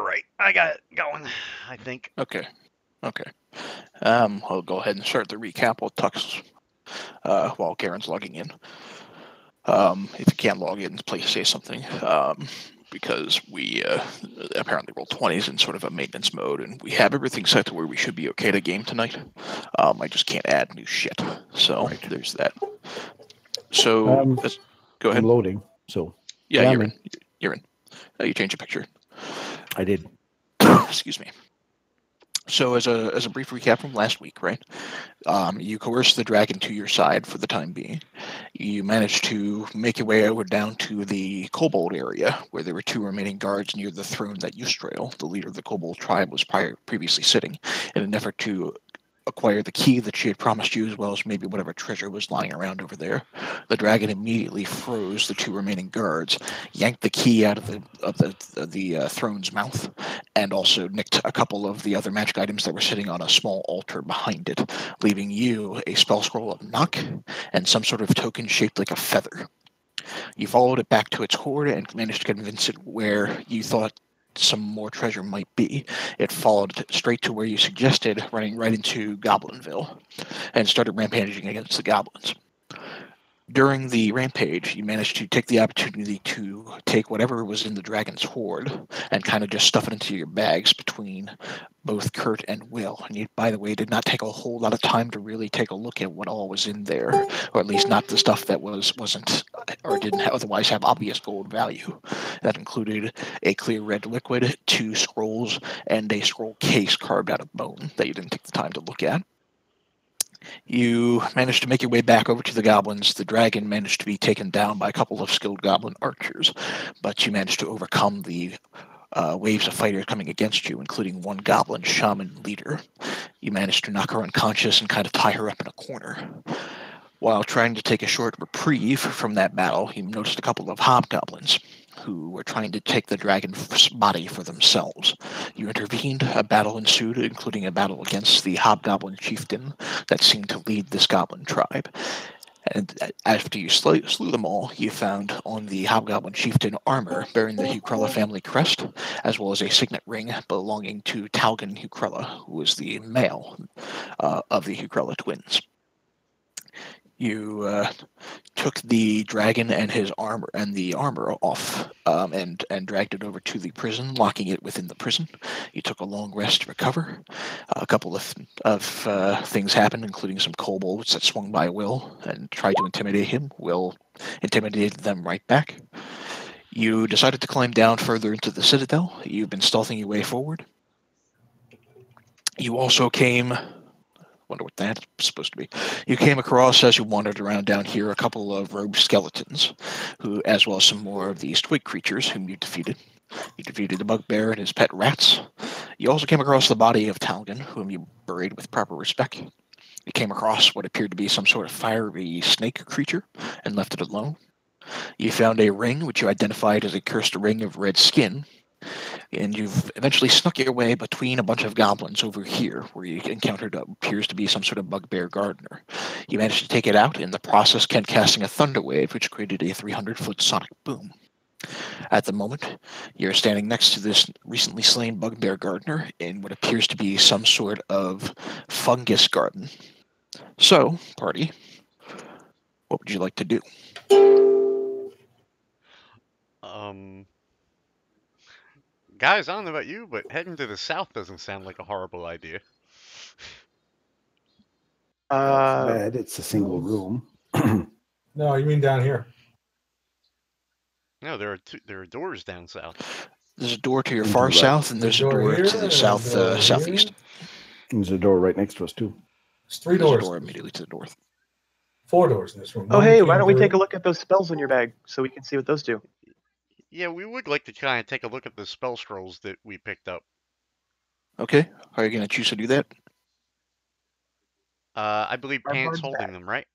right. I got it going, I think. Okay. I'll go ahead and start the recap while Tux, while Garen's logging in. If you can't log in, please say something. Because we apparently roll 20s in sort of a maintenance mode, and we have everything set to where we should be okay to game tonight. I just can't add new shit. So there's that. So go ahead. I'm loading. So yeah, you're in. You're in. You changed your picture. I did. Excuse me. So as a brief recap from last week, right? You coerced the dragon to your side for the time being. You managed to make your way over down to the kobold area, where there were 2 remaining guards near the throne that Eustrail, the leader of the kobold tribe, was previously sitting, in an effort to acquire the key that she had promised you, as well as maybe whatever treasure was lying around over there. The dragon immediately froze the 2 remaining guards, yanked the key out of the throne's mouth, and also nicked a couple of the other magic items that were sitting on a small altar behind it, leaving you a spell scroll of knock and some sort of token shaped like a feather. You followed it back to its hoard and managed to convince it where you thought some more treasure might be. It followed straight to where you suggested, running right into Goblinville, and started rampaging against the goblins. During the rampage, you managed to take the opportunity to take whatever was in the dragon's hoard and kind of just stuff it into your bags between both Kurt and Will. And you, by the way, did not take a whole lot of time to really take a look at what all was in there, or at least not the stuff that wasn't or didn't otherwise have obvious gold value. That included a clear red liquid, 2 scrolls, and a scroll case carved out of bone that you didn't take the time to look at. You managed to make your way back over to the goblins. The dragon managed to be taken down by a couple of skilled goblin archers, but you managed to overcome the waves of fighters coming against you, including 1 goblin shaman leader. You managed to knock her unconscious and kind of tie her up in a corner. While trying to take a short reprieve from that battle, you noticed a couple of hobgoblins who were trying to take the dragon's body for themselves. You intervened, a battle ensued, including a battle against the hobgoblin chieftain that seemed to lead this goblin tribe. And after you slew them all, you found on the hobgoblin chieftain armor bearing the Hucrella family crest, as well as a signet ring belonging to Talgan Hucrella, who was the male of the Hucrella twins. You took the dragon and his armor and the armor off, and dragged it over to the prison, locking it within the prison. You took a long rest to recover. A couple of things happened, including some kobolds that swung by Will and tried to intimidate him. Will intimidated them right back. You decided to climb down further into the citadel. You've been stealthing your way forward. You also came... wonder what that's supposed to be. You came across, as you wandered around down here, a couple of rogue skeletons, who, as well as some more of these twig creatures whom you defeated. You defeated the bugbear and his pet rats. You also came across the body of Talgan, whom you buried with proper respect. You came across what appeared to be some sort of fiery snake creature and left it alone. You found a ring, which you identified as a cursed ring of red skin, and you've eventually snuck your way between a bunch of goblins over here, where you encountered what appears to be some sort of bugbear gardener. You managed to take it out, in the process casting a thunder wave, which created a 300-foot sonic boom. At the moment, you're standing next to this recently slain bugbear gardener in what appears to be some sort of fungus garden. So, party, what would you like to do? Guys, I don't know about you, but heading to the south doesn't sound like a horrible idea. Bad. It's a single room. No, you mean down here? No, there are doors down south. There's a door to your far south, and there's a door to the southeast. There's a door right next to us, too. There's 3 doors. There's a door immediately to the north. 4 doors in this room. Oh, hey, why don't we take a look at those spells in your bag so we can see what those do? Yeah, we would like to try and take a look at the spell scrolls that we picked up. Okay. Are you going to choose to do that? I believe Pant's holding them, right?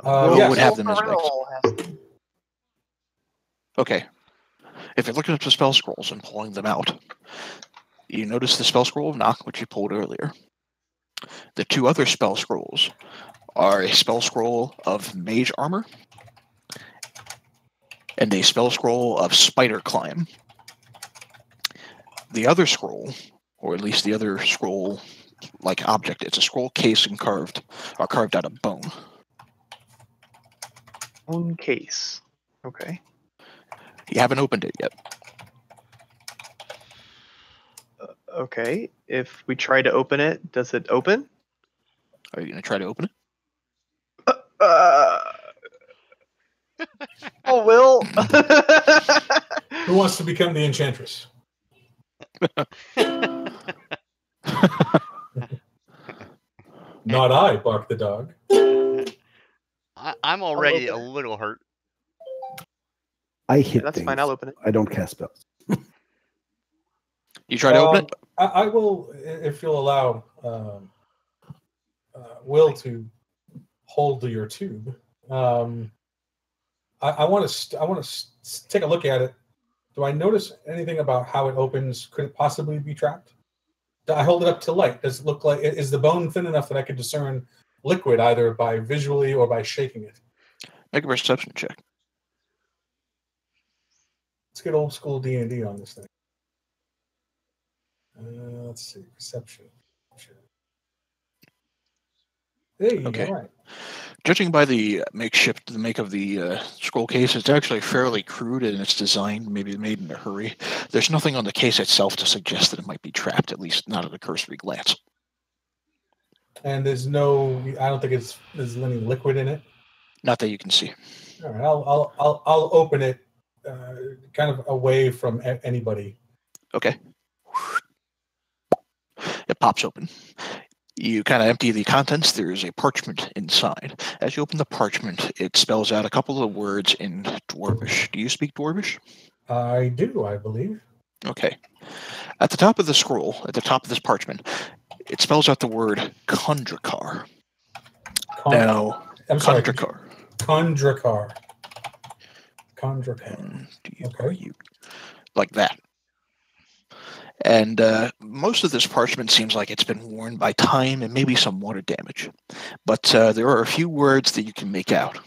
Will would have them as well. Okay. If you're looking up the spell scrolls and pulling them out, you notice the spell scroll of Knock, which you pulled earlier. The 2 other spell scrolls are a spell scroll of Mage Armor and a spell scroll of Spider Climb. The other scroll, or at least the other scroll-like object, it's a scroll case and carved out of bone. Bone case. Okay. You haven't opened it yet. Okay. If we try to open it, does it open? Are you going to try to open it? Oh, Will. Who wants to become the enchantress? Not I, barked the dog. I'm already a open it. little hurt. I hit That's things. fine. I'll open it. I don't cast spells. You try to open it? I will, if you'll allow Will to hold your tube. I want to take a look at it. Do I notice anything about how it opens? Could it possibly be trapped? I hold it up to light. Does it look like, is the bone thin enough that I could discern liquid either by visually or by shaking it? Make a perception check. Let's get old school D&D on this thing. Let's see, perception. Hey, Okay. all right. Judging by the make of the scroll case, it's actually fairly crude in its design, maybe made in a hurry. There's nothing on the case itself to suggest that it might be trapped, at least not at a cursory glance. And there's no, I don't think there's any liquid in it. Not that you can see. All right, I'll open it kind of away from anybody. Okay. It pops open. You kind of empty the contents. There's a parchment inside. As you open the parchment, it spells out a couple of words in Dwarvish. Do you speak Dwarvish? I do, I believe. Okay. At the top of the scroll, at the top of this parchment, it spells out the word Kondrakar. Now, I'm sorry. Kondrakar. Kondrakar. Kondrakar. Are you like that? And most of this parchment seems like it's been worn by time and maybe some water damage. But there are a few words that you can make out,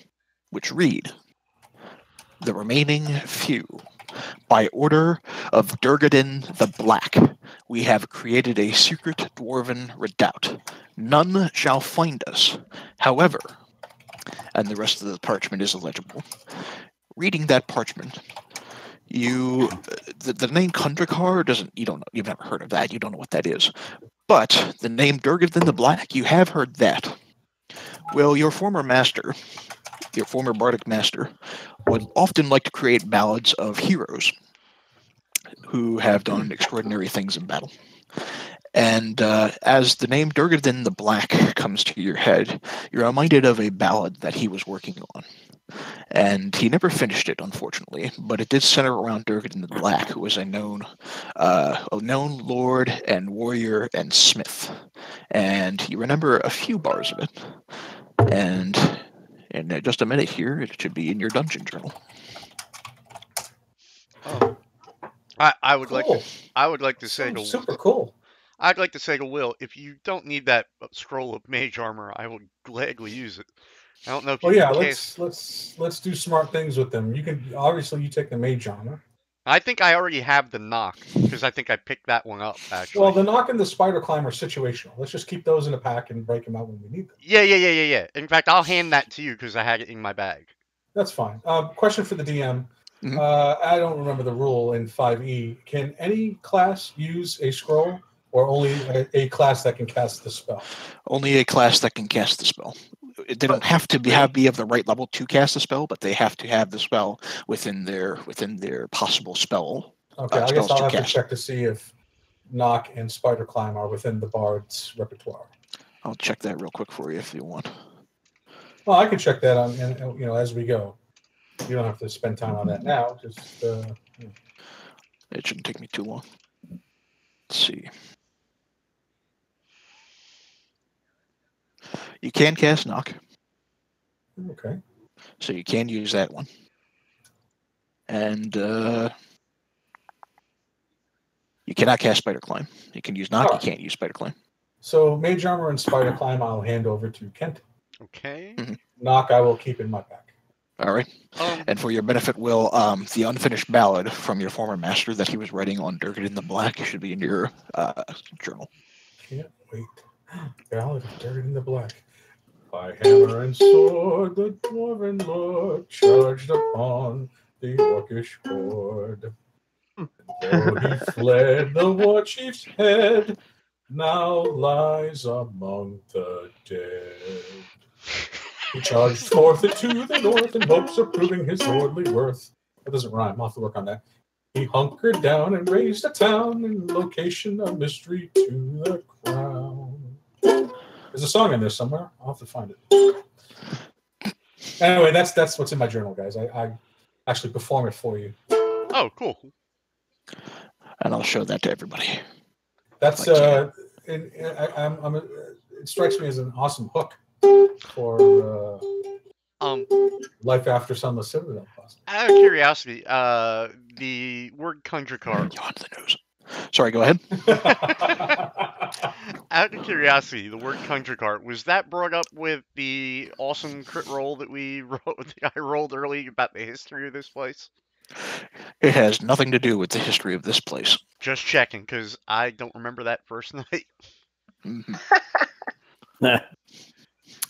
which read, "The remaining few. By order of Durgadin the Black, we have created a secret dwarven redoubt. None shall find us. However," and the rest of the parchment is illegible. Reading that parchment, the name Kundrakar you've never heard of that. You don't know what that is. But the name Durgadin the Black, you have heard that. Well, your former bardic master, would often like to create ballads of heroes who have done extraordinary things in battle. And as the name Durgadin the Black comes to your head, you're reminded of a ballad that he was working on. And he never finished it, unfortunately, but it did center around Durgadin the Black, who was a known lord and warrior and smith. And you remember a few bars of it. And in just a minute here, it should be in your dungeon journal. Oh. I would like to say to super cool. I'd like to say to Will, if you don't need that scroll of mage armor, I will gladly use it. I don't know if you let's do smart things with them. You can you take the mage armor. I think I already have the knock because I think I picked that one up actually. Well, the knock and the spider climb are situational. Let's just keep those in a pack and break them out when we need them. Yeah. In fact, I'll hand that to you because I had it in my bag. That's fine. Question for the DM. Mm-hmm. I don't remember the rule in 5e. Can any class use a scroll, or only a class that can cast the spell? Only a class that can cast the spell. They don't have to be of the right level to cast the spell, but they have to have the spell within their possible spell. Okay, I guess I'll have to check to see if knock and spider climb are within the bard's repertoire. I'll check that real quick for you if you want. Well, I can check that on, as we go. You don't have to spend time on that now. Just it shouldn't take me too long. Let's see. You can cast knock. Okay. So you can use that one. And you cannot cast spider climb. You can use knock. You can't use spider climb. So mage armor and spider climb I'll hand over to Kent. Okay. Mm-hmm. Knock I will keep in my pack. All right. And for your benefit, Will, the unfinished ballad from your former master that he was writing on Durgan in the Black should be in your journal. Can't wait. Ballad of Dirt in the Black. By hammer and sword, the dwarven lord charged upon the orcish horde. Though he fled, the war chief's head now lies among the dead. He charged forth into the north in hopes of proving his lordly worth. That doesn't rhyme. I'll have to work on that. He hunkered down and raised a town in location a mystery to the crown. There's a song in there somewhere. I'll have to find it. Anyway, that's what's in my journal, guys. I actually perform it for you. Oh, cool. And I'll show that to everybody. That's it strikes me as an awesome hook for Life After Sunless Citadel. Out of curiosity, the word conjure card. You on the nose. Sorry, go ahead. Out of curiosity, the word conjure card, was that brought up with the awesome crit roll that I rolled early about the history of this place? It has nothing to do with the history of this place. Just checking, because I don't remember that first night. Mhm. I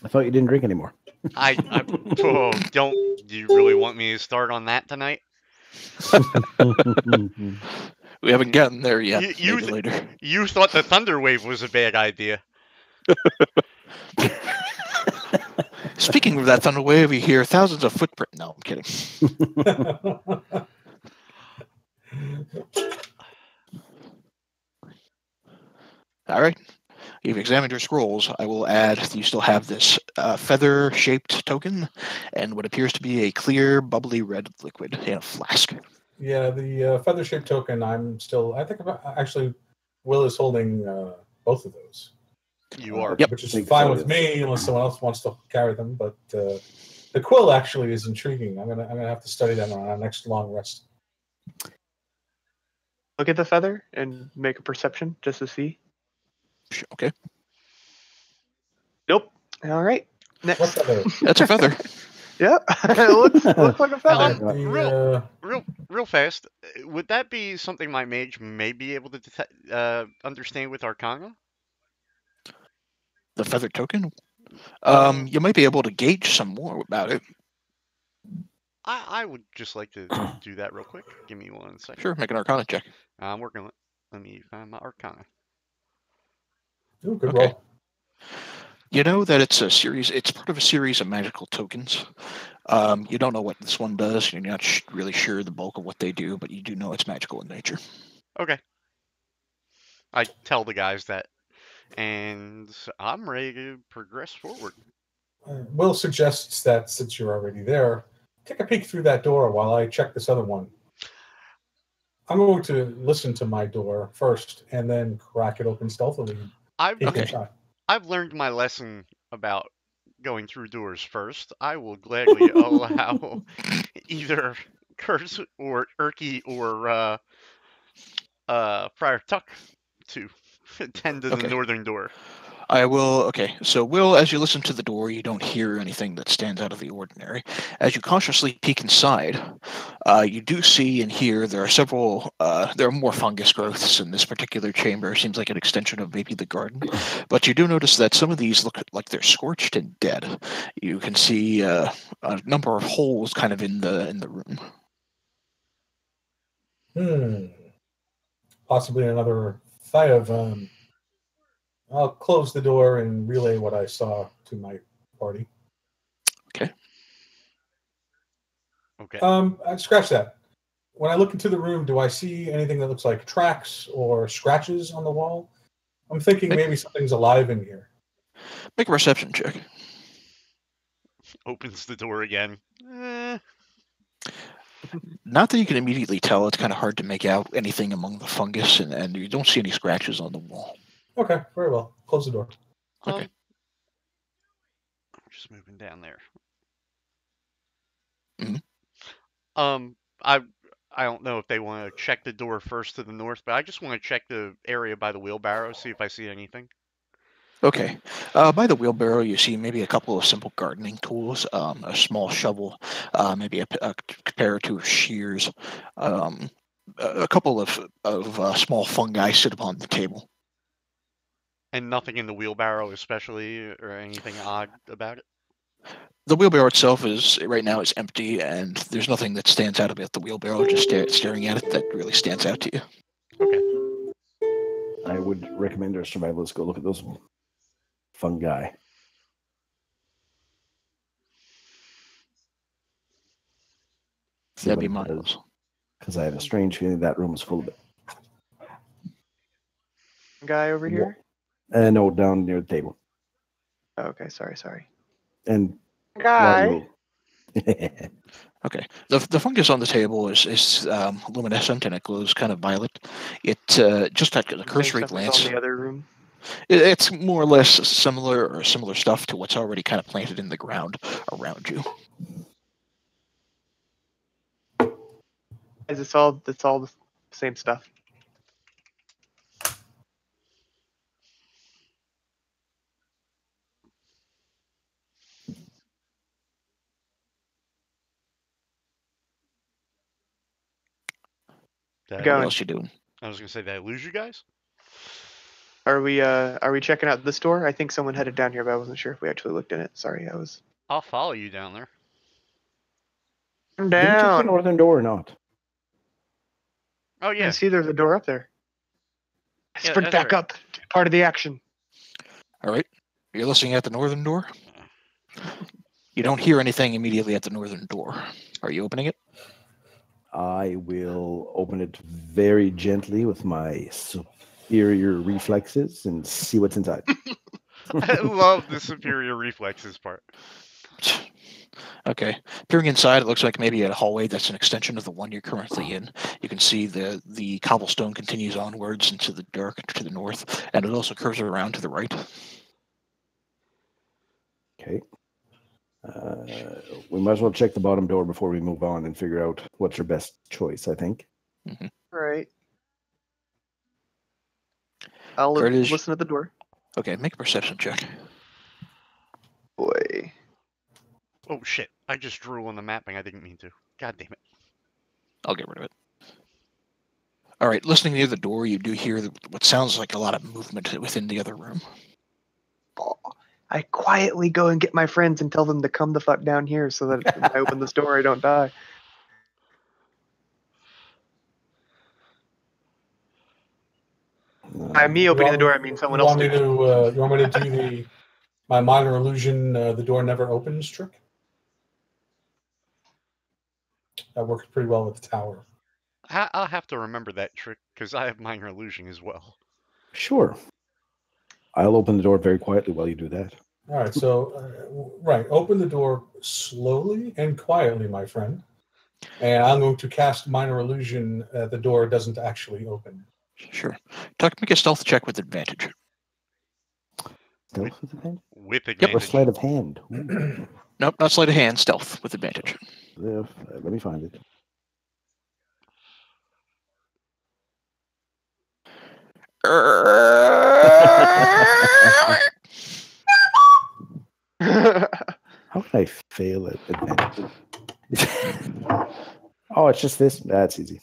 thought you didn't drink anymore. Do you really want me to start on that tonight? We haven't gotten there yet. You Maybe later. You thought the thunder wave was a bad idea. Speaking of that thunder wave, you hear thousands of footprints. No, I'm kidding. All right. You've examined your scrolls. I will add you still have this feather-shaped token and what appears to be a clear, bubbly red liquid in a flask. Yeah, the feather-shaped token. I think actually, Will is holding both of those. You are. Yep. Which is fine with me, unless someone else wants to carry them. But the quill actually is intriguing. I'm gonna have to study them on our next long rest. Look at the feather and make a perception just to see. Okay. Nope. All right. Next. What feather? That's a feather. Yep. It looks like a feather. Real fast. Would that be something my mage may be able to understand with Arcana? The feather token? You might be able to gauge some more about it. I would just like to do that real quick. Give me 1 second. Sure, make an Arcana check. I'm working on it. Let me find my Arcana. Ooh, good Okay. roll. You know that it's part of a series of magical tokens. You don't know what this one does. You're not really sure the bulk of what they do, but you do know it's magical in nature. Okay. I tell the guys that. And I'm ready to progress forward. Will suggests that since you're already there, take a peek through that door while I check this other one. I'm going to listen to my door first and then crack it open stealthily. I've learned my lesson about going through doors first. I will gladly allow either Kurtz or Erky or Friar Tuck to tend to the northern door. I will. Okay, so Will, as you listen to the door, you don't hear anything that stands out of the ordinary. As you cautiously peek inside, you do see and hear there are several. There are more fungus growths in this particular chamber. Seems like an extension of maybe the garden, but you do notice that some of these look like they're scorched and dead. You can see a number of holes kind of in the room. Possibly another Thiovam. I'll close the door and relay what I saw to my party. Okay. Scratch that. When I look into the room, do I see anything that looks like tracks or scratches on the wall? I'm thinking maybe something's alive in here. Make a perception check. Opens the door again. Not that you can immediately tell. It's kind of hard to make out anything among the fungus, and you don't see any scratches on the wall. Okay, very well. Close the door. Okay. I'm just moving down there. Mm-hmm. I don't know if they want to check the door first to the north, but I just want to check the area by the wheelbarrow, see if I see anything. Okay. By the wheelbarrow, you see maybe a couple of simple gardening tools, a small shovel, maybe a pair or two of shears, um, a couple of small fungi sit upon the table. And nothing in the wheelbarrow, especially, or anything odd about it. The wheelbarrow itself right now is empty, and there's nothing that stands out about the wheelbarrow. Just staring at it that really stands out to you. Okay. I would recommend our survivalists go look at those fungi. That'd be Miles. Because I have a strange feeling that room is full of it. Guy over here? No, down near the table. Oh, okay, sorry. And Guy. Okay. The fungus on the table is luminescent and it glows kind of violet. It just at the cursory glance. On the other room. It's more or less similar stuff to what's already kind of planted in the ground around you. It's all the same stuff. What else you doing? I was gonna say, did I lose you guys? Are we checking out this door? I think someone headed down here, but I wasn't sure if we actually looked in it. Sorry, I'll follow you down there. I'm Did you check the down. northern door or not? Oh yeah. I see there's a door up there. Sprint back up. Part of the action. All right. You're listening at the northern door? You don't hear anything immediately at the northern door. Are you opening it? I will open it very gently with my superior reflexes and see what's inside. I love the superior reflexes part. Okay. Peering inside, it looks like maybe a hallway that's an extension of the one you're currently in. You can see the cobblestone continues onwards into the dark to the north, and it also curves around to the right. Okay. We might as well check the bottom door before we move on and figure out what's your best choice, I think. Mm-hmm. Right. I'll listen at the door. Okay, make a perception check. Boy. Oh shit, I just drew on the mapping. I didn't mean to. God damn it. I'll get rid of it. All right, listening near the door, you do hear what sounds like a lot of movement within the other room. Oh, I quietly go and get my friends and tell them to come the fuck down here so that when I open this door, I don't die. By me opening the door, I mean someone else. You want me to do my minor illusion, the door never opens trick? That works pretty well with the tower. I'll have to remember that trick because I have minor illusion as well. Sure. I'll open the door very quietly while you do that. All right, so, open the door slowly and quietly, my friend. And I'm going to cast minor illusion. The door doesn't actually open. Sure. Make a stealth check with advantage. Stealth with advantage? With advantage. Yep, or sleight of hand. Nope, not sleight of hand, stealth with advantage. Let me find it. How can I fail at advantage? Oh, it's just this? That's easy.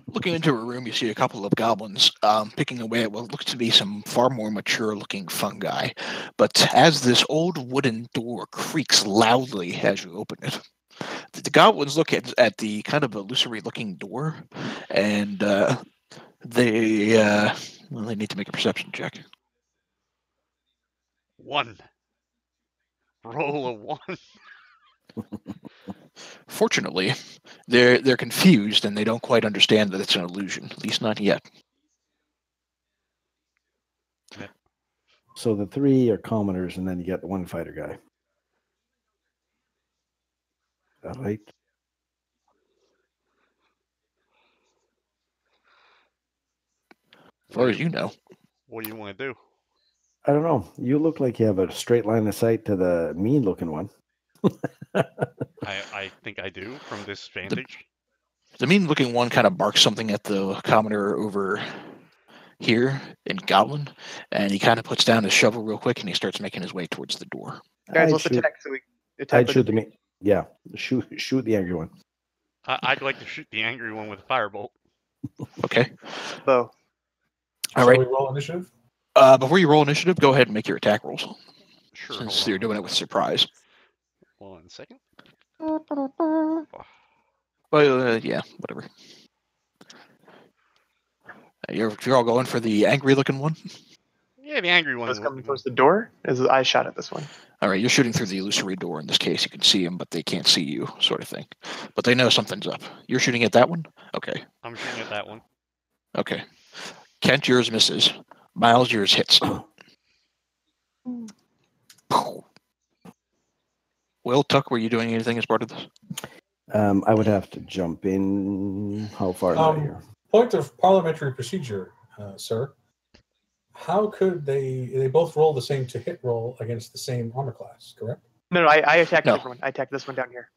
Looking into a room, you see a couple of goblins picking away at what looks to be some far more mature-looking fungi. But as this old wooden door creaks loudly as you open it, the goblins look at the kind of illusory-looking door, and they need to make a perception check. 1. Roll a 1. Fortunately, they're confused and they don't quite understand that it's an illusion. At least not yet. So the 3 are commoners, and then you get the 1 fighter guy. Is that right? As far as you know. What do you want to do? I don't know. You look like you have a straight line of sight to the mean-looking one. I think I do from this vantage. The mean-looking one kind of barks something at the commoner over here in Goblin, and he kind of puts down his shovel real quick, and he starts making his way towards the door. Guys, I'd let's shoot- attack so we attack I'd with shoot the the yeah. Shoot the angry one. I'd like to shoot the angry one with a firebolt. Okay. bow. All Shall right. we roll initiative? Before you roll initiative, go ahead and make your attack rolls, Sure. since hold you're on. doing it with surprise. 1 second. Well, yeah, whatever. You're all going for the angry-looking one? Yeah, the angry I one. was coming towards the door. As I shot at this one. All right, you're shooting through the illusory door. In this case, you can see them, but they can't see you, sort of thing. But they know something's up. You're shooting at that one? Okay. I'm shooting at that one. Okay. Kent, yours misses. Miles, yours hits. Will, Tuck, were you doing anything as part of this? I would have to jump in. How far am I here? Point of parliamentary procedure, sir. How could they both roll the same to hit roll against the same armor class, correct? No, I attacked No. a different one. I attacked this one down here.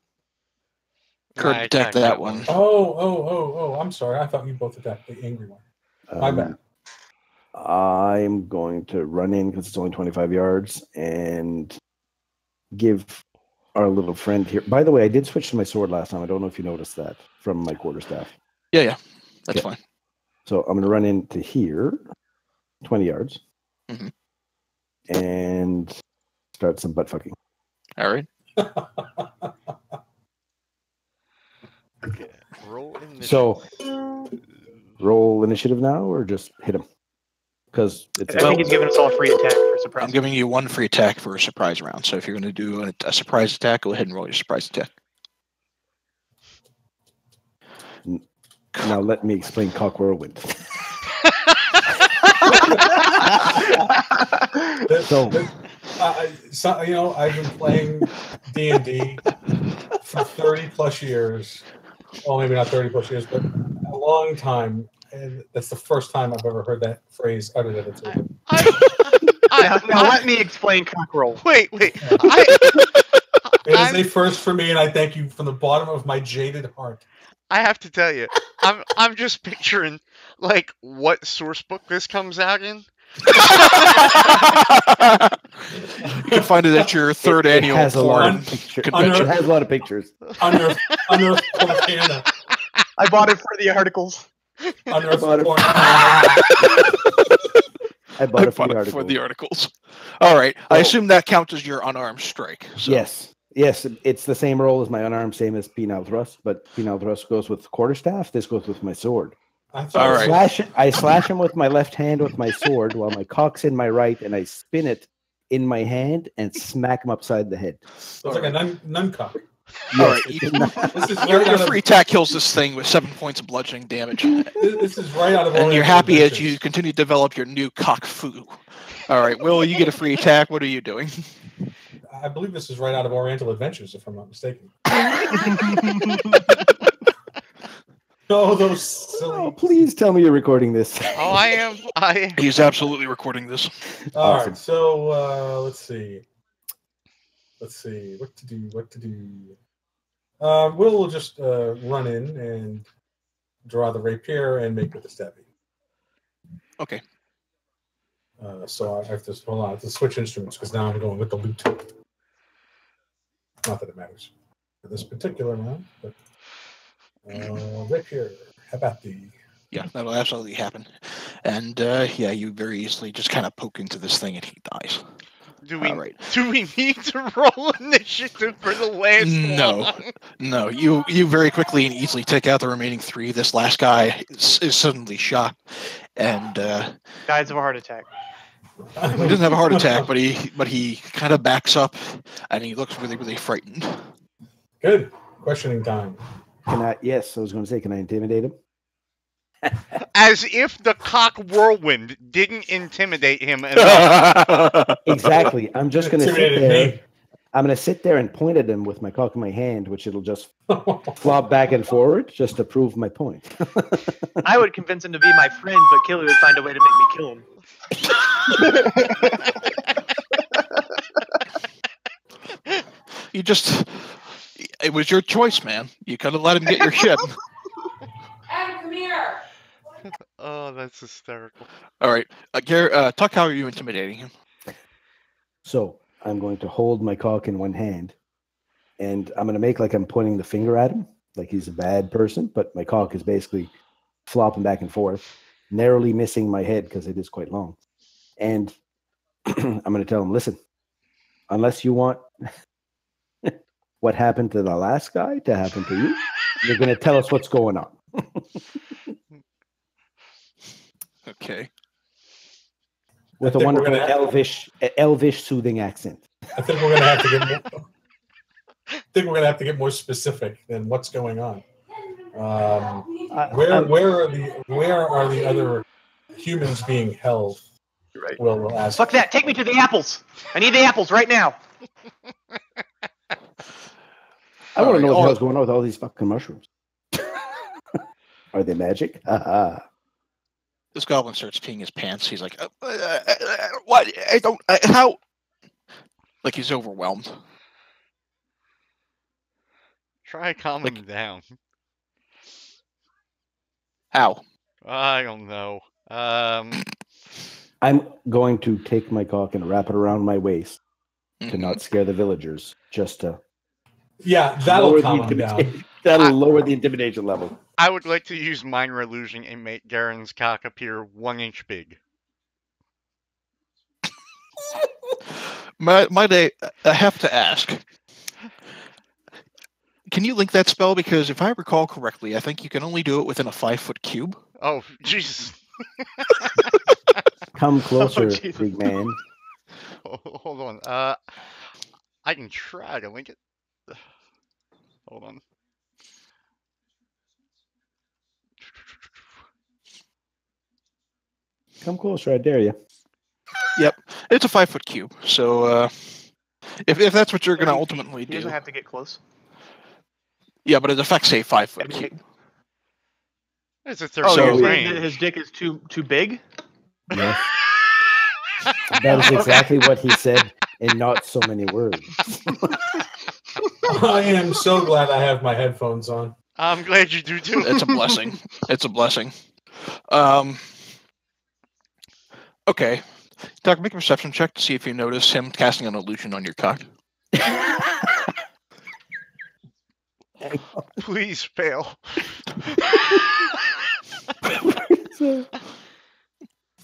Kurt I attacked that one. Oh, I'm sorry. I thought you both attacked the angry one. My bad. I'm going to run in because it's only 25 yards and give our little friend here. By the way, I did switch to my sword last time. I don't know if you noticed that from my quarterstaff. Yeah, that's Yeah. fine. So I'm going to run into here, 20 yards, Mhm. and start some butt fucking. All right. Okay. Roll initiative. So roll initiative now, or just hit him? Because it's I think he's giving us all free attack for surprise. I'm giving you one free attack for a surprise round. So if you're going to do a surprise attack, go ahead and roll your surprise attack. now let me explain cock whirlwind. So, I've been playing D&D for 30 plus years. Well, maybe not 30 plus years, but a long time. And that's the first time I've ever heard that phrase uttered at a table. Now let me explain cockerel. Wait. It is I'm- a first for me, and I thank you from the bottom of my jaded heart. I have to tell you, I'm just picturing like what source book this comes out in. You can find it at your third annual has a lot porn of pictures. convention. It has a lot of pictures. Unearthed Cortana. I bought it for the articles. Unearthed bought it. Cortana. I bought it for bought the it article. for the articles. All right. I assume that counts as your unarmed strike. So. Yes, it's the same roll as my unarmed, same as penile thrust, but penile thrust goes with quarterstaff. This goes with my sword. I thought All it was- right. I slash him with my left hand with my sword while my cock's in my right, and I spin it in my hand and smack him upside the head. It's like a nun cock. All right. This is Your right out free of, attack kills this thing with 7 points of bludgeoning damage. this is right out of And you're Oriental happy as Adventures. you continue to develop your new cock foo. All right, Will, you get a free attack. What are you doing? I believe this is right out of Oriental Adventures, if I'm not mistaken. Oh, those silly. Oh, please tell me you're recording this. Oh, I am. He's absolutely recording this. All Awesome. right, so let's see. What to do. We'll just run in and draw the rapier and make with the stabbing. Okay. So I have to hold on. I have to switch instruments because now I'm going with the lute. Not that it matters for this particular round, but rapier. How about the? Yeah, that'll absolutely happen. And yeah, you very easily just kind of poke into this thing and he dies. Do we All right. do we need to roll initiative for the last No. one? No, you very quickly and easily take out the remaining three. This last guy is suddenly shocked, and Dies of a heart attack. he doesn't have a heart attack, but he kind of backs up, and he looks really, really frightened. Good questioning time. Yes, I was going to say, can I intimidate him? As if the cock whirlwind didn't intimidate him enough. Exactly. I'm just going to sit Intimidated there. me. I'm going to sit there and point at him with my cock in my hand, which it'll just flop back and forward just to prove my point. I would convince him to be my friend, but Killy would find a way to make me kill him. It was your choice, man. You could have let him get your ship. Adam, come here. Oh, that's hysterical. All right, Tuck, how are you intimidating him? So I'm going to hold my cock in one hand, and I'm going to make like I'm pointing the finger at him, like he's a bad person, but my cock is basically flopping back and forth, narrowly missing my head because it is quite long. And I'm going to tell him, listen, unless you want what happened to the last guy to happen to you, you're going to tell us what's going on. Okay. With a wonderful elvish soothing accent. I think we're going to have to get more. I think we're going to have to get more specific than what's going on. Where are the other humans being held? Right. We'll ask. Fuck that! Take me to the apples. I need the apples right now. I want to know what the hell's going on with all these fucking mushrooms. Are they magic? This goblin starts peeing his pants. He's like, "What? I don't. How?" Like he's overwhelmed. Try calming him down. How? I don't know. I'm going to take my cock and wrap it around my waist to not scare the villagers. Just to that'll calm him down. That'll lower the intimidation level. I would like to use minor illusion and make Gheren's cock appear 1 inch big. My day, I have to ask. Can you link that spell? Because if I recall correctly, I think you can only do it within a 5-foot cube. Oh, Jesus. Come closer, big man. Hold on. I can try to link it. Hold on. Come closer, I dare you. Yep, it's a 5-foot cube. So if that's what you're going to ultimately do, He doesn't have to get close. Yeah, but it affects a 5-foot cube. It's a 30 range. His dick is too big. Yes. That is exactly what he said in not so many words. I am so glad I have my headphones on. I'm glad you do too. It's a blessing. It's a blessing. Okay. Doc, make a perception check to see if you notice him casting an illusion on your cock. Please fail.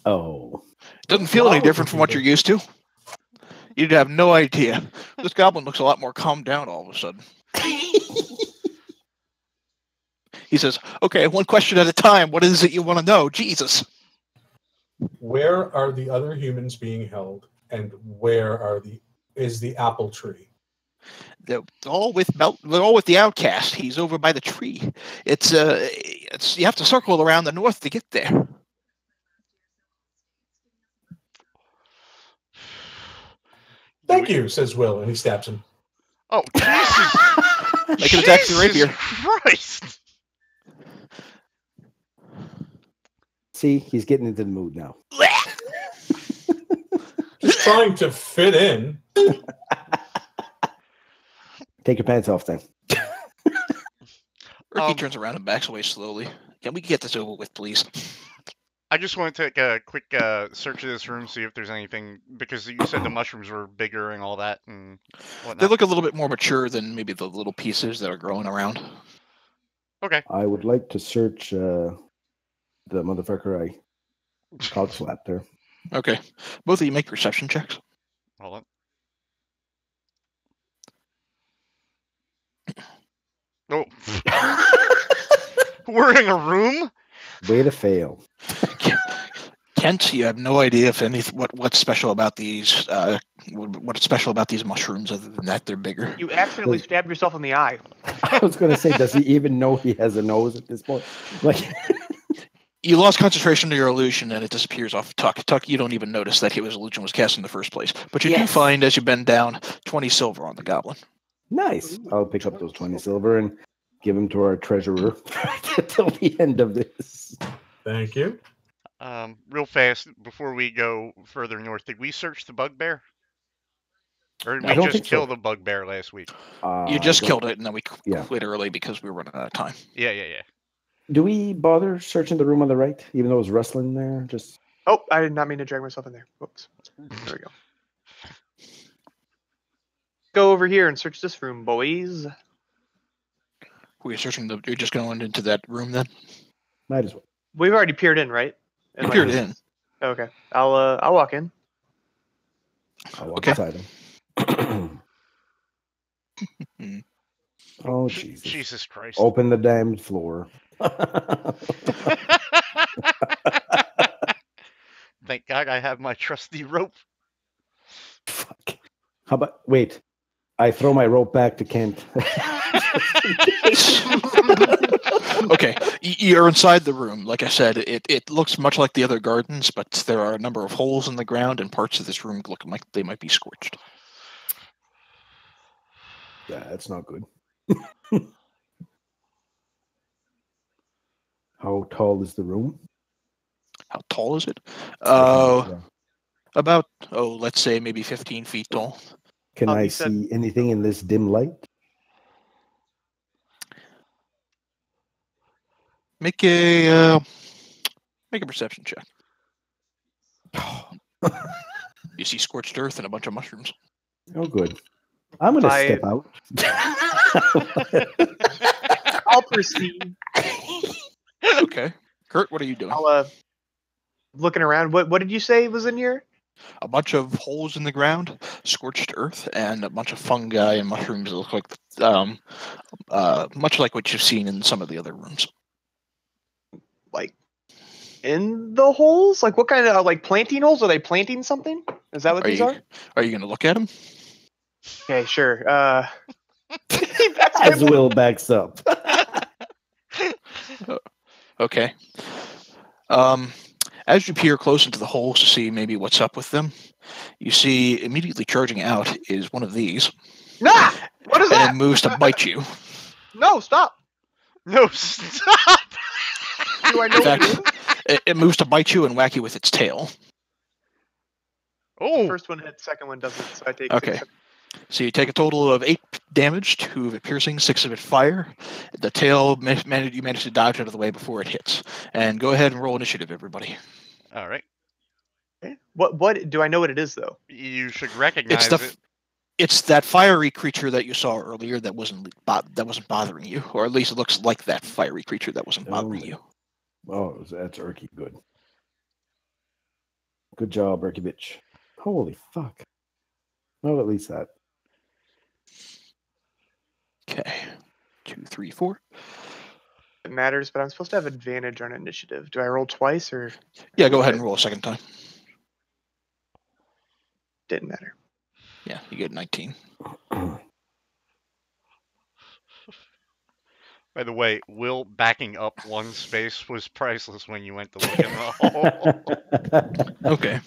Oh. Doesn't feel any different from what you're used to. You'd have no idea. This goblin looks a lot more calmed down all of a sudden. He says, okay, one question at a time. What is it you want to know? Jesus. Where are the other humans being held, and where is the apple tree? They're all with the outcast. He's over by the tree. It's you have to circle around the north to get there. Thank you, says Will, and he stabs him. Oh, Jesus! Make an attack with your rapier. Christ! See, he's getting into the mood now. He's trying to fit in. Take your pants off then. Ricky turns around and backs away slowly. Can we get this over with, please? I just want to take a quick search of this room, see if there's anything, because you said the mushrooms were bigger and all that and whatnot. They look a little bit more mature than maybe the little pieces that are growing around. Okay. I would like to search the motherfucker I cock slapped there. Okay. Both of you make perception checks. Hold on. Oh. We're in a room? Way to fail. Kent, you have no idea if what's special about these what's special about these mushrooms other than that they're bigger. You accidentally stabbed yourself in the eye. I was going to say, does he even know he has a nose at this point? Like, you lost concentration of your illusion and it disappears off Tuck. Tuck, you don't even notice that his illusion was cast in the first place. But you do find, as you bend down, 20 silver on the goblin. Nice. I'll pick up those 20 silver and give them to our treasurer till the end of this. Thank you. Real fast, before we go further north, did we search the bugbear? Or did we just kill the bugbear last week? You just killed it, and then we quit early because we were running out of time. Yeah. Do we bother searching the room on the right, even though it was rustling there? Just Oh, I did not mean to drag myself in there. Whoops. There we go. Go over here and search this room, boys. We're searching the. You're just going into that room then. might as well. We've already peered in, right? You peered in. Okay. I'll walk in. I'll walk Okay. inside him. Oh, Jesus. Jesus Christ. Open the damn floor. Thank God I have my trusty rope. Fuck. How about, wait, I throw my rope back to Kent. Okay, you're inside the room. Like I said, it looks much like the other gardens, but there are a number of holes in the ground, and parts of this room look like they might be scorched. That's not good. How tall is the room? How tall is it? Yeah. About, let's say maybe 15 feet tall. Can I You said- see anything in this dim light? Make a perception check. You see scorched earth and a bunch of mushrooms. Oh, good. I'm going to I- step out. I'll proceed. Okay. Kurt, what are you doing? I'll looking around. What did you say was in here? A bunch of holes in the ground, scorched earth, and a bunch of fungi and mushrooms that look like, much like what you've seen in some of the other rooms. Like in the holes? Like what kind of like planting holes? Are they planting something? Is that what these are? Are you going to look at them? Okay, sure. As Will backs up. Okay. As you peer close into the holes to see maybe what's up with them, you see immediately charging out is one of these. Nah! What is And that? it moves to bite you. No, stop. No, stop! Do I know In what it is? fact, it moves to bite you and whack you with its tail. Oh, First one hits, second one doesn't. So I take Okay. 6. So you take a total of 8 damage, 2 of it piercing, 6 of it fire. The tail, you manage to dodge out of the way before it hits. And go ahead and roll initiative, everybody. all right. Okay. What do I know what it is though? You should recognize it. It's that fiery creature that you saw earlier that wasn't bothering you, or at least it looks like that fiery creature that wasn't bothering you. Oh, that's Erky. Good. Good job, Erky bitch. Holy fuck. Well, at least that. Okay, 2, 3, 4. It matters, but I'm supposed to have advantage on initiative. Do I roll twice or Yeah, go ahead and roll a second time. didn't matter? Yeah, you get 19. By the way, Will backing up one space was priceless when you went to look in the hole. Okay.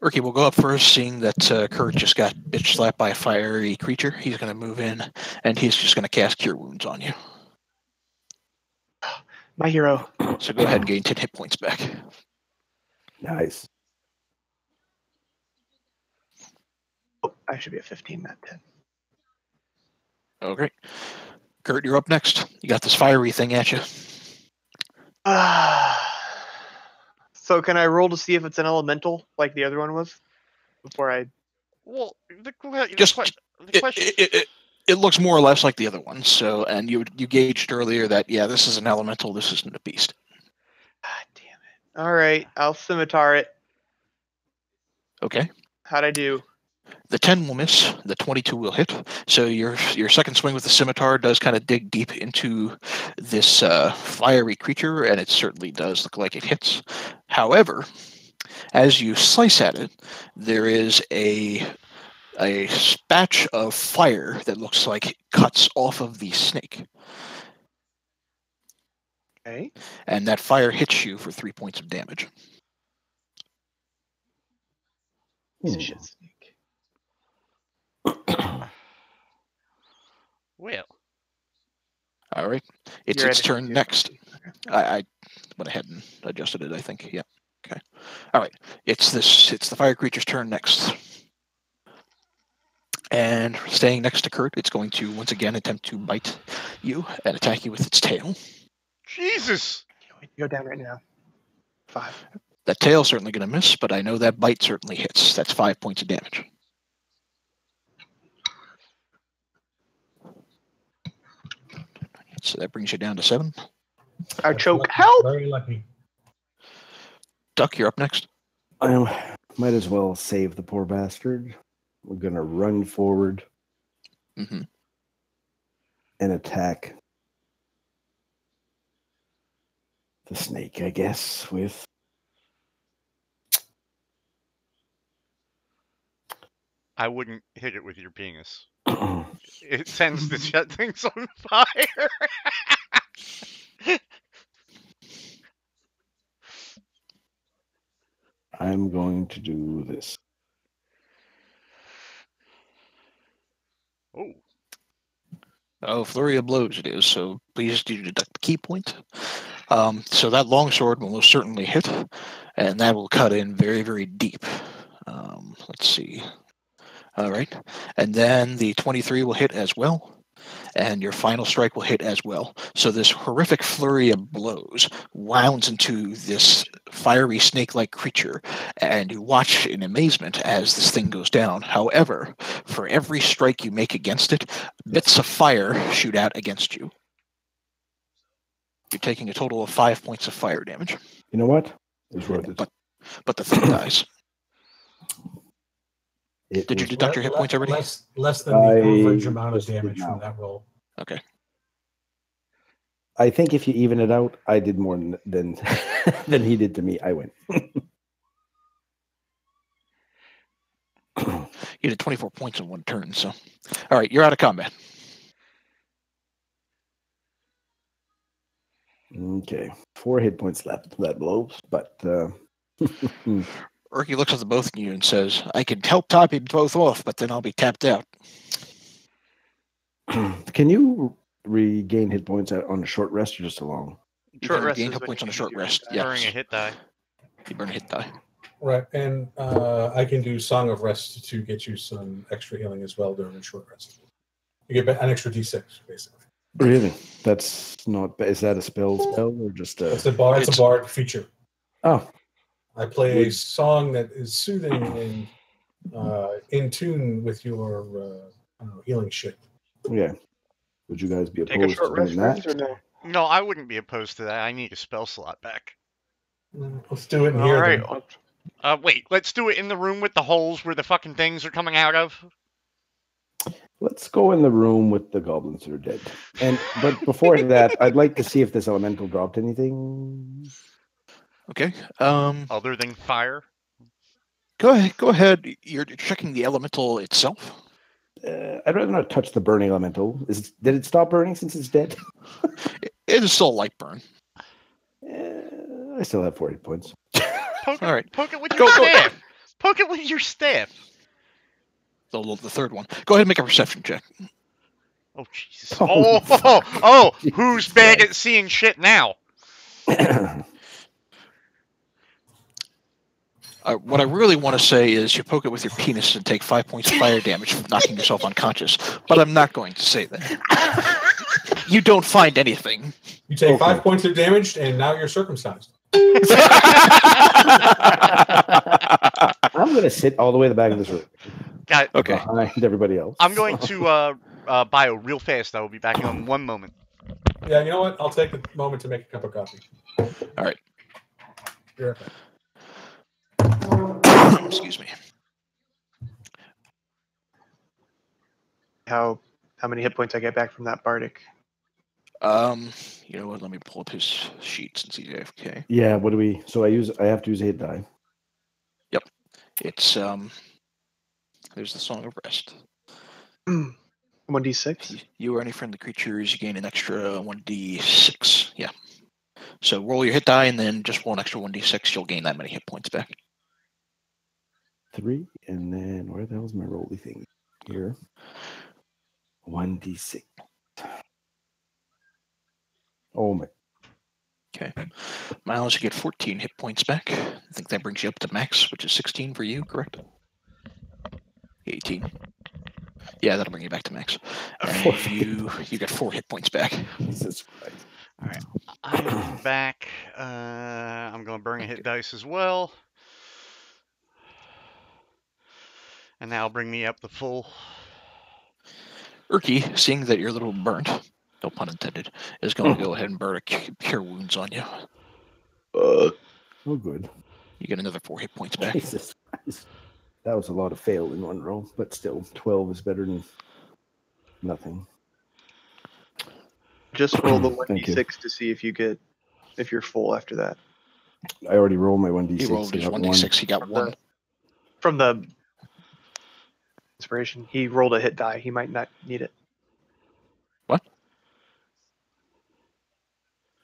Erky will go up first, seeing that Kurt just got bitch slapped by a fiery creature. He's going to move in, and he's just going to cast Cure Wounds on you. My hero. So go ahead and gain 10 hit points back. Nice. Oh, I should be at 15, not 10. Oh, great. Kurt, you're up next. You got this fiery thing at you. So can I roll to see if it's an elemental like the other one was? Before I Well, the Just question. it looks more or less like the other one. So, and you gauged earlier that this is an elemental. This isn't a beast. God damn it. Alright, I'll scimitar it. Okay. How'd I do? The 10 will miss. The 22 will hit. So your second swing with the scimitar does kind of dig deep into this fiery creature, and it certainly does look like it hits. However, as you slice at it, there is a spatch of fire that looks like it cuts off of the snake. Okay. And that fire hits you for 3 points of damage. Piece of shit snake. Well, All right. It's You're its at turn 52. next. Okay. I went ahead and adjusted it, I think. Yeah. Okay. All right. It's the fire creature's turn next. And staying next to Kurt, it's going to once again attempt to bite you and attack you with its tail. Jesus! Go down right now. 5. That tail's certainly going to miss, but I know that bite certainly hits. That's 5 points of damage. So that brings you down to 7. I choke. Lucky, Help! Very lucky. Duck, you're up next. I might as well save the poor bastard. We're going to run forward Mm-hmm. and attack the snake, I guess, with... I wouldn't hit it with your penis. It tends to set things on fire. I'm going to do this. Oh. Oh, flurry of blows it is, so please do deduct the key point. So that longsword will most certainly hit, and that will cut in very, very deep. Let's see. All right. And then the 23 will hit as well, and your final strike will hit as well. So this horrific flurry of blows wounds into this fiery snake-like creature, and you watch in amazement as this thing goes down. However, for every strike you make against it, bits of fire shoot out against you. You're taking a total of 5 points of fire damage. You know what? It's worth it. But the thing dies. Did you deduct your hit points already? Less than the average amount of damage from that roll. Okay. I think if you even it out, I did more than than he did to me. I win. You did 24 points in one turn, so... All right, you're out of combat. Okay. 4 hit points left. That blows, but... Urky looks at the both of you and says, I can help top you both off, but then I'll be tapped out. Can you regain hit points on a short rest or just a long? You can regain hit points on a short rest. Yes. Burning a hit die. You burn a hit die. Right, and I can do Song of Rest to get you some extra healing as well during a short rest. You get an extra D6, basically. Really? That's not... Is that a spell or just a... It's a bard feature. Oh. I play a song that is soothing and in tune with your healing shit. Yeah. Would you guys be Take a opposed short to rest doing that? first or no? No, I wouldn't be opposed to that. I need a spell slot back. Let's do it in All here. right. Then. Wait, let's do it in the room with the holes where the fucking things are coming out of. Let's go in the room with the goblins that are dead. But before that, I'd like to see if this elemental dropped anything. Okay. Other than fire? Go ahead. You're checking the elemental itself. I'd rather not touch the burning elemental. Did it stop burning since it's dead? It is still a light burn. I still have 4 hit points. Poke All right. Poke it with your staff. Poke it with your staff. The third one. Go ahead and make a perception check. Oh, Jesus. Oh, who's bad at seeing shit now? What I really want to say is you poke it with your penis and take 5 points of fire damage from knocking yourself unconscious. But I'm not going to say that. You don't find anything. You take 5 points of damage, and now you're circumcised. I'm going to sit all the way in the back of this room. Got it. Okay. Behind everybody else. I'm going to bio real fast. I will be back in 1 moment. Yeah, you know what? I'll take a moment to make a cup of coffee. All right. Be right back. Excuse me. How many hit points I get back from that bardic? You know what? Let me pull up his sheet since he's AFK. Yeah, what do we... So I have to use a hit die. Yep. It's, there's the Song of Rest. 1d6? You or any friendly creatures, you gain an extra 1d6. Yeah. So roll your hit die and then just roll an extra 1d6. You'll gain that many hit points back. 3, and then where the hell's my rolly thing? Here. 1d6. Oh my. Okay. Miles, you get 14 hit points back. I think that brings you up to max, which is 16 for you, correct? 18. Yeah, that'll bring you back to max. And you get 4 hit points back. Jesus Christ. All right, I'm back. I'm going to burn a hit dice as well. And now bring me up the full. Urki, seeing that you're a little burnt, no pun intended, is going to go ahead and burn a cure wounds on you. Oh, good. You get another 4 hit points back. Jesus Christ. That was a lot of fail in one roll, but still, 12 is better than nothing. Just roll the Thank you. 1d6 to see if you're full after that. I already rolled my 1d6. He rolled his 1d6. He got 1. From the inspiration, he rolled a hit die. He might not need it. What?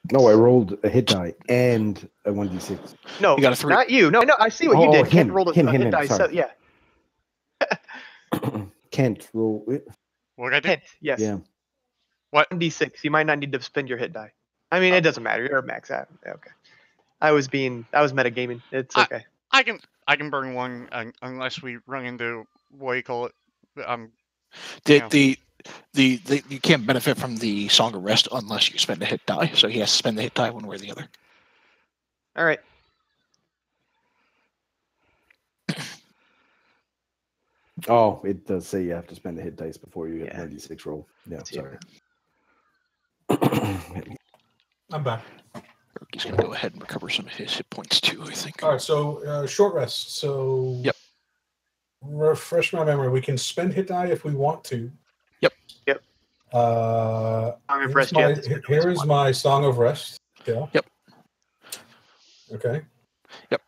No, I rolled a hit die and a 1d6. No, You got a 3. not you. No, I see what you did. Kent rolled a hit die. Sorry. So, yeah. Kent roll it. What I did? Kent, yes. Yeah. What? 1d6. You might not need to spend your hit die. I mean, it doesn't matter. You're a max out. Okay. I was metagaming. It's okay. I can burn one unless we run into what do you call it? You can't benefit from the Song of Rest unless you spend a hit die. So he has to spend the hit die one way or the other. All right. Oh, it does say you have to spend a hit dice before you get Yeah. 1d6 roll. Yeah, sorry. I'm back. He's going to go ahead and recover some of his hit points too, I think. All right, so short rest. So Yep. Refresh my memory. We can spend hit die if we want to. Yep. Song of Rest. Here is my Song of Rest. Yeah. Yep. Okay. Yep.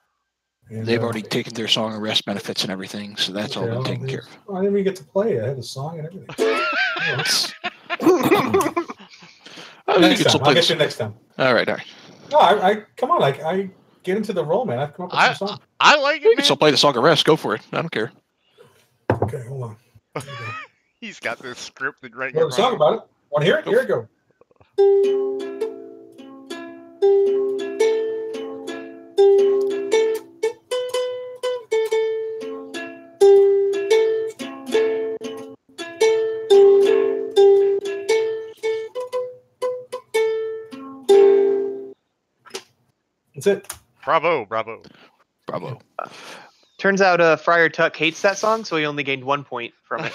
And, They've already taken their Song of Rest benefits and everything, so that's all been taken care of. I didn't even get to play. I had the song and everything. Next time. I'll get you next time. All right. No, I come on. I get into the role, man. I've come up with some song. I like it, You man. can still play the Song of Rest. Go for it. I don't care. Okay, hold on. He's got this scripted right Wrote a song about it. Want to hear it? Here we go. That's it. Bravo. Turns out Friar Tuck hates that song, so he only gained 1 point from it.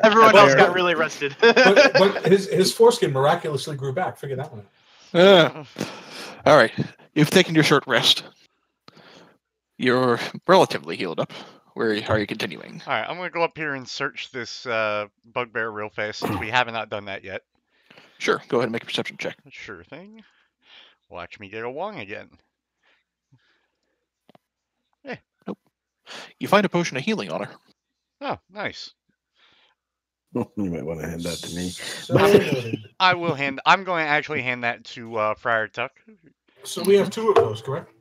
Everyone else got really rested. but his foreskin miraculously grew back. Figure that one out. All right. You've taken your short rest. You're relatively healed up. Where are you continuing? All right, I'm going to go up here and search this bugbear real fast since we have not done that yet. Sure. Go ahead and make a perception check. Sure thing. Watch me get a wong again. Nope. You find a potion of healing on her. Oh, nice. You might want to hand that to me. I'm going to actually hand that to Friar Tuck. So we have 2 of those, correct?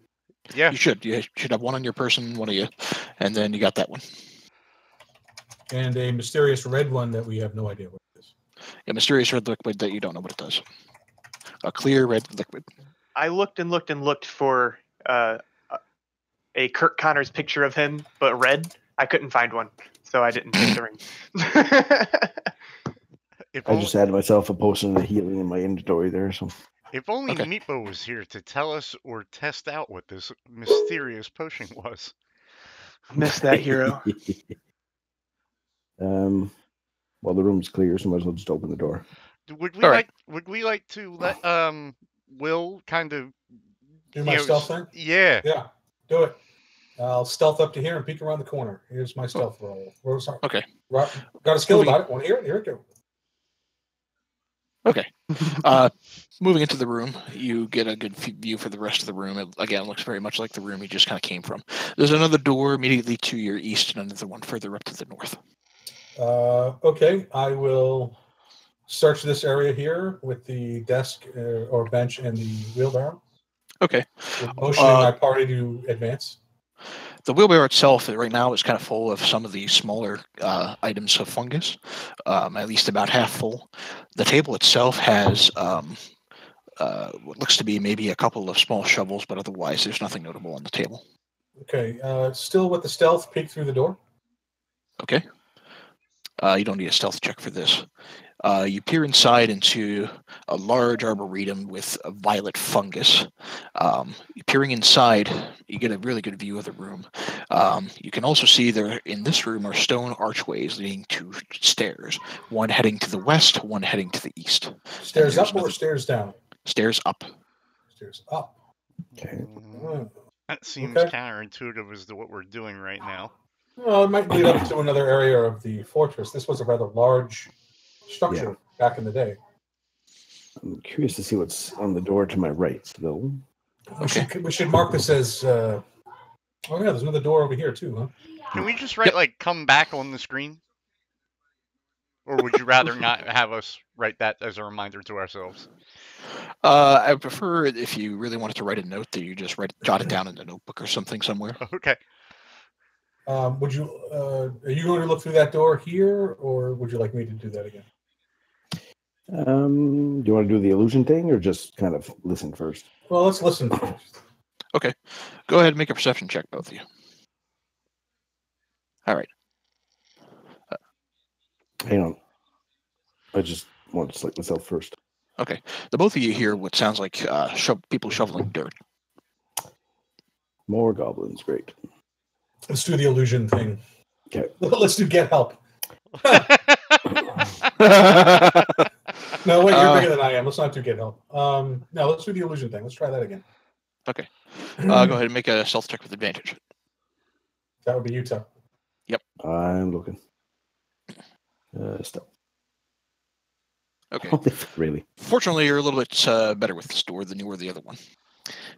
Yeah. You should have one on your person, one of you, and then you got that one. And a mysterious red one that we have no idea what it is. A mysterious red liquid that you don't know what it does. A clear red liquid. I looked and looked for a Kirk Connors picture of him, but red. I couldn't find one, so I didn't take the ring. I just added myself a potion of healing in my inventory there. So if only Meepo was here to tell us or test out what this mysterious potion was. Missed that hero. Well, the room's clear, so might as well just open the door. Would we like to let Will kind of do my stealth thing? Yeah. Yeah, do it. I'll stealth up to here and peek around the corner. Here's my stealth roll. Okay. Got a skill about it. Want to hear it? Here it goes. Okay. Moving into the room, you get a good view for the rest of the room. It, again, looks very much like the room you just kind of came from. There's another door immediately to your east and another one further up to the north. Okay. I will search this area here with the desk or bench and the wheelbarrow. Okay. Motioning my party to advance. The wheelbarrow itself right now is kind of full of some of the smaller items of fungus, at least about half full. The table itself has what looks to be maybe a couple of small shovels, but otherwise there's nothing notable on the table. Okay. Still with the stealth, peek through the door. Okay. You don't need a stealth check for this. You peer inside into a large arboretum with a violet fungus. Peering inside, you get a really good view of the room. You can also see there in this room are stone archways leading to stairs, one heading to the west, one heading to the east. Stairs up or stairs down? Stairs up. Stairs up. Okay. That seems Okay. counterintuitive as to what we're doing right now. Well, it might lead up to another area of the fortress. This was a rather large structure back in the day. I'm curious to see what's on the door to my right, though. We should mark this as. Oh yeah, there's another door over here too, huh? Can we just write like "come back" on the screen? Or would you rather not have us write that as a reminder to ourselves? I would prefer if you really wanted to write a note that you just jot it down in a notebook or something somewhere. Okay. Would you? Are you going to look through that door here, or would you like me to do that again? Do you want to do the illusion thing, or just kind of listen first? Well, let's listen first. Okay. Go ahead and make a perception check, both of you. All right. Hang on. I just want to select myself first. Okay. The both of you hear what sounds like people shoveling dirt. More goblins. Great. Let's do the illusion thing. Okay. Let's do get help. No, wait, you're bigger than I am. Let's not do get help. No, let's do the illusion thing. Let's try that again. Okay. Go ahead and make a stealth check with advantage. That would be Utah. Yep. I'm looking. Stealth. Okay. Really? Fortunately, you're a little bit better with this door than you were the other one.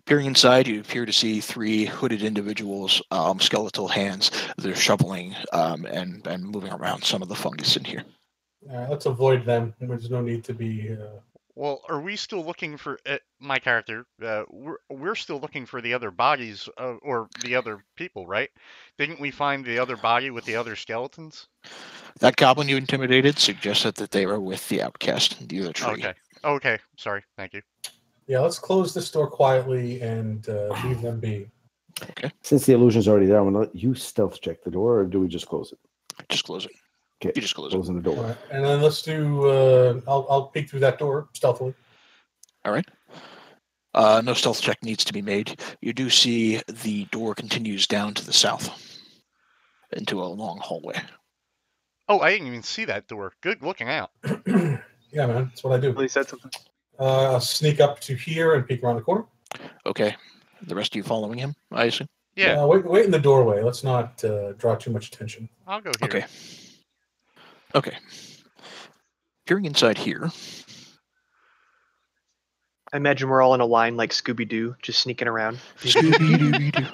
Peering inside, you appear to see three hooded individuals, skeletal hands. They're shoveling and moving around some of the fungus in here. Let's avoid them. There's no need to be. Well, are we still looking for my character? We're still looking for the other bodies or the other people, right? Didn't we find the other body with the other skeletons? That goblin you intimidated suggested that they were with the outcast, the other tree. Okay. Sorry. Thank you. Yeah, let's close this door quietly and leave them be. Okay. Since the illusion's already there, I'm going to let you stealth check the door, or do we just close it? Just close it. Okay. You just close Closing the door. Right. And then let's do. I'll peek through that door stealthily. All right. No stealth check needs to be made. You do see the door continues down to the south into a long hallway. Oh, I didn't even see that door. Good looking out. Yeah, man, that's what I do. At least said something. I'll sneak up to here and peek around the corner. Okay. The rest of you following him, I assume? Yeah. Wait in the doorway. Let's not draw too much attention. I'll go here. Okay. Peering inside here. I imagine we're all in a line like Scooby-Doo, just sneaking around. Scooby-Doo.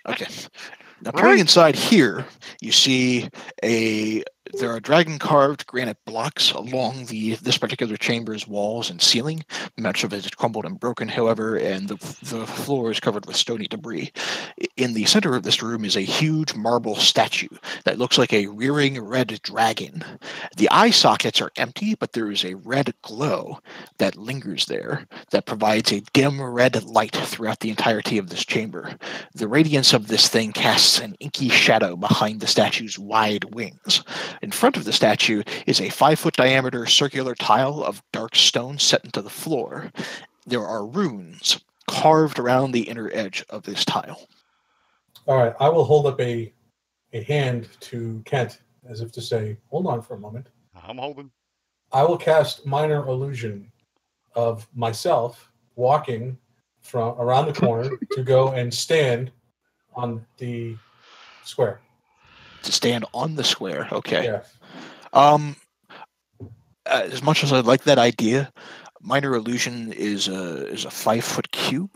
Okay. Now, peering inside here, you see there are dragon-carved granite blocks along this particular chamber's walls and ceiling. Much of it is crumbled and broken, however, and the floor is covered with stony debris. In the center of this room is a huge marble statue that looks like a rearing red dragon. The eye sockets are empty, but there is a red glow that lingers there that provides a dim red light throughout the entirety of this chamber. The radiance of this thing casts an inky shadow behind the statue's wide wings. In front of the statue is a 5-foot diameter circular tile of dark stone set into the floor. There are runes carved around the inner edge of this tile. All right, I will hold up a hand to Kent as if to say, hold on for a moment. I'm holding. I will cast minor illusion of myself walking from around the corner to go and stand on the square. To stand on the square, okay. Yeah. As much as I like that idea, minor illusion is a 5-foot cube.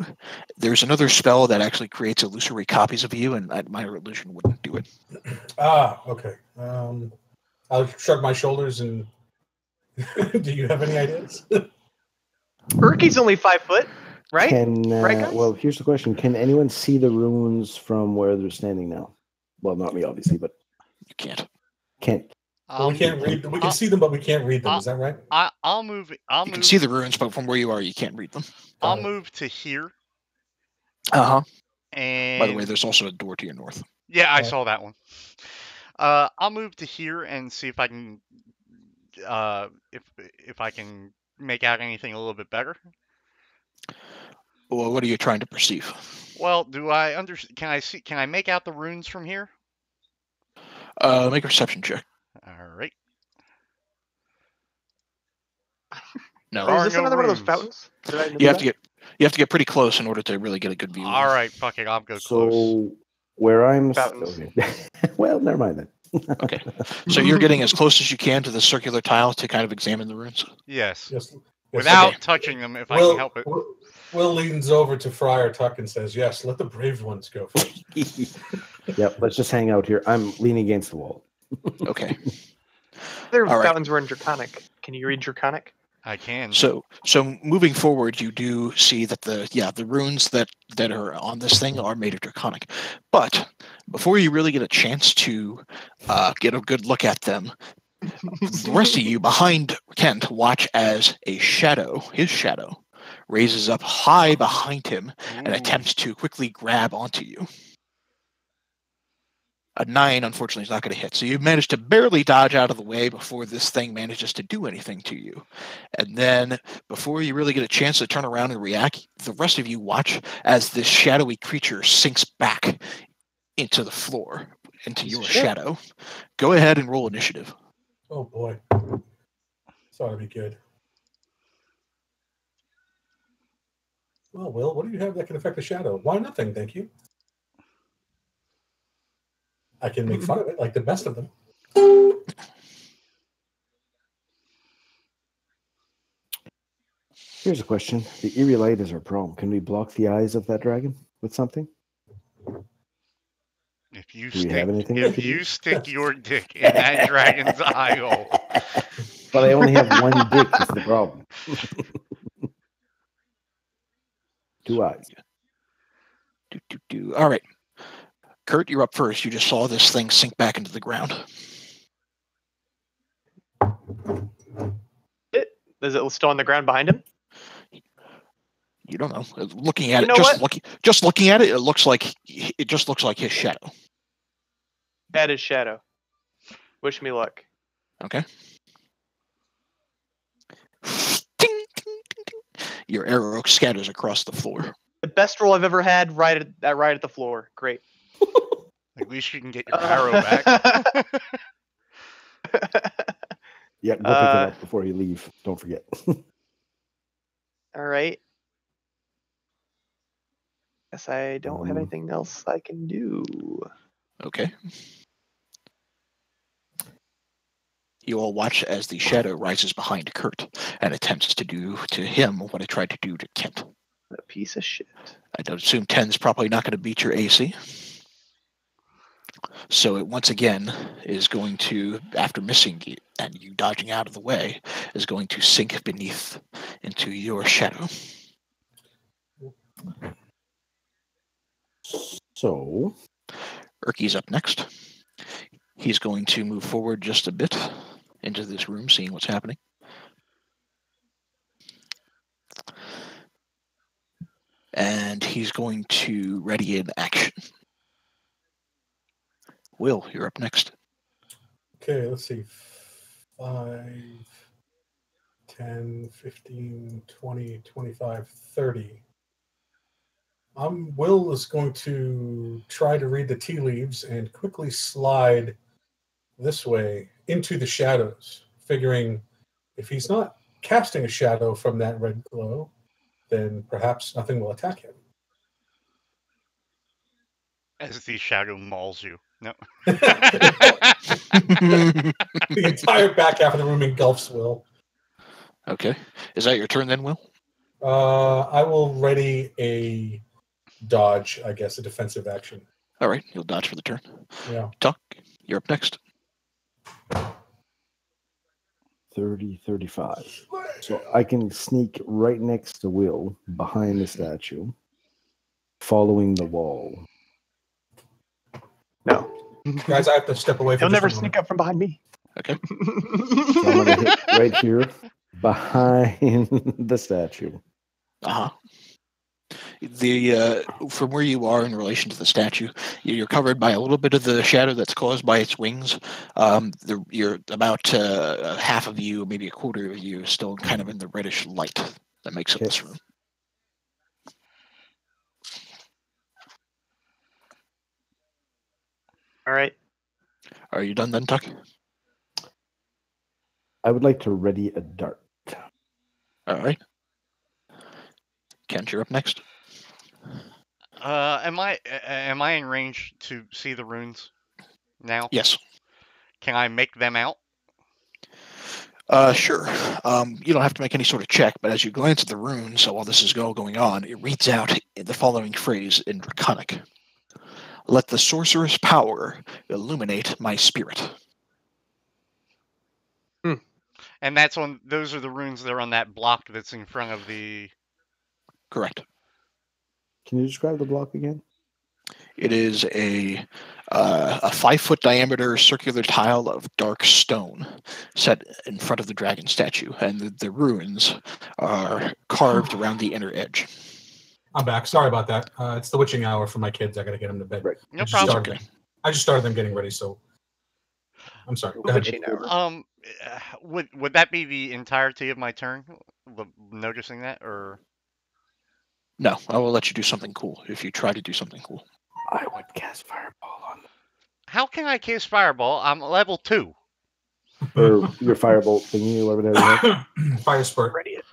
There's another spell that actually creates illusory copies of you, and that minor illusion wouldn't do it. Okay. I'll shrug my shoulders and. Do you have any ideas? Urky's only 5 foot, right? Right, guys? Well, here's the question: can anyone see the runes from where they're standing now? Well, not me, obviously, but you can't. Can't. We can't read them. We can see them, but we can't read them. Is that right? I'll move. You can see the runes, but from where you are, you can't read them. I'll move to here. Uh-huh. And by the way, there's also a door to your north. Yeah, I saw that one. I'll move to here and see if I can, if I can make out anything a little bit better. Well, what are you trying to perceive? Well, Can I see? Can I make out the runes from here? Make a perception check. All right. No. There Is are this no another one of those runes. fountains? Did I miss You have that? to get pretty close in order to really get a good view. All right, fuck it. I'll go close. So where I'm Fountains. okay. Well, never mind then. Okay. So you're getting as close as you can to the circular tile to kind of examine the runes. Yes. Yes. Without Okay. touching them, if I can help it. Will leans over to Friar Tuck and says, "Yes, let the brave ones go first." Yep, let's just hang out here. I'm leaning against the wall. Okay. Their All right. fountains were in Draconic. Can you read Draconic? I can. So moving forward, you do see that the runes that are on this thing are made of Draconic. But before you really get a chance to get a good look at them, the rest of you behind Kent watch as his shadow, raises up high behind him and attempts to quickly grab onto you. A 9, unfortunately, is not going to hit. So you've managed to barely dodge out of the way before this thing manages to do anything to you. And then, before you really get a chance to turn around and react, the rest of you watch as this shadowy creature sinks back into the floor, into your shadow. Go ahead and roll initiative. Oh boy, this ought to be good. Well, Will, what do you have that can affect the shadow? Why nothing? Thank you. I can make fun of it like the best of them. Here's a question. The eerie light is our problem. Can we block the eyes of that dragon with something? If you Do you have anything we could use? stick your dick in that dragon's eye hole. But I only have one dick is the problem. 2 eyes. All right. Kurt, you're up first. You just saw this thing sink back into the ground. Is it still on the ground behind him? You don't know. Looking at You it, know just looking at it, it just looks like his shadow. That is shadow. Wish me luck. Okay. Ting, ting, ting, ting. Your arrow scatters across the floor. The best roll I've ever had, right at the floor. Great. At least you can get your arrow back. Yeah, go pick it up before you leave. Don't forget. All right. Guess I don't have anything else I can do. Okay. You all watch as the shadow rises behind Kurt and attempts to do to him what it tried to do to Kent. A piece of shit. I don't assume 10's probably not going to beat your AC. So it once again is going to, after missing you and you dodging out of the way, is going to sink beneath into your shadow. So, Erky's up next. He's going to move forward just a bit into this room, seeing what's happening. And he's going to ready an action. Will, you're up next. Okay, let's see. 5, 10, 15, 20, 25, 30. Will is going to try to read the tea leaves and quickly slide this way into the shadows, figuring if he's not casting a shadow from that red glow, then perhaps nothing will attack him. As the shadow mauls you. No. The entire back half of the room engulfs Will. Okay. Is that your turn then, Will? I will ready a dodge, I guess, a defensive action. All right. You'll dodge for the turn. Yeah. Tuck, you're up next. 30, 35. So I can sneak right next to Will, behind the statue, following the wall. No. Guys, I have to step away from He'll never sneak up from behind me. Okay. So I'm going to hit right here, behind the statue. Uh-huh. From where you are in relation to the statue, you're covered by a little bit of the shadow that's caused by its wings. You're about half of you, maybe a quarter of you, still kind of in the reddish light that makes up this room. All right. Are you done then, Tuck? I would like to ready a dart. All right. Kent, you're up next. Am I in range to see the runes now? Yes. Can I make them out? Sure. You don't have to make any sort of check, but as you glance at the runes, while this is going on, it reads out the following phrase in Draconic. Let the sorcerer's power illuminate my spirit. And those are the runes that are on that block that's in front of the... Correct. Can you describe the block again? It is a 5-foot diameter circular tile of dark stone set in front of the dragon statue, and the runes are carved around the inner edge. I'm back. Sorry about that. It's the witching hour for my kids. I got to get them to bed. Right. No problem. I just started them getting ready, so I'm sorry. Go ahead. Witching hour. Would that be the entirety of my turn? Noticing that, or? No, I will let you do something cool if you try to do something cool. I would cast Fireball on them. How can I cast Fireball? I'm level 2. Or your Firebolt thingy, whatever that is. Fire spurt. Ready it.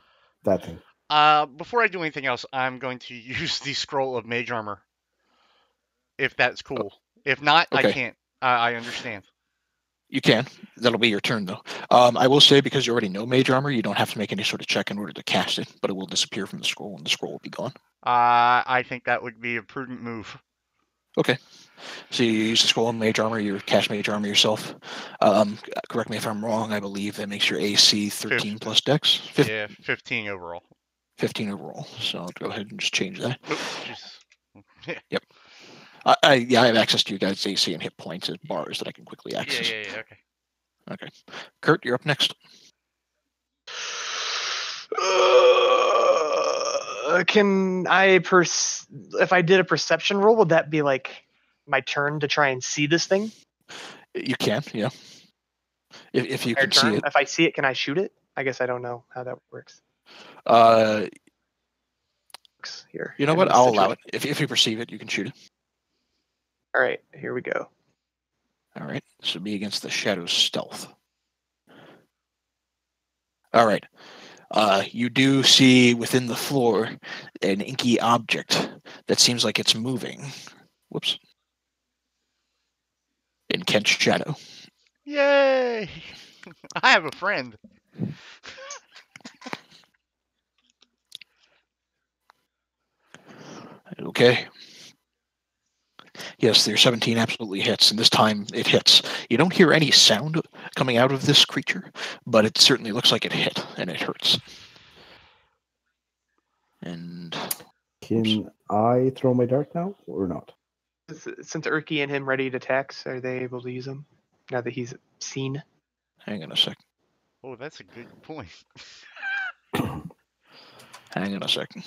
That thing. Before I do anything else, I'm going to use the Scroll of Mage Armor. If that's cool. If not, okay. I can't. I understand. You can. That'll be your turn, though. I will say, because you already know Mage Armor, you don't have to make any sort of check in order to cast it, but it will disappear from the scroll, and the scroll will be gone. I think that would be a prudent move. Okay. So you use the scroll of Mage Armor, you cast Mage Armor yourself. Correct me if I'm wrong, I believe that makes your AC 13 plus Dex. Yeah, 15 overall. 15 overall. So I'll go ahead and just change that. Oops, yep. I have access to you guys' AC and hit points as bars that I can quickly access. Yeah, okay. Okay. Kurt, you're up next. Can I if I did a perception roll, would that be like my turn to try and see this thing? You can, yeah. If you can see it. If I see it, can I shoot it? I guess I don't know how that works. Here. You know what? I'll allow it. If you perceive it, you can shoot it. All right, here we go. All right, this would be against the Shadow's stealth. All right. You do see within the floor an inky object that seems like it's moving. Whoops. In Kent's shadow. Yay! I have a friend. Okay. Yes, their 17 absolutely hits, and this time it hits. You don't hear any sound coming out of this creature, but it certainly looks like it hit, and it hurts. And can I throw my dart now or not? Since Urki and him ready to tax, are they able to use them now that he's seen? Hang on a sec. Oh, that's a good point. Hang on a second.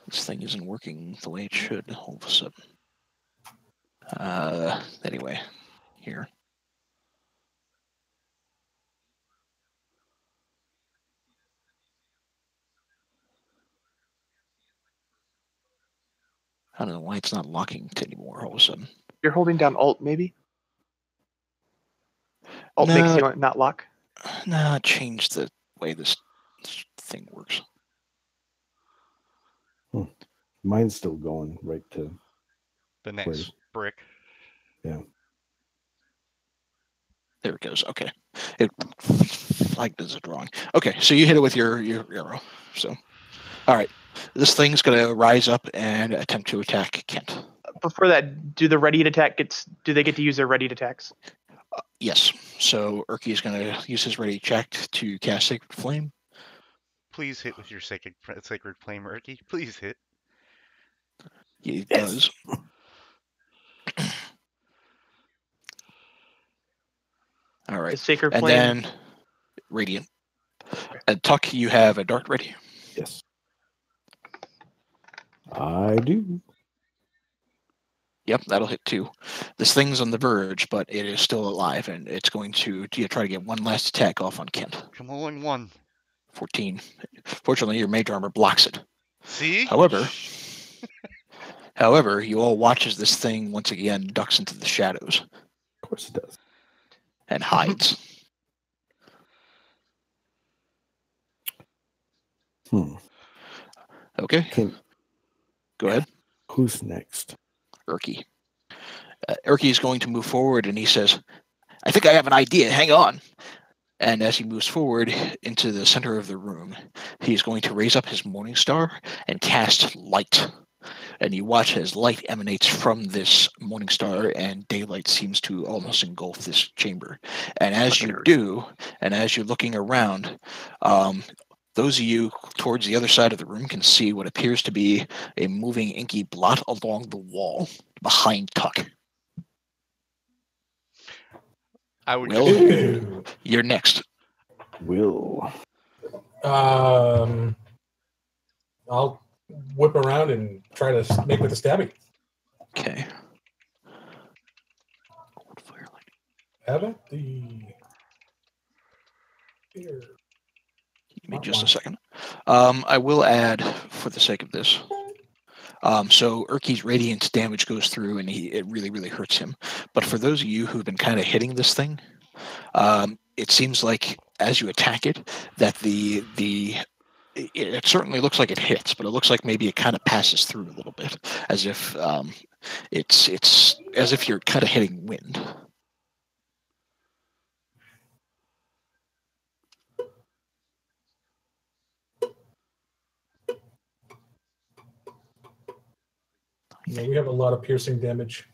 This thing isn't working the way it should all of a sudden. Anyway, here. I don't know why it's not locking anymore all of a sudden. You're holding down Alt, maybe? Alt makes you not lock? No, change the way this thing works. Mine's still going right to the next brick. Yeah. There it goes. Okay. It flagged as a drawing. Okay, so you hit it with your arrow. So, all right. This thing's going to rise up and attempt to attack Kent. Before that, do they get to use their ready attacks? Yes. So Urki is going to use his ready check to cast Sacred Flame. Please hit with your Sacred Flame, Urki. Please hit. He does. All right. The sacred And flame. then radiant. And Tuck, you have a dart ready. Yes. I do. Yep, that'll hit 2. This thing's on the verge, but it is still alive, and it's going to try to get one last attack off on Kent. Come on, 1. 14. Fortunately, your mage armor blocks it. See? However, you all watch as this thing once again ducks into the shadows. Of course it does. And hides. Okay. Go ahead. Who's next? Erky. Erky is going to move forward, and he says, I think I have an idea. Hang on. And as he moves forward into the center of the room, he is going to raise up his morning star and cast light. And you watch as light emanates from this morning star, and daylight seems to almost engulf this chamber. And as you do, and as you're looking around, those of you towards the other side of the room can see what appears to be a moving inky blot along the wall behind Tuck. Will, you're next. Will. I'll whip around and try to make with the stabby. Okay. Have it? Here. Give me just a second. I will add, for the sake of this. So Erky's radiant damage goes through, and it really, really hurts him. But for those of you who've been kind of hitting this thing, it seems like as you attack it, that it certainly looks like it hits, but it looks like maybe it kind of passes through a little bit, as if it's as if you're kind of hitting wind. Yeah, we have a lot of piercing damage.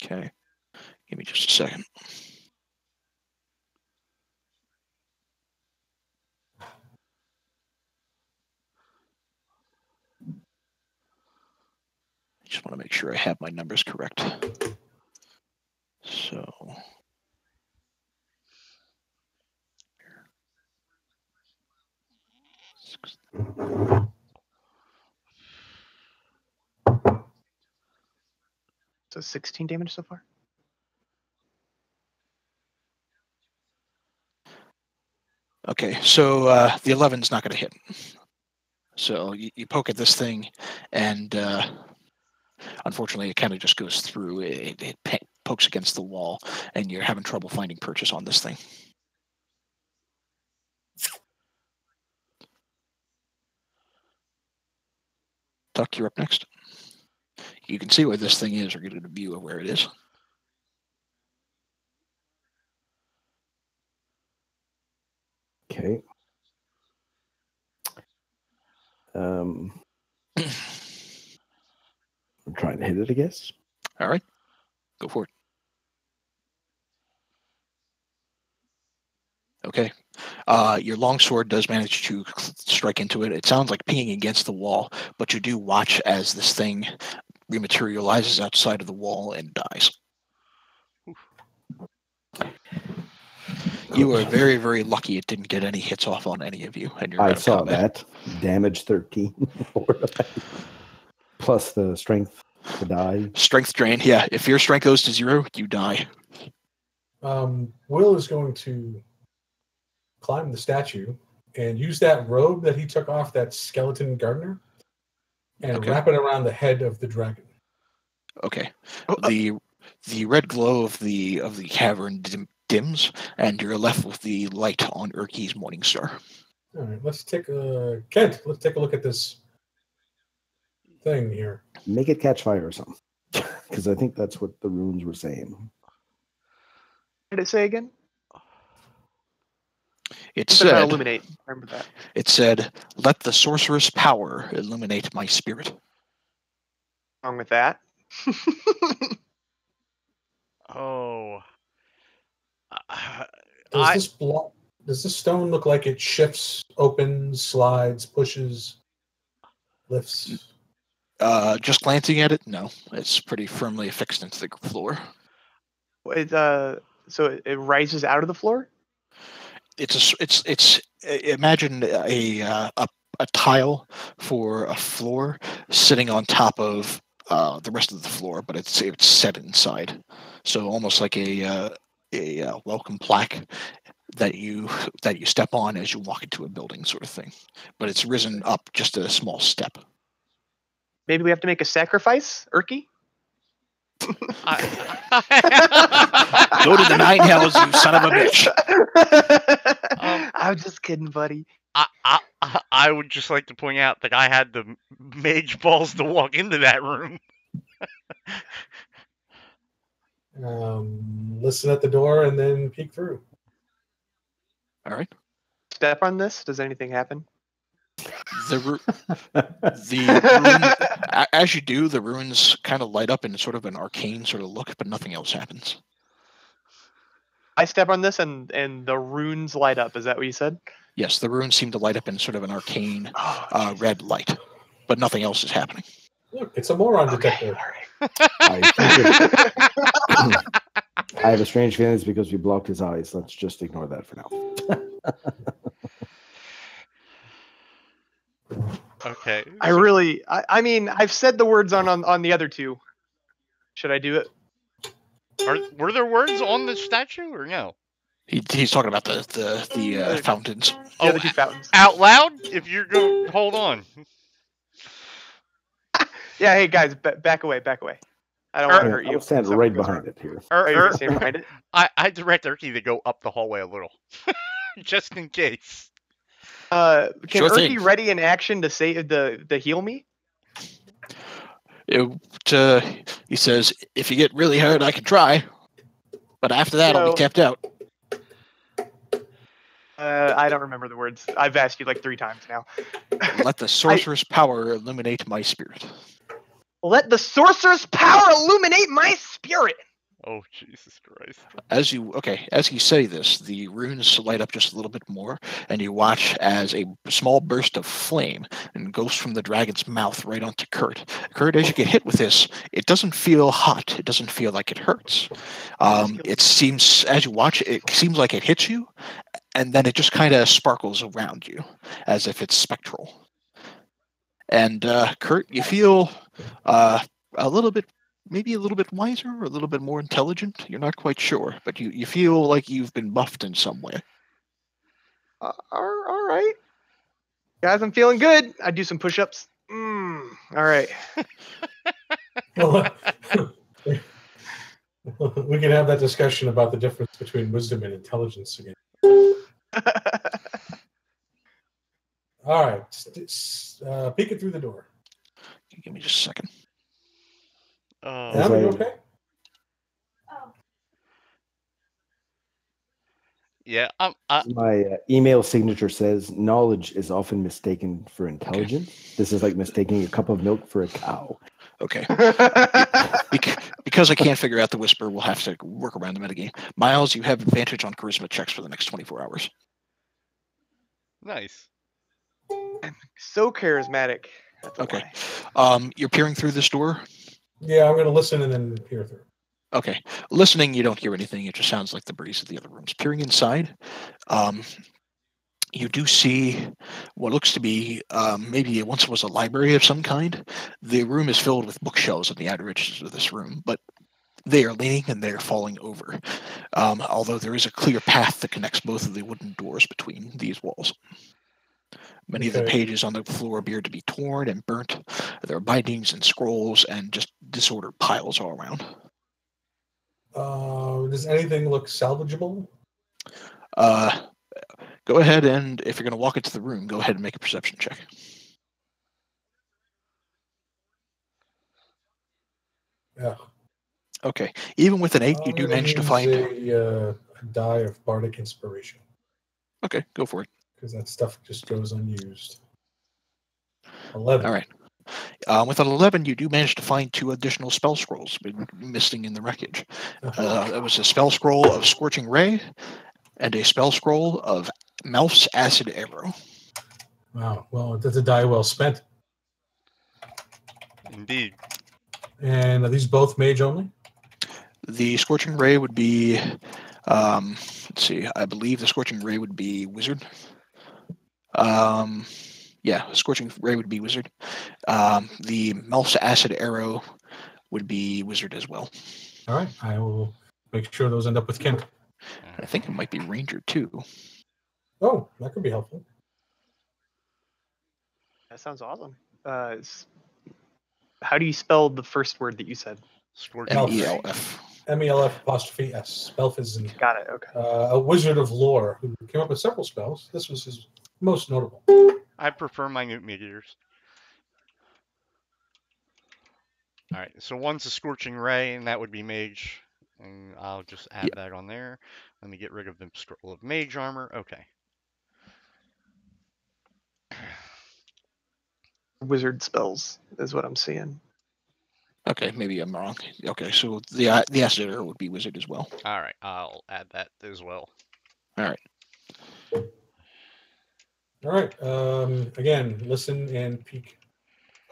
Okay. Give me just a second. I just want to make sure I have my numbers correct. So... So 16 damage so far? Okay, so the 11's not going to hit. So you poke at this thing, and unfortunately, it kind of just goes through. It pokes against the wall, and you're having trouble finding purchase on this thing. Tuck, you're up next. You can see where this thing is, or get a view of where it is. Okay. I'm trying to hit it, I guess. All right. Go for it. Okay. Your longsword does manage to strike into it. It sounds like pinging against the wall, but you do watch as this thing rematerializes outside of the wall and dies. You are very, very lucky it didn't get any hits off on any of you. And you're I out of saw combat. that. Damage 13. Plus the strength to die. Strength drain. Yeah, if your strength goes to 0, you die. Will is going to climb the statue and use that robe that he took off that skeleton gardener and wrap it around the head of the dragon. Okay. The red glow of the cavern dims, and you're left with the light on Erky's morning star. All right, let's take a let's take a look at this thing here. Make it catch fire or something, because I think that's what the runes were saying. What did it say again? It said, illuminate. Remember that. It said, "Let the sorceress power illuminate my spirit." What's wrong with that? Oh. Does this stone look like it shifts, opens, slides, pushes, lifts? Just glancing at it, no. It's pretty firmly affixed into the floor. so it rises out of the floor? It's imagine a tile for a floor sitting on top of the rest of the floor, but it's set inside, so almost like a welcome plaque that you step on as you walk into a building, sort of thing. But it's risen up just a small step. Maybe we have to make a sacrifice, Erky? Go to the nine hells, you son of a bitch. I'm just kidding, buddy. I would just like to point out that I had the mage balls to walk into that room. Listen at the door and then peek through. All right. Step on this. Does anything happen? The rune, as you do, the runes kind of light up in sort of an arcane sort of look, but nothing else happens. I step on this and the runes light up. Is that what you said? Yes, the runes seem to light up in sort of an arcane red light, but nothing else is happening. Look, it's a moron detector. All right. I have a strange feeling it's because we blocked his eyes. Let's just ignore that for now. Okay. I mean, I've said the words on the other two. Should I do it? Were there words on the statue or no? He's talking about the fountains. The other two fountains. Out loud? If you're going, hold on. Yeah, hey guys, back away. I don't want to hurt you. I'll stand right behind it here. Are you stand behind it? I direct Erky to go up the hallway a little, just in case. Can Sure Erky thing. ready in action to save the heal me? He says, if you get really hurt, I can try. But after that, I'll be tapped out. I don't remember the words. I've asked you like 3 times now. Let the sorcerer's power illuminate my spirit. Let the sorcerer's power illuminate my spirit. Oh, Jesus Christ. As you say this, the runes light up just a little bit more, and you watch as a small burst of flame goes from the dragon's mouth right onto Kurt. Kurt, as you get hit with this, it doesn't feel hot. It doesn't feel like it hurts. It seems, as you watch it seems like it hits you, and then it just kind of sparkles around you, as if it's spectral. And Kurt, you feel maybe a little bit wiser or a little bit more intelligent. You're not quite sure, but you feel like you've been buffed in some way. All right. Guys, I'm feeling good. I do some push-ups. All right. Well, we can have that discussion about the difference between wisdom and intelligence again. All right. Peek it through the door. Give me just a second. Am you okay? Yeah. My email signature says knowledge is often mistaken for intelligence. Okay. This is like mistaking a cup of milk for a cow. Okay. Because I can't figure out the whisper, we'll have to work around the metagame. Miles, you have advantage on charisma checks for the next 24 hours. Nice. I'm so charismatic. That's okay. You're peering through this door? Yeah, I'm going to listen and then peer through. Okay. Listening, you don't hear anything. It just sounds like the breeze of the other rooms. Peering inside, you do see what looks to be maybe it once was a library of some kind. The room is filled with bookshelves on the outer edges of this room, but they are leaning and they are falling over, although there is a clear path that connects both of the wooden doors between these walls. Many of the pages on the floor appear to be torn and burnt. There are bindings and scrolls and just disordered piles all around. Does anything look salvageable? Go ahead and, if you're going to walk into the room, go ahead and make a perception check. Yeah. Okay. Even with an 8, you do manage to find a die of bardic inspiration. Okay, go for it. Because that stuff just goes unused. 11. All right. With an 11, you do manage to find 2 additional spell scrolls missing in the wreckage. That was a spell scroll of Scorching Ray and a spell scroll of Melf's Acid Arrow. Wow. Well, that's a die well spent. Indeed. And are these both mage only? The Scorching Ray would be Let's see. I believe the Scorching Ray would be Wizard. Yeah, Scorching Ray would be Wizard. The Mel's Acid Arrow would be Wizard as well. All right, I will make sure those end up with Kent. I think it might be Ranger too. Oh, that could be helpful. That sounds awesome. How do you spell the first word that you said? MELF. MELF''S. Spelf is Got it. Okay. a wizard of lore who came up with several spells. This was his most notable. I prefer minute meteors. All right, so one's a Scorching Ray, and that would be Mage. And I'll just add that on there. Let me get rid of the Scroll of Mage Armor. Okay. Wizard spells is what I'm seeing. Okay, maybe I'm wrong. Okay, so the Acid Arrow would be Wizard as well. All right, I'll add that as well. All right. All right. Again, listen and peek.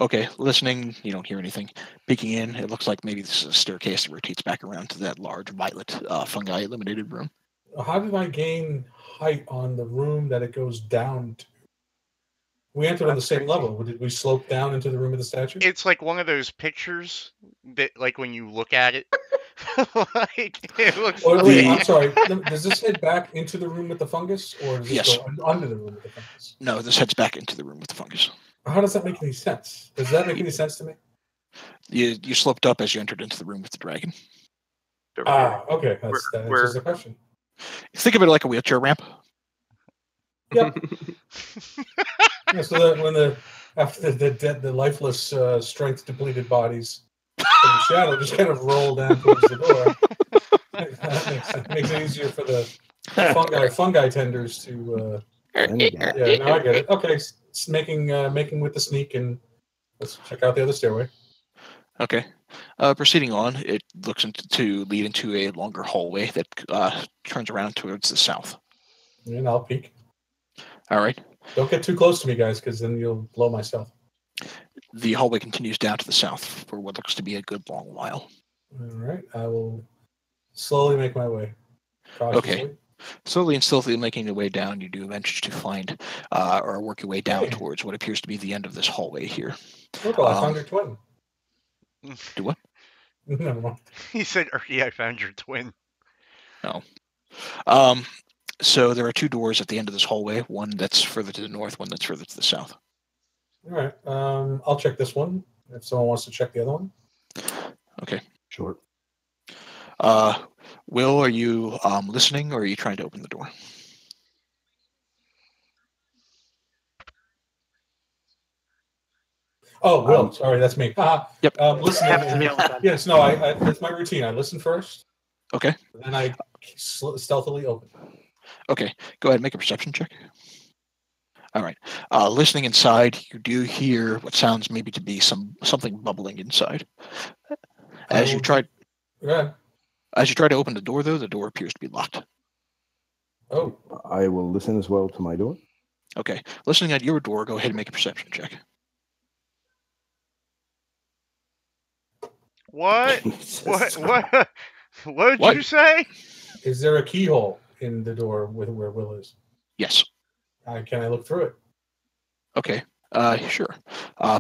Okay, listening, you don't hear anything. Peeking in, it looks like maybe this is a staircase that rotates back around to that large violet fungi illuminated room. How did I gain height on the room that it goes down to? We entered on the same level. Did we slope down into the room of the statue? It's like one of those pictures that, like, when you look at it, like it looks. Wait, I'm sorry. Does this head back into the room with the fungus, or does this go under the room with the fungus? No, this heads back into the room with the fungus. How does that make any sense? Does that make any sense to me? You sloped up as you entered into the room with the dragon. Okay. That answers the question. Think of it like a wheelchair ramp. Yep. Yeah, so that after the lifeless, strength depleted bodies from the shadow just kind of roll down towards the door, that makes it easier for the fungi tenders to. Yeah, no, I get it. Okay, it's making with the sneak, and let's check out the other stairway. Okay. Proceeding on, it looks to lead into a longer hallway that turns around towards the south. And I'll peek. All right. Don't get too close to me, guys, because then you'll blow my stealth. The hallway continues down to the south for what looks to be a good long while. All right. I will slowly make my way. Cautiously. Okay. Slowly and stealthily making your way down, you do manage to find or work your way down towards what appears to be the end of this hallway here. Look, I found your twin. Do what? Never mind. He said, I found your twin. No. So there are two doors at the end of this hallway, one that's further to the north, one that's further to the south. All right. I'll check this one if someone wants to check the other one. Okay. Sure. Will, are you listening, or are you trying to open the door? Oh, Will, sorry, that's me. Yep. Listening. Happens to me all the time. Yes, no, that's my routine. I listen first. Okay. Then I stealthily open. Okay. Go ahead and make a perception check. All right. Listening inside, you do hear what sounds maybe to be something bubbling inside. As you try to open the door, though, the door appears to be locked. Oh. I will listen as well to my door. Okay. Listening at your door, go ahead and make a perception check. What? What did you say? Is there a keyhole in the door where Will is? Yes. Can I look through it? Okay. Sure.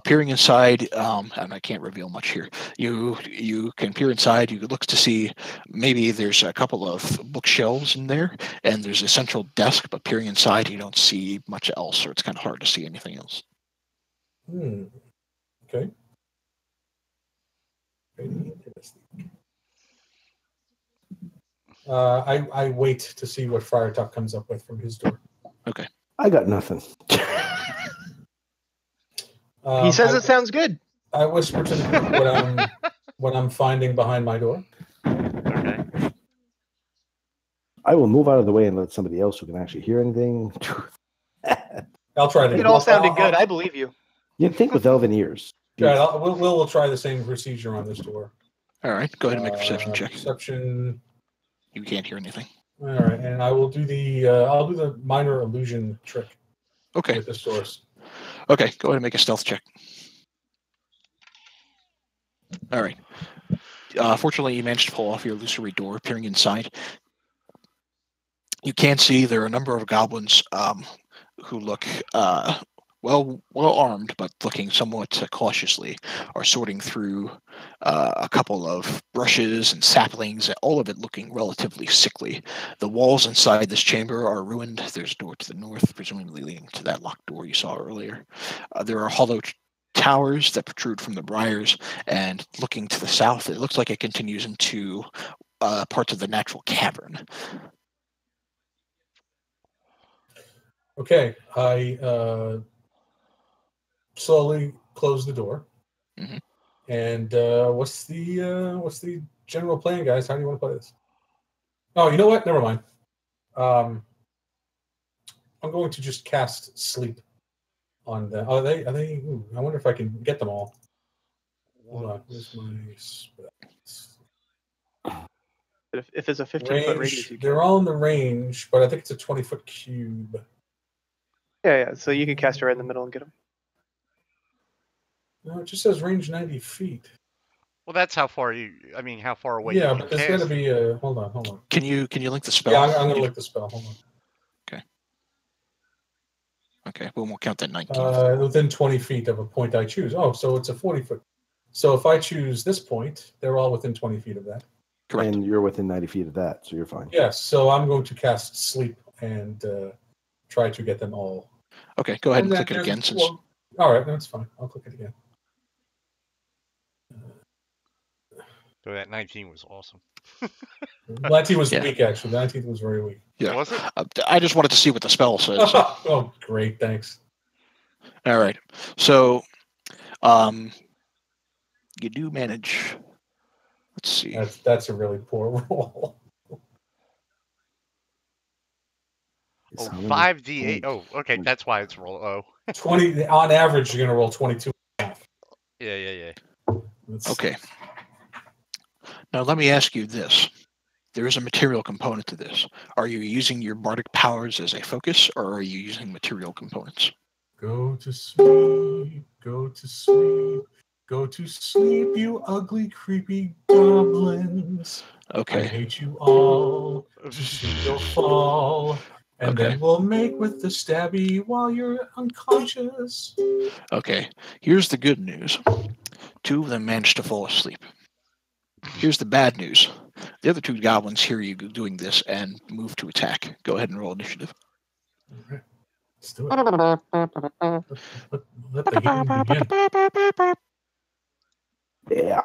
Peering inside, and I can't reveal much here. You can peer inside. You look to see maybe there's a couple of bookshelves in there, and there's a central desk. But peering inside, you don't see much else, or it's kind of hard to see anything else. Okay. I wait to see what Friar Tuck comes up with from his door. Okay. I got nothing. He says it sounds good. I whisper to the group what I'm finding behind my door. Okay. I will move out of the way and let somebody else who can actually hear anything. I'll try to. It all sounded good. I believe you. You'd think with elven ears. Yeah, we'll try the same procedure on this door. All right. Go ahead and make a perception check. Perception. You can't hear anything. All right, and I will do the minor illusion trick. Okay. With the source. Okay. Go ahead and make a stealth check. All right. Fortunately, you managed to pull off your illusory door, peering inside. You can see there are a number of goblins who look well armed, but looking somewhat cautiously, are sorting through a couple of brushes and saplings, all of it looking relatively sickly. The walls inside this chamber are ruined. There's a door to the north, presumably leading to that locked door you saw earlier. There are hollow towers that protrude from the briars, and looking to the south, it looks like it continues into parts of the natural cavern. Okay, I slowly close the door. Mhm. And what's the general plan, guys? How do you want to play this? Oh, you know what? Never mind. I'm going to just cast sleep on them. Are they? Ooh, I wonder if I can get them all. Hold on. Where's my spells? If it's a 15-foot radius, you can. They're all in the range, but I think it's a 20-foot cube. Yeah. So you can cast it right in the middle and get them. No, it just says range 90 feet. Well, that's how far how far away Yeah, you but can there's cast. got to be a. Hold on. Can you link the spell? Yeah, I'm going to link the spell. Hold on. Okay, well, we'll count that 19. Within 20 feet of a point I choose. Oh, so it's a 40-foot. So if I choose this point, they're all within 20 feet of that. Correct. And you're within 90 feet of that, so you're fine. Yes, so I'm going to cast sleep and try to get them all. Okay, go ahead and click it again. All right, that's fine. I'll click it again. So that 19 was awesome. 19 was weak, actually. 19 was very weak. Yeah. Was it? I just wanted to see what the spell says. Oh, great. Thanks. All right. So you do manage. Let's see. That's a really poor roll. Oh, 5d8. Oh, okay. That's why it's roll. Oh. 20 on average. You're gonna roll 22. Yeah. Okay. Now let me ask you this: there is a material component to this. Are you using your bardic powers as a focus, or are you using material components? Go to sleep. Go to sleep. Go to sleep, you ugly, creepy goblins. Okay. I hate you all. You'll fall. And then we'll make with the stabby while you're unconscious. Okay. Here's the good news. 2 of them managed to fall asleep. Here's the bad news. The other 2 goblins hear you doing this and move to attack. Go ahead and roll initiative. All right. Let's do it. Let the healing begin. Yeah.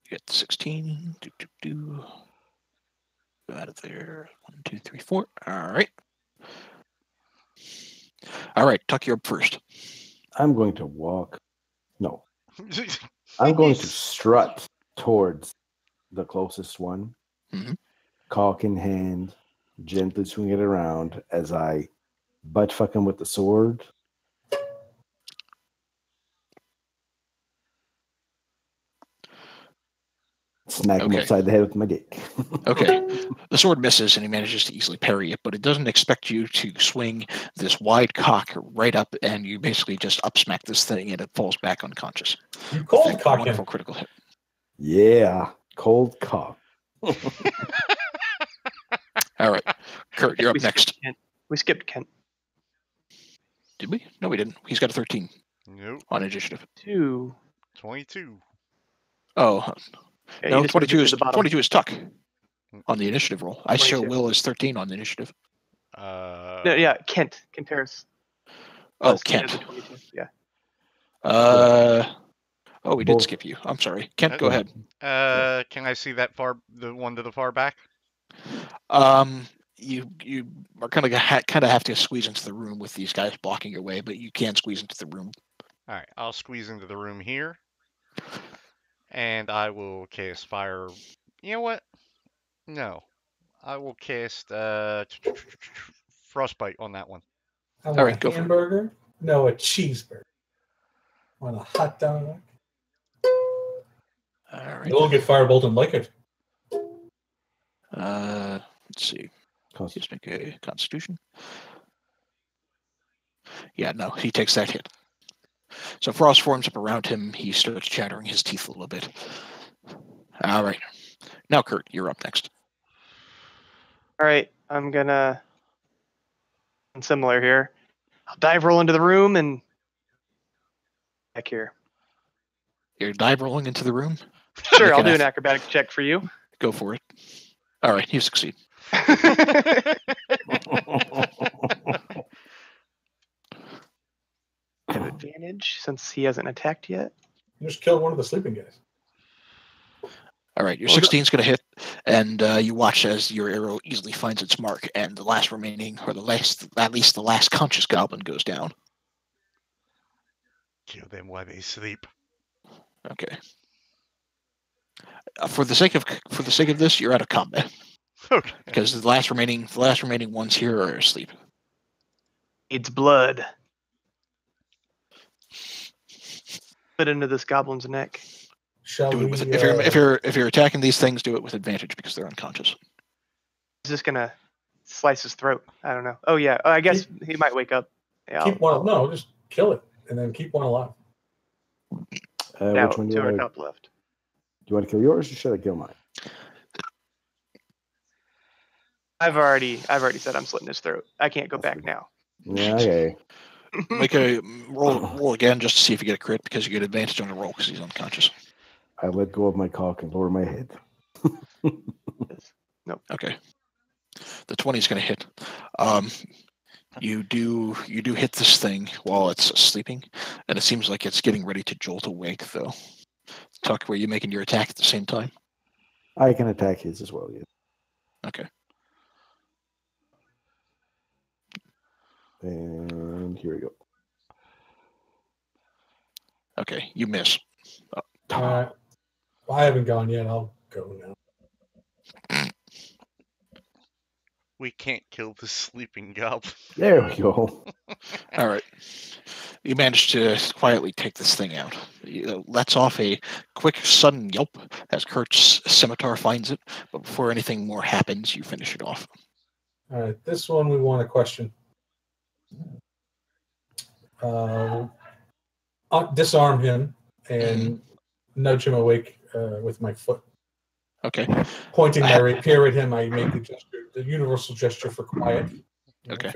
Get 16. Go out of there. 1, 2, 3, 4. All right. All right. Tuck, you're up first. I'm going to walk. No. I'm going to strut towards the closest one, caulk in hand, gently swing it around as I butt fuck him with the sword. Smack him upside the head with my dick. Okay. The sword misses and he manages to easily parry it, but it doesn't expect you to swing this wide cock right up, and you basically just upsmack this thing and it falls back unconscious. You cold cock him. Wonderful critical hit. Yeah. Cold cock. All right. Kurt, you're up next. We skipped Kent. Did we? No, we didn't. He's got a 13. Nope. On initiative. 22. Oh. Yeah, no, 22 is Tuck on the initiative roll. I show 22. Will is 13 on the initiative. No, yeah, Kent Harris. Oh, Kent. 22. Yeah. Oh, we did skip you. I'm sorry. Kent, go ahead. Can I see that the one to the far back? You are kind of have to squeeze into the room with these guys blocking your way, but you can squeeze into the room. All right, I'll squeeze into the room here, and I will cast fire. You know what? No, I will cast frostbite on that one. I want a hamburger. No, a cheeseburger. I want a hot dog. All right. You'll get firebolt and like it. Let's see. Just make a Constitution. Yeah, no, he takes that hit. So frost forms up around him. He starts chattering his teeth a little bit. All right. Now, Kurt, you're up next. All right, I'm gonna. Similar here. I'll dive roll into the room and back here. You're dive rolling into the room? Sure, I'll do an acrobatic check for you. Go for it. All right, you succeed. Have advantage since he hasn't attacked yet. You just killed one of the sleeping guys. All right, your 16 is going to hit, and you watch as your arrow easily finds its mark, and the last remaining, or at least the last conscious goblin goes down. Kill them while they sleep. Okay. For the sake of this, you're out of combat. Okay. Because the last remaining ones here are asleep. It's blood. Put into this goblin's neck. Shall we? If you're attacking these things, do it with advantage because they're unconscious. He's just gonna slice his throat. I don't know. Oh yeah, I guess he might wake up. Yeah, Just kill it and then keep one alive. Which one do you want up left. Do you want to kill yours or should I kill mine? I've already said I'm slitting his throat. I can't go back now. Yeah, okay. Make a roll again just to see if you get a crit because you get advantage on the roll because he's unconscious. I let go of my cock and lower my head. Nope. Okay. The 20 is going to hit. You do hit this thing while it's sleeping, and it seems like it's getting ready to jolt awake, though. Tuck, were you making your attack at the same time? I can attack his as well, yeah. Okay. And here we go. Okay, you miss. I haven't gone yet. I'll go now. We can't kill the sleeping goblin. There we go. All right. You manage to quietly take this thing out. It lets off a quick, sudden yelp as Kurt's scimitar finds it, but before anything more happens, you finish it off. All right, this one we want to question. I'll disarm him and nudge him awake with my foot. Okay. Pointing my rapier at him, I make the gesture, the universal gesture for quiet. Okay.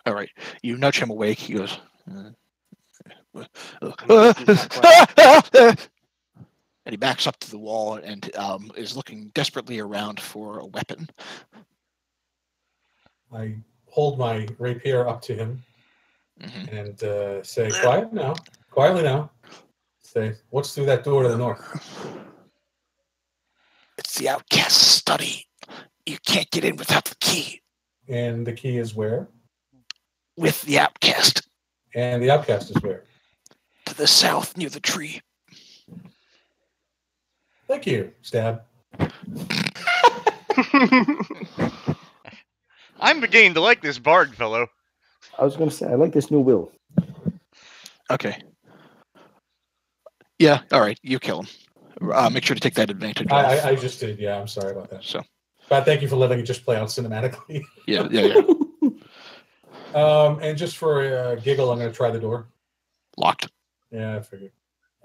All right. You nudge him awake. He goes. And he backs up to the wall and is looking desperately around for a weapon. I hold my rapier up to him and say, quietly now. Say, what's through that door to the north? It's the outcast study. You can't get in without the key. And the key is where? With the outcast. And the outcast is where? To the south, near the tree. Thank you, Stab. I'm beginning to like this bard fellow. I was going to say, I like this new will. Okay. Yeah, all right. You kill him. Make sure to take that advantage off. I just did. Yeah, I'm sorry about that. So, but thank you for letting it just play out cinematically. Yeah. And just for a giggle, I'm going to try the door. Locked. Yeah, I figured.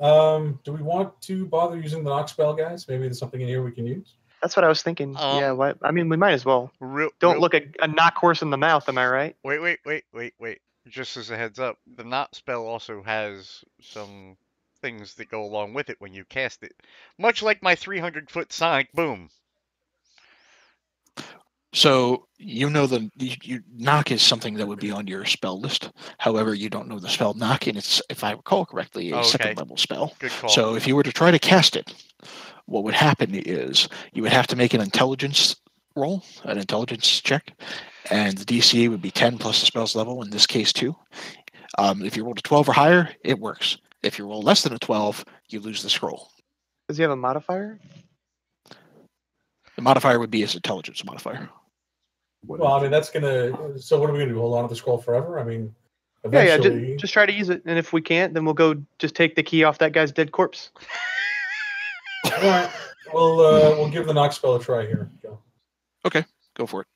Do we want to bother using the knock spell, guys? Maybe there's something in here we can use. That's what I was thinking. Yeah, what? I mean, we might as well. Don't look a knock horse in the mouth. Am I right? Wait. Just as a heads up, the knot spell also has some things that go along with it when you cast it. Much like my 300-foot sonic boom. So you know knock is something that would be on your spell list. However, you don't know the spell knock, and it's, if I recall correctly, a second level spell. Good call. So if you were to try to cast it, what would happen is you would have to make an intelligence roll, an intelligence check, and the DC would be 10 plus the spell's level, in this case 2. If you roll a 12 or higher, it works. If you roll less than a 12, you lose the scroll. Does he have a modifier? The modifier would be his intelligence modifier. Well, I mean, that's going to... So what are we going to do? Hold on to the scroll forever? I mean, eventually... Yeah, just try to use it. And if we can't, then we'll go just take the key off that guy's dead corpse. All right. We'll give the knock spell a try here. Go. Okay, go for it.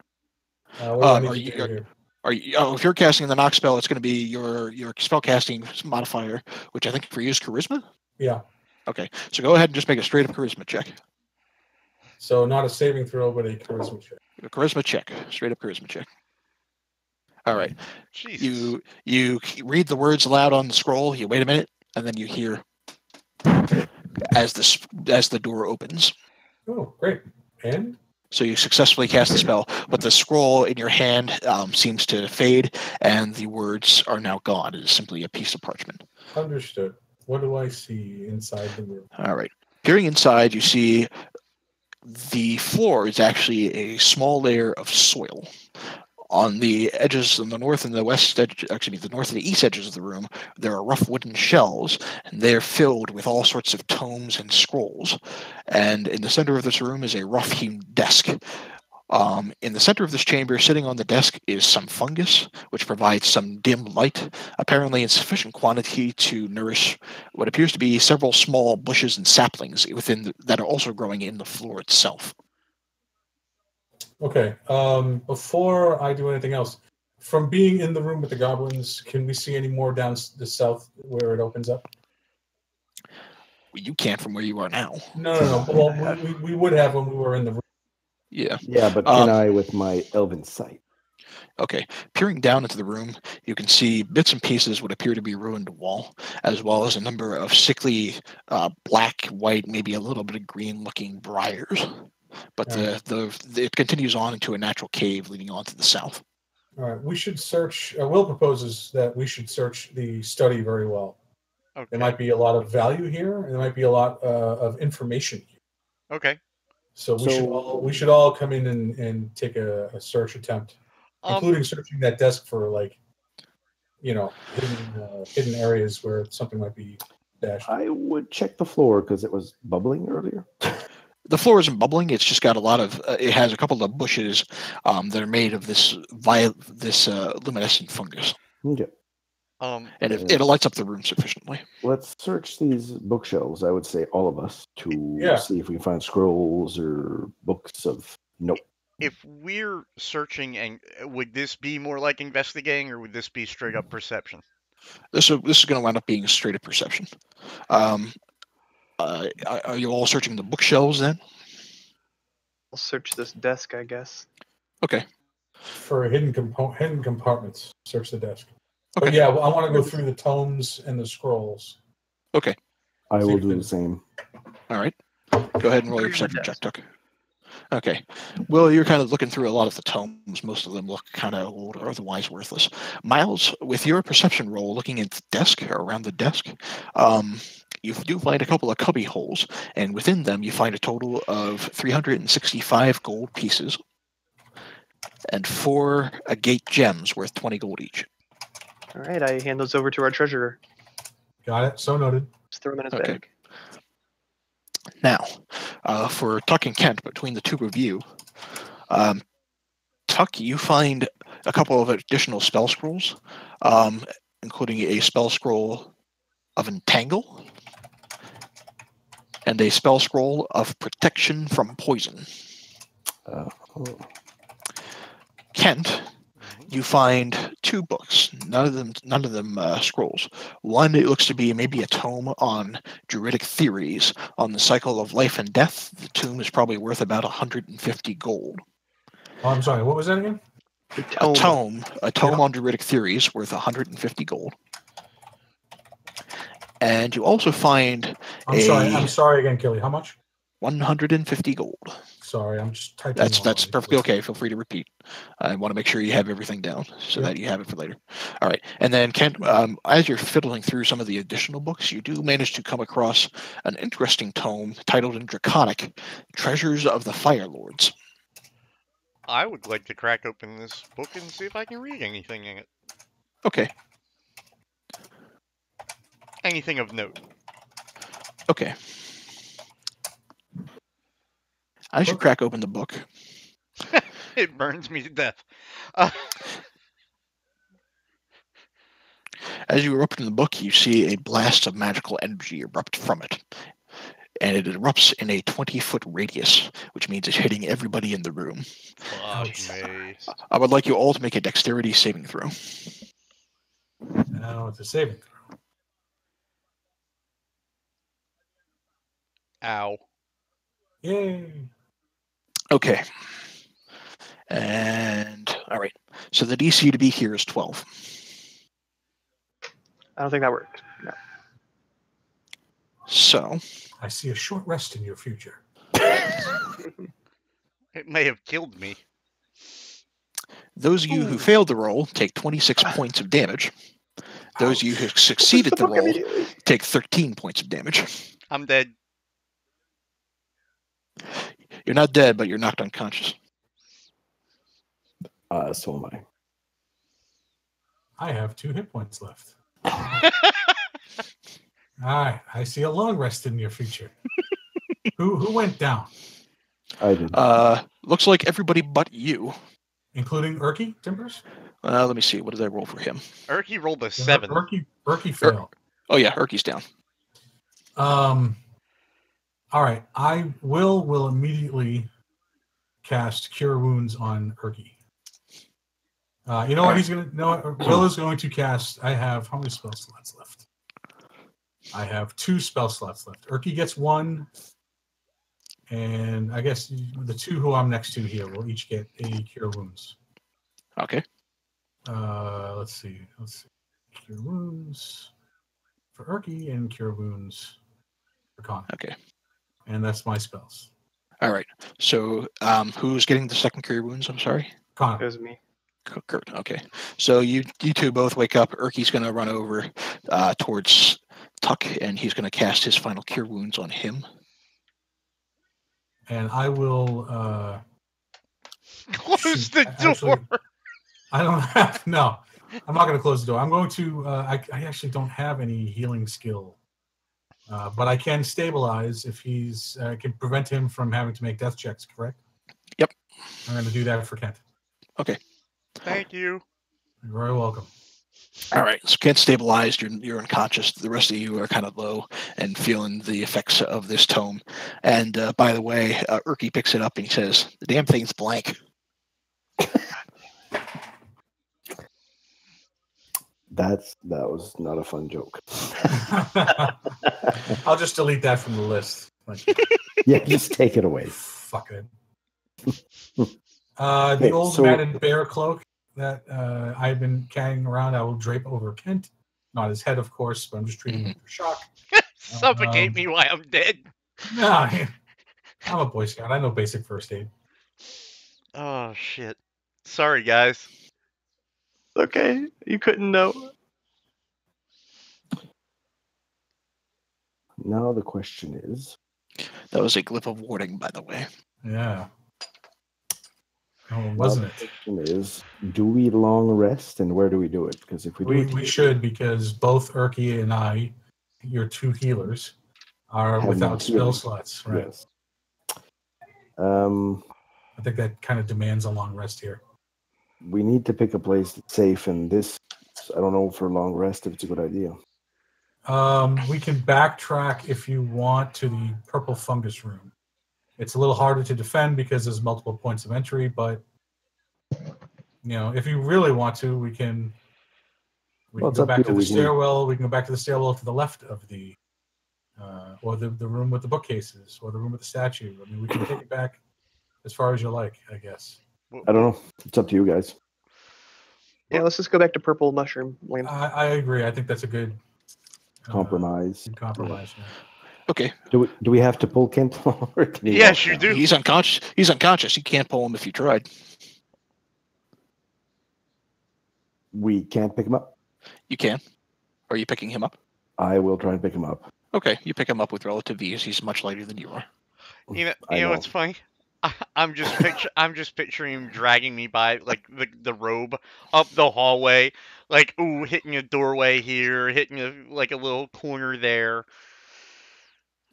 What do I need to do here? if you're casting the knock spell, it's going to be your spell casting modifier, which I think for you is charisma. Yeah. Okay, so go ahead and just make a straight up charisma check. So not a saving throw, but a charisma check. A charisma check, straight up charisma check. All right. Jesus. You read the words aloud on the scroll. You wait a minute, and then you hear as the door opens. Oh, great! And so you successfully cast the spell, but the scroll in your hand seems to fade, and the words are now gone. It is simply a piece of parchment. Understood. What do I see inside the room? All right. Peering inside, you see the floor is actually a small layer of soil. On the edges, on the north and the west edge, actually the north and the east edges of the room, there are rough wooden shelves, and they're filled with all sorts of tomes and scrolls. And in the center of this room is a rough-hewn desk. In the center of this chamber, sitting on the desk, is some fungus, which provides some dim light, apparently in sufficient quantity to nourish what appears to be several small bushes and saplings that are also growing in the floor itself. Okay. Before I do anything else, from being in the room with the goblins, can we see any more down the south where it opens up? You can't from where you are now. No. Well, we would have when we were in the room. Yeah. Yeah, but can I with my elven sight? Okay. Peering down into the room, you can see bits and pieces what appear to be ruined wall, as well as a number of sickly black, white, maybe a little bit of green-looking briars. But it continues on into a natural cave leading on to the south. All right. We should search. Will proposes that we should search the study very well. Okay. There might be a lot of value here, and there might be a lot of information here. Okay. So we should all come in and take a search attempt, including searching that desk for hidden areas where something might be dashed. I would check the floor because it was bubbling earlier. The floor isn't bubbling. It's just got a lot of. It has a couple of bushes that are made of this luminescent fungus. Okay. And it lights up the room sufficiently. Let's search these bookshelves. I would say all of us to see if we can find scrolls or books of note. If we're searching, and would this be more like investigating, or would this be straight up perception? This is going to wind up being straight up perception. Are you all searching the bookshelves then? I'll search this desk, I guess. Okay. For hidden compartments, search the desk. Okay. But yeah, I want to go through the tomes and the scrolls. Okay. I will do the same. All right. Go ahead and roll your perception check, Tuck. Okay. Well, you're kind of looking through a lot of the tomes. Most of them look kind of old or otherwise worthless. Miles, with your perception roll, looking at the desk or around the desk, you do find a couple of cubby holes, and within them you find a total of 365 gold pieces and 4 agate gems worth 20 gold each. All right, I hand those over to our treasurer. Got it. So noted. Just throw them in his bag. Now, for Tuck and Kent, between the two of you, Tuck, you find a couple of additional spell scrolls, including a spell scroll of Entangle and a spell scroll of Protection from Poison. Kent, you find 2 books, none of them scrolls. One, it looks to be maybe a tome on druidic theories on the cycle of life and death. The tome is probably worth about 150 gold. Oh, I'm sorry, what was that again? A tome on druidic theories worth 150 gold. And you also find I'm sorry again, Kelly. How much? 150 gold. Sorry, I'm just typing. That's perfectly okay. Feel free to repeat. I want to make sure you have everything down so that you have it for later. All right. And then, Kent, as you're fiddling through some of the additional books, you do manage to come across an interesting tome titled in Draconic, Treasures of the Fire Lords. I would like to crack open this book and see if I can read anything in it. Okay. Anything of note. Okay. As you crack open the book, it burns me to death. As you open the book, you see a blast of magical energy erupt from it. and it erupts in a 20-foot radius, which means it's hitting everybody in the room. Fuck me. I would like you all to make a dexterity saving throw. Now it's a saving throw. Ow. Yay. Okay. And all right. So the DC to be here is 12. I don't think that works. No. So I see a short rest in your future. It may have killed me. those of you who failed the roll take 26 points of damage. Those of you who succeeded the roll take 13 points of damage. I'm dead. You're not dead, but you're knocked unconscious. So am I. I have 2 hit points left. All right, I see a long rest in your future. Who went down? I did. Looks like everybody but you. Including Erky Timbers? Let me see. What did I roll for him? Erky rolled a 7. Erky failed. Oh yeah, Erky's down. All right, I will immediately cast Cure Wounds on Erky. You know what he's gonna? No, Will is going to cast. I have how many spell slots left? I have 2 spell slots left. Erky gets 1, and I guess the 2 who I'm next to here will each get a Cure Wounds. Okay. Let's see. Cure Wounds for Erky and Cure Wounds for Connor. Okay. And that's my spells. All right. So who's getting the second cure wounds? I'm sorry. Connor. It was me. Kurt. Okay. So you two both wake up. Erky's going to run over towards Tuck, and he's going to cast his final cure wounds on him. And I will Close the door. Actually, I don't have. No, I'm not going to close the door. I'm going to. I actually don't have any healing skill, but I can stabilize if he's. I can prevent him from having to make death checks. Correct. Yep. I'm going to do that for Kent. Okay. Thank you. You're very welcome. All right. So Kent's stabilized. You're unconscious. The rest of you are kind of low and feeling the effects of this tome. And by the way, Erky picks it up and he says, "The damn thing's blank." That was not a fun joke. I'll just delete that from the list. Yeah, just take it away. Fuck it. The old matted bear cloak that I've been carrying around, I will drape over Kent. Not his head, of course, but I'm just treating him for shock. Suffocate me while I'm dead. Nah, I'm a Boy Scout. I know basic first aid. Oh, shit. Sorry, guys. Okay, you couldn't know. Now the question is... That was a glyph of warding, by the way. Yeah. Oh, wasn't it? The question is, do we long rest, and where do we do it? Because if we should, because both Erky and I, your 2 healers, are without spell slots. Right. Yes. I think that kind of demands a long rest here. We need to pick a place that's safe, and this, I don't know for a long rest if it's a good idea. We can backtrack if you want to the purple fungus room. It's a little harder to defend because there's multiple points of entry, but if you really want to, we can go back to the stairwell. We can go back to the stairwell to the left of the or the room with the bookcases, or the room with the statue. I mean, we can take it back as far as you like, I guess. I don't know. It's up to you guys. Yeah, let's just go back to Purple Mushroom Land. I agree. I think that's a good compromise. Good compromise. Yeah. Okay. Do we have to pull Kent? Yes, you do. He's unconscious. He's unconscious. You can't pull him if you tried. We can't pick him up? You can. Are you picking him up? I will try and pick him up. Okay, you pick him up with relative ease. He's much lighter than you are. You know what's funny? I'm just picturing him dragging me by like the robe up the hallway, like hitting a doorway here, hitting a little corner there.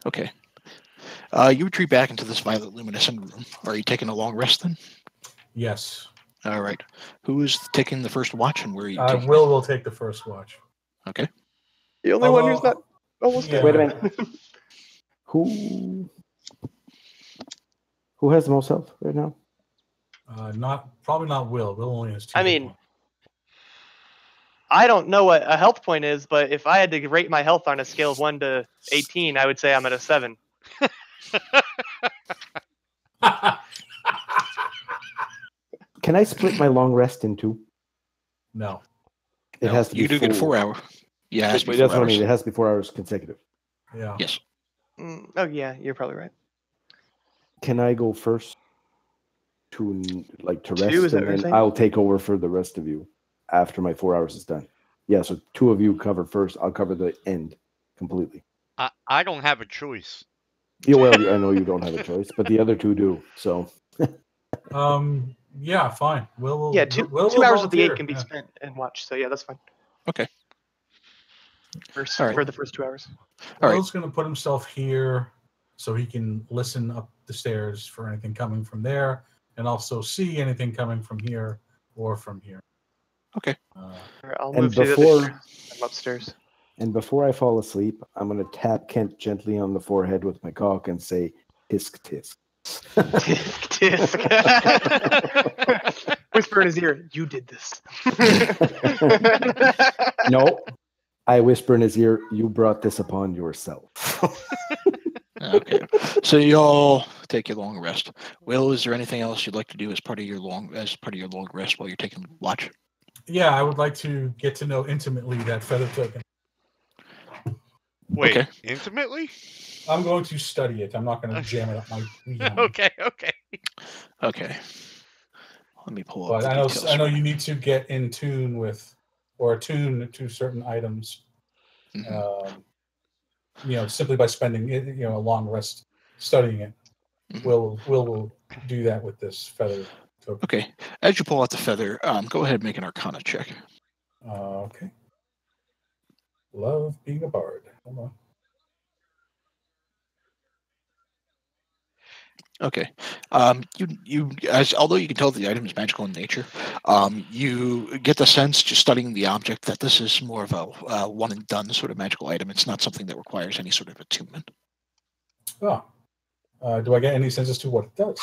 Okay. You retreat back into this violet luminescent room. Are you taking a long rest then? Yes. All right. Who is taking the first watch, and where are you taking will take the first watch. Okay. The only one who's not almost dead. Wait a minute. Who has the most health right now? Probably not Will. Will only has 2 I hit mean, points. I don't know what a health point is, but if I had to rate my health on a scale of 1 to 18, I would say I'm at a 7. Can I split my long rest in 2? No. It has to be you do get 4 hours. Yeah, it has to be 4 that's hours. what I mean. It has to be 4 hours consecutive. Yeah. Yes. Oh yeah, you're probably right. Can I go first to rest, is that and what you're then saying? I'll take over for the rest of you after my 4 hours is done? Yeah, so 2 of you cover first. I'll cover the end completely. I don't have a choice. Yeah, well, I know you don't have a choice, but the other 2 do. So. Yeah, fine. Will. Yeah, 2 hours of the 8 can be spent and watched. So yeah, that's fine. Okay. For All right. the first 2 hours. All right. Will's going to put himself here so he can listen up the stairs for anything coming from there, and also see anything coming from here or from here. Okay. I'll And move to the before- other I'm upstairs. And before I fall asleep, I'm going to tap Kent gently on the forehead with my cock and say, "Tisk tisk." Tisk. Whisper in his ear, "You did this." No, I whisper in his ear, "You brought this upon yourself." Okay. So you all take your long rest. Will, is there anything else you'd like to do as part of your long rest while you're taking watch? Yeah, I would like to get to know intimately that feather token. Wait, Okay. intimately? I'm going to study it. I'm not going to jam it up my. Okay. Okay. Let me pull up But the I know details. you need to get in tune with, or attune to certain items. Mhm. Simply by spending a long rest studying it. Mhm. We'll do that with this feather token. Okay. As you pull out the feather, go ahead and make an Arcana check. Okay. Love being a bard. Hold on. Okay. Although you can tell the item is magical in nature, you get the sense just studying the object that this is more of a one and done sort of magical item. It's not something that requires any sort of attunement. Oh. Do I get any sense as to what it does?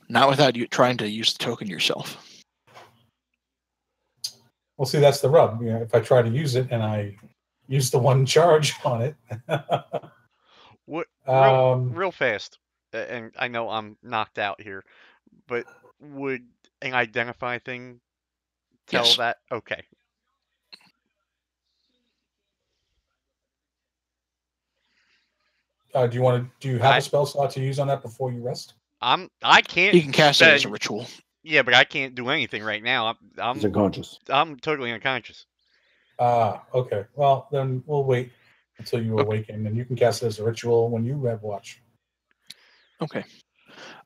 Not without you trying to use the token yourself. Well, see, that's the rub. If I try to use it and I use the one charge on it. What? Real fast, and I know I'm knocked out here, but would an identify thing tell Yes. that? Okay. Do you have a spell slot to use on that before you rest? I can't. You can cast it as a ritual. Yeah, but I can't do anything right now. He's unconscious. I'm totally unconscious. Okay. Well, then we'll wait until you awaken, and you can cast it as a ritual when you have watch. Okay.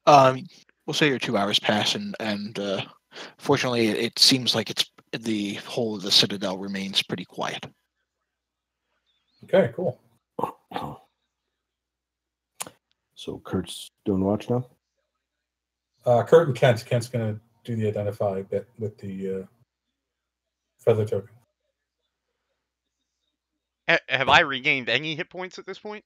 We'll say your 2 hours pass, and fortunately, it seems like the whole of the citadel remains pretty quiet. Okay, cool. So Kurt's doing watch now? Kurt and Kent. Kent's going to do the identify bit with the feather token. Have I regained any hit points at this point?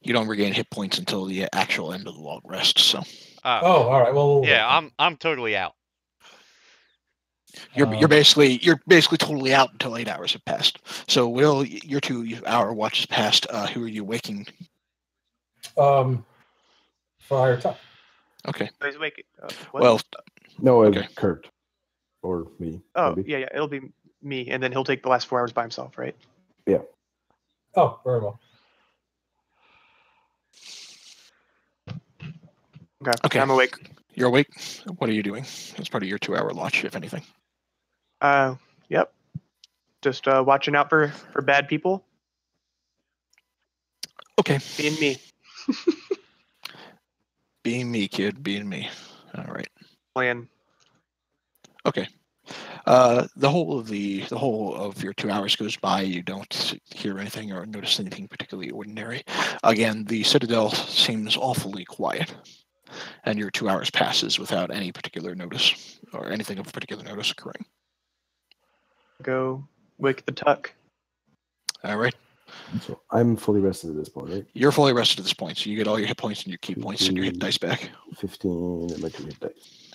You don't regain hit points until the actual end of the long rest. So. All right. Well. Yeah, I'm totally out. You're basically totally out until 8 hours have passed. So, Will, your 2 hour watch has passed. Who are you waking? Friar Tuck. Okay. He's waking. Well, no, okay. Kurt or me. Oh, maybe. yeah, it'll be me, and then he'll take the last 4 hours by himself, right? Yeah. Oh, very well. Okay. I'm awake. You're awake. What are you doing as part of your 2 hour watch, if anything? Yep. Just watching out for bad people. Okay. Being me. Being me, kid. Being me. All right. Playing. Okay. The whole of your 2 hours goes by. You don't hear anything or notice anything particularly ordinary. Again, the citadel seems awfully quiet, and your 2 hours passes without any particular notice or anything of particular notice occurring. Go wake the Tuck. All right. So I'm fully rested at this point, right? You're fully rested at this point, so you get all your hit points and your key points and your hit dice back. 15 and my 2 hit dice.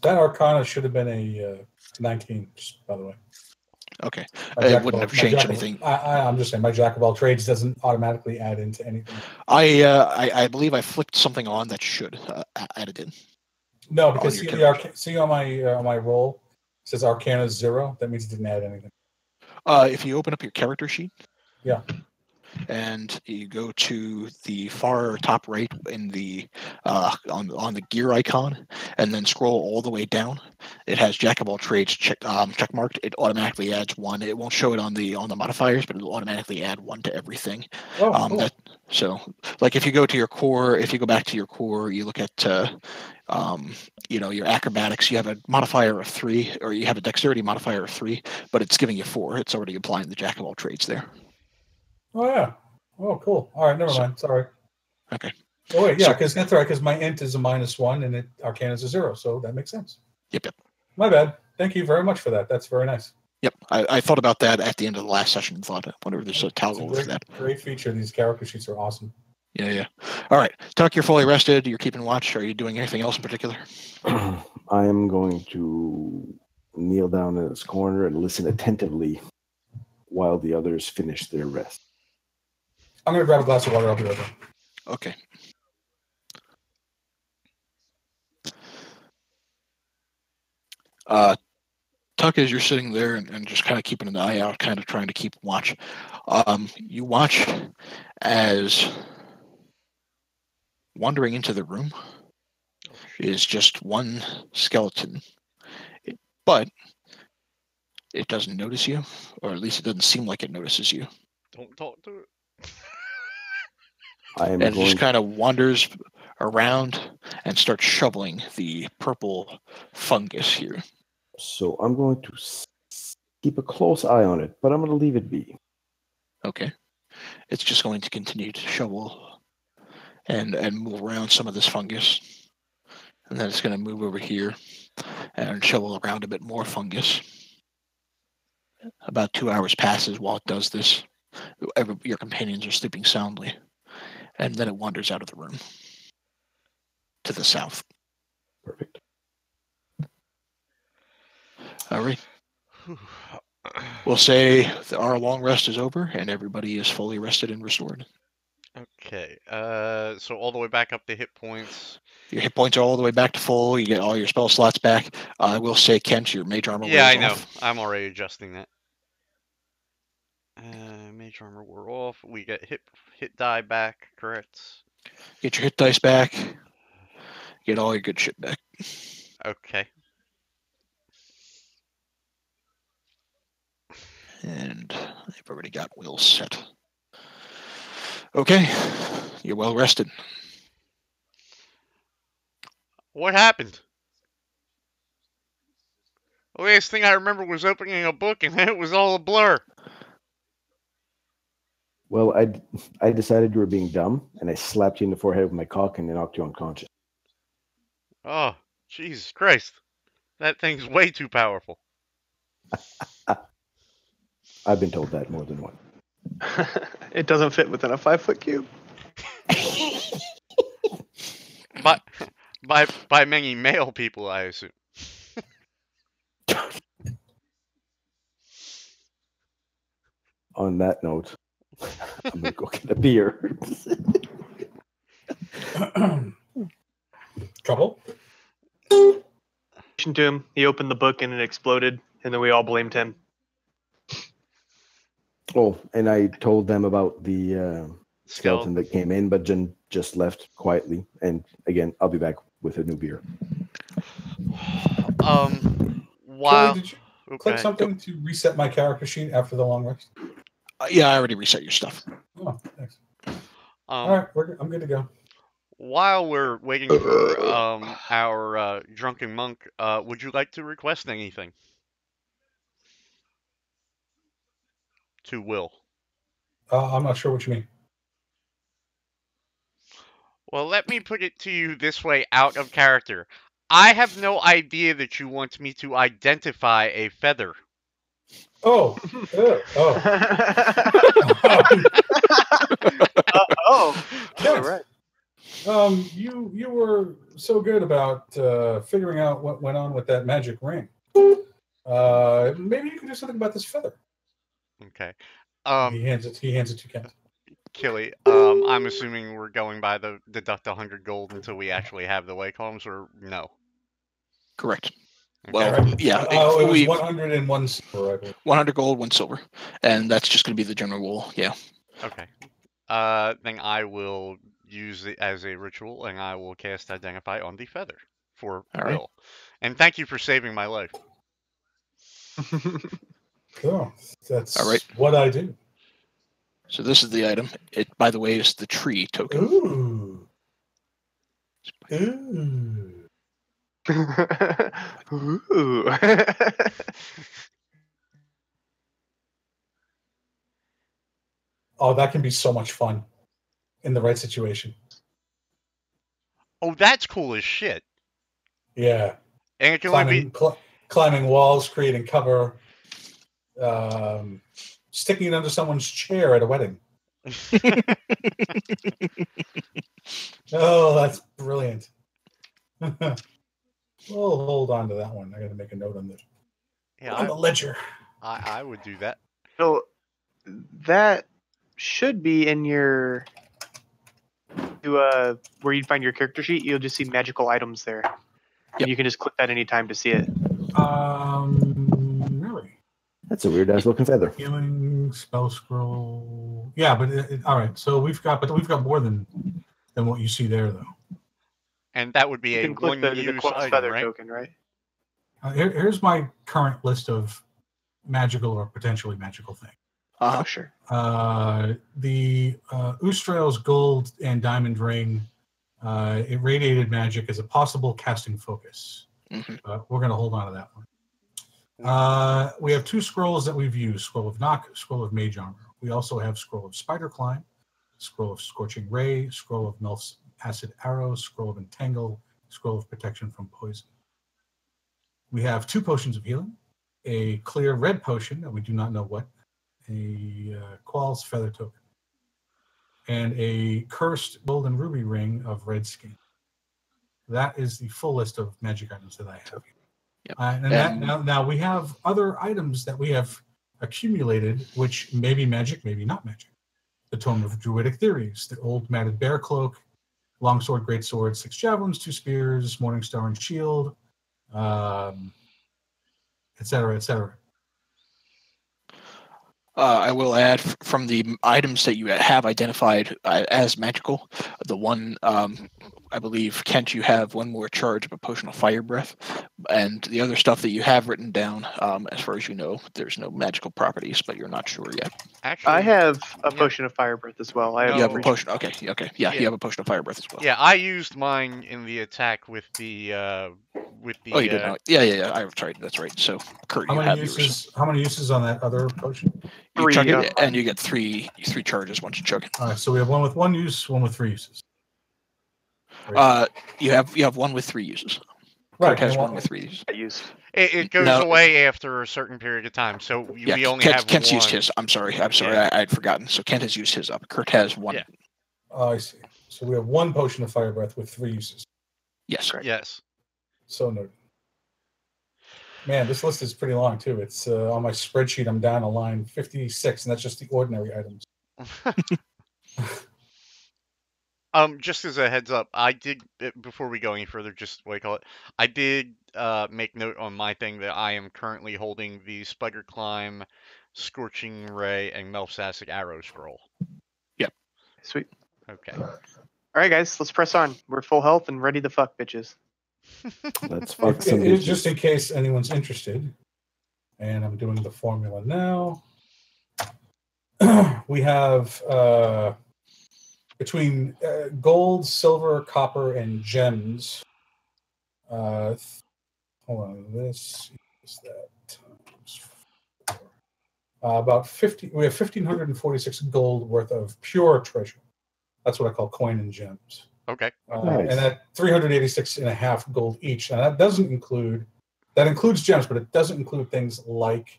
That Arcana should have been a 19, just by the way. Okay. It wouldn't have changed anything. I'm just saying, my Jack of all trades doesn't automatically add into anything. I believe I flipped something on that should add it in. No, because see on my roll, it says Arcana 0. That means it didn't add anything. If you open up your character sheet, yeah, and you go to the far top right in the on the gear icon, and then scroll all the way down, it has Jack of all trades check marked. It automatically adds 1. It won't show it on the modifiers, but it'll automatically add 1 to everything. Oh, cool. So, like if you go to your core, if you go back to your core, you look at your acrobatics, you have a modifier of 3, or you have a dexterity modifier of 3, but it's giving you 4. It's already applying the Jack of all trades there. Oh yeah. Oh cool. All right, never mind. Sorry. Okay. Oh wait, yeah, because that's right. Because my int is a -1 and Arcana is a 0, so that makes sense. Yep. My bad. Thank you very much for that. That's very nice. Yep, I thought about that at the end of the last session and thought, I wonder if there's a toggle for that. Great feature. These character sheets are awesome. Yeah. All right, Tuck, you're fully rested. You're keeping watch. Are you doing anything else in particular? I am going to kneel down in this corner and listen attentively while the others finish their rest. I'm going to grab a glass of water. I'll be right back. Okay. Tuck, as you're sitting there and just kind of keeping an eye out, kind of trying to keep watch, you watch as wandering into the room is just one skeleton, but it doesn't notice you, or at least it doesn't seem like it notices you. Don't talk to it. It just kind of wanders around and starts shoveling the purple fungus here. So I'm going to keep a close eye on it, but I'm going to leave it be. Okay. It's just going to continue to shovel and move around some of this fungus. And then it's going to move over here and shovel around a bit more fungus. About 2 hours passes while it does this. Your companions are sleeping soundly. And then it wanders out of the room to the south. Perfect. All right. We'll say our long rest is over and everybody is fully rested and restored. Okay. So all the way back up to hit points. Your hit points are all the way back to full. You get all your spell slots back. I will say, Kent, your mage armor. Yeah, I know. Off. I'm already adjusting that. Mage armor wore off. We get hit die back. Correct. Get your hit dice back. Get all your good shit back. Okay. And they've already got Will set. Okay, you're well rested. What happened? The last thing I remember was opening a book and then it was all a blur. Well, I decided you were being dumb, and I slapped you in the forehead with my cock and then knocked you unconscious. Oh, Jesus Christ. That thing's way too powerful. I've been told that more than once. It doesn't fit within a 5-foot cube. By many male people, I assume. On that note, I'm gonna go get a beer. Trouble? To him, he opened the book and it exploded, and then we all blamed him. Oh, and I told them about the skeleton that came in, but Jen just left quietly. And again, I'll be back with a new beer. Wow. Did you click something to reset my character sheet after the long rest? Yeah, I already reset your stuff. Oh, thanks. All right, I'm good to go. While we're waiting for our drunken monk, would you like to request anything? To Will. I'm not sure what you mean. Well, let me put it to you this way, out of character. I have no idea that you want me to identify a feather. Oh. All right. You were so good about figuring out what went on with that magic ring. Maybe you could do something about this feather. Okay. He hands it to Kent. Killy, I'm assuming we're going by the deduct 100 gold until we actually have the way columns, or no? Correct. Okay. Well, yeah. It was 101 silver, I believe. 100 gold, 1 silver. And that's just going to be the general rule, yeah. Okay. Then I will use it as a ritual, and I will cast Identify on the feather for All Will. right. And thank you for saving my life. Cool. That's All right. what I do. So this is the item. It, by the way, is the tree token. Ooh. Ooh. Oh, that can be so much fun in the right situation. Oh, that's cool as shit. Yeah. And it can only be... climbing walls, creating cover, sticking it under someone's chair at a wedding. Oh, that's brilliant. We'll hold on to that one. I got to make a note on the ledger. I would do that. So that should be in your where you'd find your character sheet. You'll just see magical items there. And you can just click that anytime to see it. Really? That's a weird ass looking feather. Healing spell scroll. Yeah, but all right. So we've got more than what you see there, though. And that would be you a can click the close feather token, right? Here's my current list of magical or potentially magical things. Oh, sure. The Ustrael's gold and diamond ring, irradiated magic is a possible casting focus. Mm-hmm. We're going to hold on to that one. We have 2 scrolls that we've used: Scroll of Knock, Scroll of Mage Armor. We also have Scroll of Spider Climb, Scroll of Scorching Ray, Scroll of Melf's Acid Arrow, Scroll of Entangle, Scroll of Protection from Poison. We have 2 potions of healing, a clear red potion that we do not know what, a Qual's Feather token, and a cursed gold and ruby ring of red skin. That is the full list of magic items that I have. Yep. Now we have other items that we have accumulated, which may be magic, maybe not magic. The Tome of Druidic Theories, the Old Matted Bear Cloak, Longsword, Greatsword, 6 Javelins, 2 Spears, Morningstar and Shield, etc., etc. I will add from the items that you have identified as magical, the one, I believe, Kent, you have 1 more charge of a potion of fire breath, and the other stuff that you have written down, as far as you know, there's no magical properties, but you're not sure yet. Actually, I have a potion of fire breath as well. You have a potion. Okay. Yeah, you have a potion of fire breath as well. Yeah, I used mine in the attack with the. Oh, you did not. Yeah. I'm sorry. That's right. So, Kurt, you have yours. How many uses on that other potion? You chug it, and you get three charges once you chug it. All right, so we have one with 1 use, one with 3 uses. You have one with 3 uses. Right, Kurt has 1 with 3 uses. It goes away after a certain period of time, so we only have Kent's 1. used his. I'm sorry. Yeah. I'd forgotten. So Kent has used his up. Kurt has 1. Yeah. I see. So we have 1 potion of fire breath with 3 uses. Yes. Yes. So noted. Man, this list is pretty long too. It's on my spreadsheet. I'm down to line 56, and that's just the ordinary items. Just as a heads up, I did, before we go any further, just what I call it, I did make note on my thing that I am currently holding the Spider Climb, Scorching Ray, and Melf's Acid Arrow scroll. Yep. Sweet. Okay. All right, guys, let's press on. We're full health and ready to fuck bitches. Let's fuck some bitches. Just in case anyone's interested, and I'm doing the formula now. We have between gold, silver, copper, and gems. Hold on, this is that. About 50. We have 1,546 gold worth of pure treasure. That's what I call coin and gems. Okay. Nice. And at 386.5 gold each. And that includes gems, but it doesn't include things like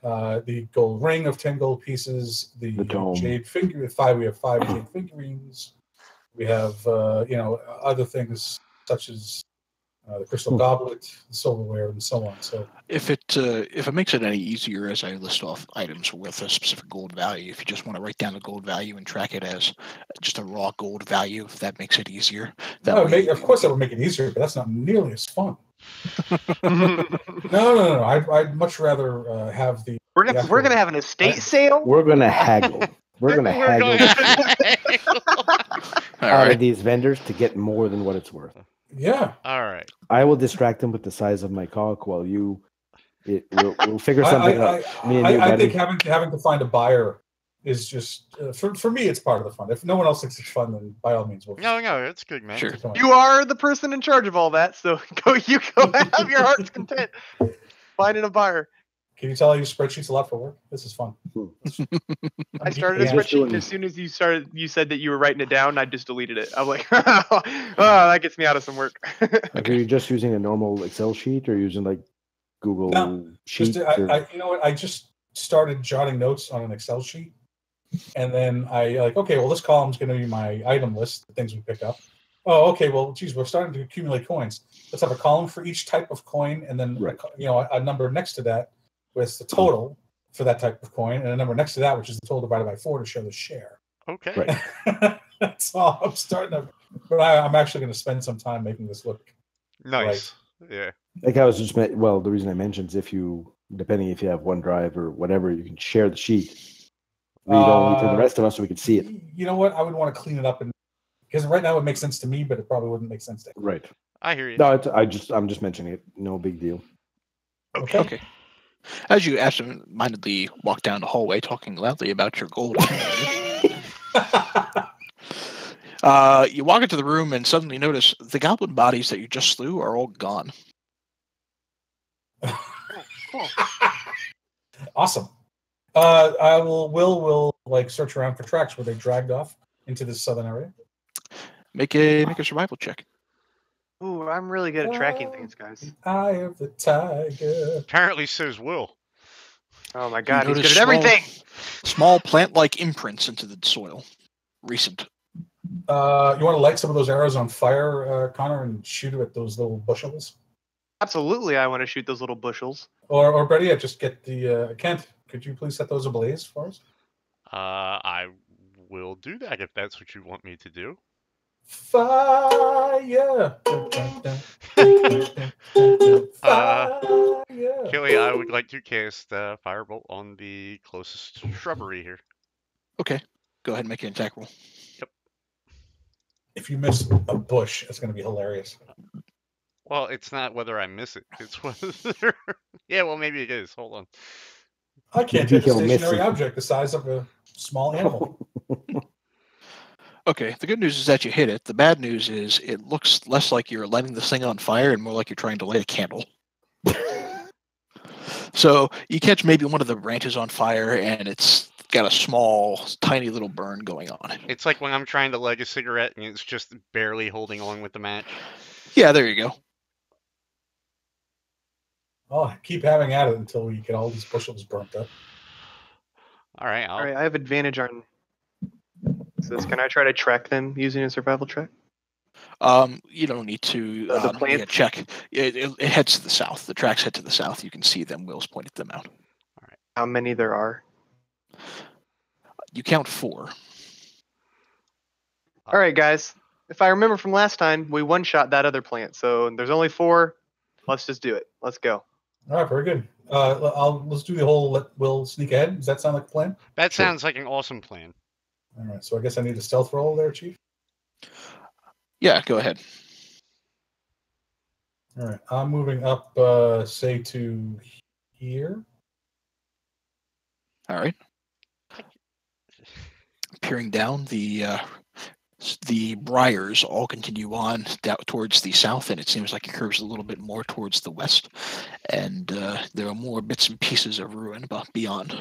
the gold ring of 10 gold pieces, the dome. jade figure. We have 5 jade figurines. We have other things such as the crystal goblet, the silverware, and so on. So if it makes it any easier, as I list off items with a specific gold value, if you just want to write down the gold value and track it as just a raw gold value, if that makes it easier. Of course, that would make it easier, but that's not nearly as fun. No. I'd much rather have the. We're gonna have an estate sale. We're gonna haggle. We're gonna haggle out of these vendors to get more than what it's worth. Yeah. All right. I will distract them with the size of my cock while we'll figure something out. I think having to find a buyer is just for me. It's part of the fun. If no one else thinks it's fun, then by all means, we'll. No, it's good, man. Sure. You are the person in charge of all that, so go have your heart's content. Finding a buyer. Can you tell I use spreadsheets a lot for work? This is fun. I started a spreadsheet, and as soon as you said that you were writing it down, I just deleted it. I'm like, oh, that gets me out of some work. Are you just using a normal Excel sheet or using like Google Sheets? You know what? I just started jotting notes on an Excel sheet, and then this column's going to be my item list, the things we pick up. Oh, okay. Well, geez, we're starting to accumulate coins. Let's have a column for each type of coin, and then a number next to that with the total for that type of coin, and a number next to that, which is the total divided by 4 to show the share. Okay. Right. That's all I'm starting to. But I'm actually going to spend some time making this look nice. Right. Yeah. Like I was just the reason I mentioned is depending if you have OneDrive or whatever, you can share the sheet. Read only to the rest of us so we can see it. You know what? I would want to clean it up because right now it makes sense to me, but it probably wouldn't make sense to you. Right. I hear you. No, I'm just mentioning it. No big deal. Okay. As you absentmindedly walk down the hallway, talking loudly about your gold, you walk into the room and suddenly notice the goblin bodies that you just slew are all gone. Cool. Awesome. I will search around for tracks where they dragged off into this southern area. Make a survival check. Ooh, I'm really good at tracking things, guys. Eye of the tiger. Apparently, says Will. Oh my god, he's good at everything. Small plant-like imprints into the soil. Recent. You want to light some of those arrows on fire, Connor, and shoot it at those little bushels? Absolutely, I want to shoot those little bushels. Or better yet, just get the Kent. Could you please set those ablaze for us? I will do that if that's what you want me to do. Fire! Kelly, I would like to cast Firebolt on the closest shrubbery here. Okay. Go ahead and make an attack roll. Yep. If you miss a bush, it's going to be hilarious. Well, it's not whether I miss it. It's whether... Yeah, well, maybe it is. Hold on. I can't hit a stationary object the size of a small animal. Okay, the good news is that you hit it. The bad news is it looks less like you're lighting this thing on fire and more like you're trying to light a candle. So you catch maybe one of the branches on fire and it's got a small, tiny little burn going on it. It's like when I'm trying to light a cigarette and it's just barely holding on with the match. Yeah, there you go. Oh, keep having at it until we get all these bushels burnt up. All right, I have advantage on this. Can I try to track them using a survival check? You don't need to make a check. It heads to the south. The tracks head to the south. You can see them. Will's pointed them out. All right. How many there are? You count 4. All right, guys. If I remember from last time, we one-shot that other plant. So there's only 4. Let's just do it. Let's go. All right, very good. Let's do the whole let Will sneak ahead. Does that sound like a plan? That sounds like an awesome plan. All right, so I guess I need a stealth roll there, Chief. Yeah, go ahead. All right, I'm moving up, say to here. All right. Peering down, the briars all continue on down towards the south, and it seems like it curves a little bit more towards the west. And there are more bits and pieces of ruin beyond.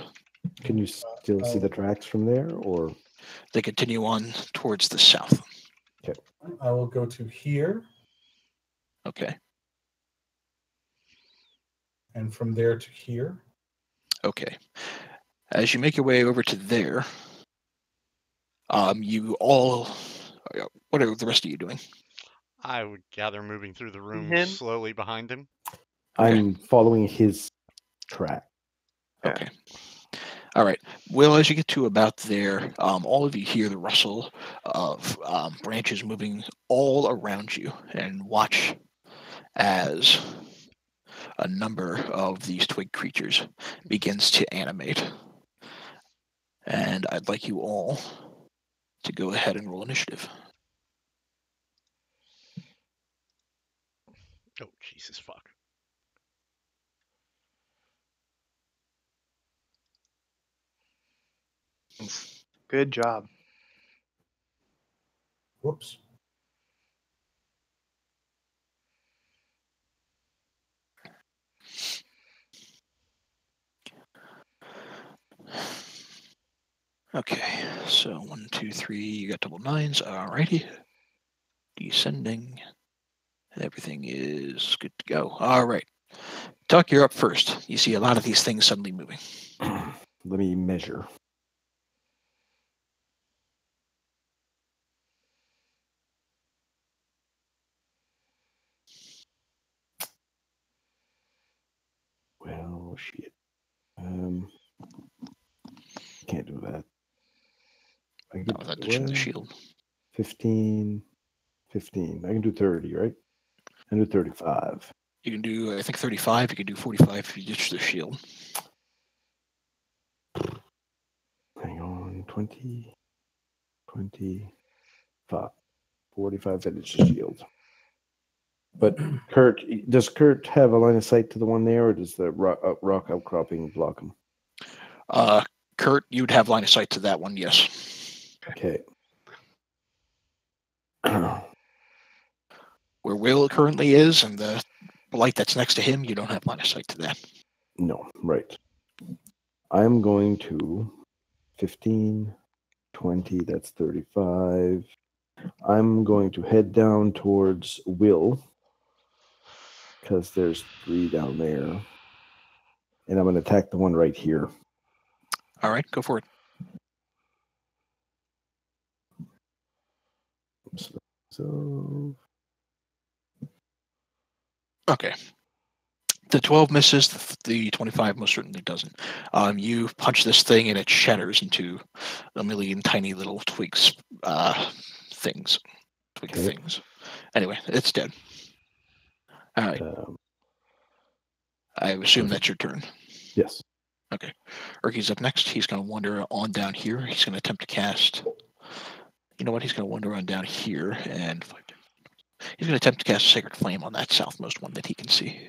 Can you still see the tracks from there, or they continue on towards the south? Okay. I will go to here. Okay. And from there to here. Okay. As you make your way over to there, you all. What are the rest of you doing? I would gather moving through the room Him? slowly behind him. I'm following his track. Okay. All right. Well, as you get to about there, all of you hear the rustle of branches moving all around you, and watch as a number of these twig creatures begins to animate. And I'd like you all to go ahead and roll initiative. Oh, Jesus fuck. Good job. Whoops. Okay, so 1, 2, 3, you got double nines. Alrighty. Descending. Everything is good to go. All right. Tuck, you're up first. You see a lot of these things suddenly moving. Let me measure. Well, shit. Can't do that. I could, That should be the shield. 15. I can do 30, right? I can do 35. You can do, I think, 35. You can do 45 if you ditch the shield. Hang on. 20, 25. 45 that it's a shield. But Kurt, does Kurt have a line of sight to the one there, or does the rock outcropping block him? Kurt, you'd have line of sight to that one, yes. Okay. Where Will currently is and the light that's next to him, you don't have line of sight to that. No, right. I'm going to 15, 20, that's 35. I'm going to head down towards Will because there's 3 down there. And I'm going to attack the one right here. All right, go for it. So okay. The 12 misses, the 25 most certainly doesn't. You punch this thing and it shatters into a million tiny little twigs, things. Twig things. Anyway, it's dead. All right. I assume that's your turn. Yes. Okay. Erky's up next. He's going to wander on down here. He's going to attempt to cast. You know what? He's going to wander on down here and he's going to attempt to cast a Sacred Flame on that southmost one that he can see.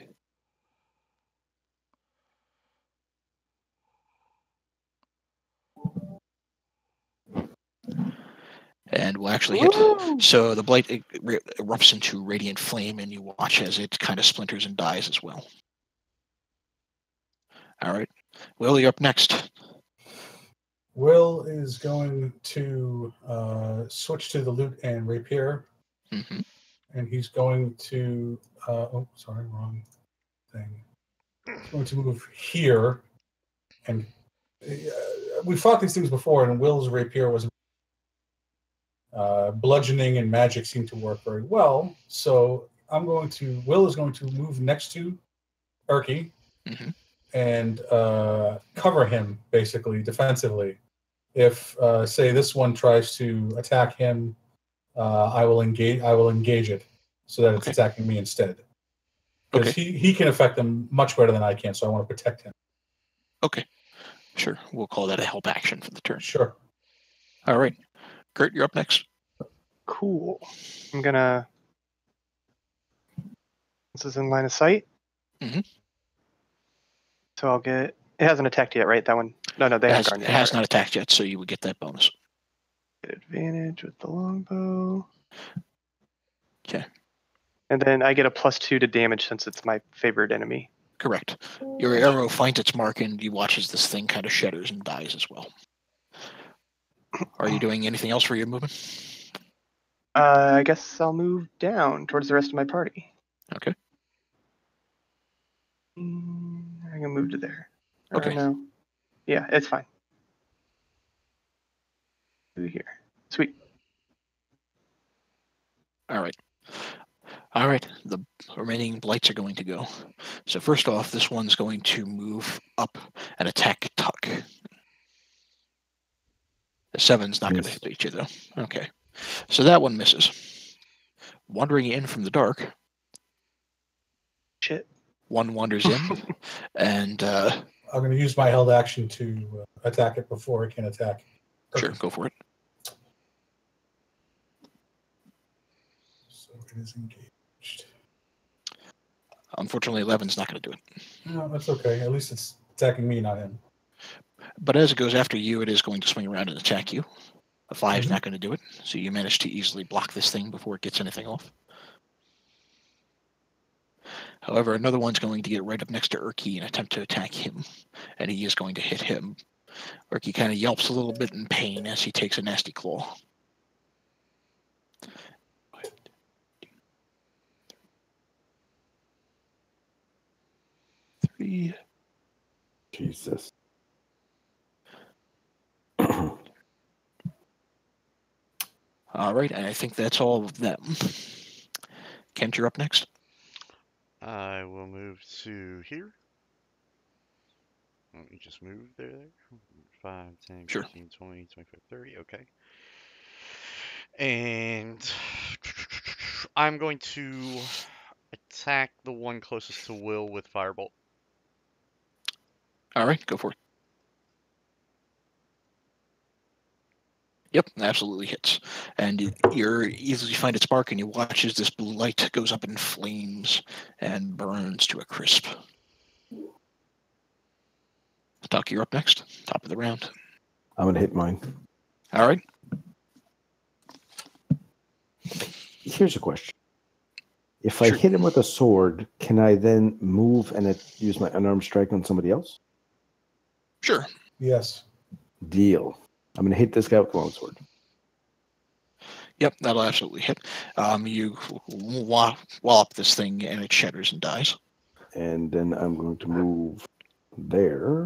And we'll actually hit. So the blight erupts into radiant flame, and you watch as it kind of splinters and dies as well. All right. Will, you're up next. Will is going to switch to the lute and rapier. Mm-hmm. And he's going to... wrong thing. He's going to move here. And we fought these things before, and Will's rapier was... bludgeoning and magic seem to work very well. So Will is going to move next to Erky and cover him basically defensively. If say this one tries to attack him, I will engage it so that it's attacking me instead. Because he can affect them much better than I can, so I want to protect him. Okay. Sure. We'll call that a help action for the turn. Sure. All right. Kurt, you're up next. Cool. I'm gonna. This is in line of sight. Mm-hmm. So I'll get. It hasn't attacked yet, right? That one. No, they haven't gone yet. It has not attacked yet, so you would get that bonus. Get advantage with the longbow. Okay. And then I get a +2 to damage since it's my favorite enemy. Correct. Your arrow finds its mark, and you watch as this thing kind of shatters and dies as well. Are you doing anything else for your movement? I guess I'll move down towards the rest of my party. Okay. I'm gonna move to there. Okay. No. Yeah, it's fine. Through here. Sweet. All right. All right. The remaining blights are going to go. So first off, this one's going to move up and attack Tuck. The 7's not going to hit you, though. Okay. So that one misses. Wandering in from the dark. Shit. One wanders in, and I'm going to use my held action to attack it before it can attack. Sure, go for it. So it is engaged. Unfortunately, 11's not going to do it. No, that's okay. At least it's attacking me, not him. But as it goes after you, it is going to swing around and attack you. A 5's not going to do it, so you manage to easily block this thing before it gets anything off. However, another one's going to get right up next to Urki and attempt to attack him, and he is going to hit him. Urki kind of yelps a little bit in pain as he takes a nasty claw. Three. Jesus. All right, and I think that's all of them. Kent, you're up next. I will move to here. Let me just move there. 5, 10, Sure. 15, 20, 25, 30. Okay. And I'm going to attack the one closest to Will with Firebolt. All right, go for it. Yep, absolutely hits. And you easily find its mark, and you watch as this blue light goes up in flames and burns to a crisp. Tuck, you're up next. Top of the round. I'm going to hit mine. All right. Here's a question. If I hit him with a sword, can I then move and use my unarmed strike on somebody else? Sure. Yes. Deal. I'm going to hit this guy with the longsword. Yep, that'll absolutely hit. You wallop this thing, and it shatters and dies. And then I'm going to move there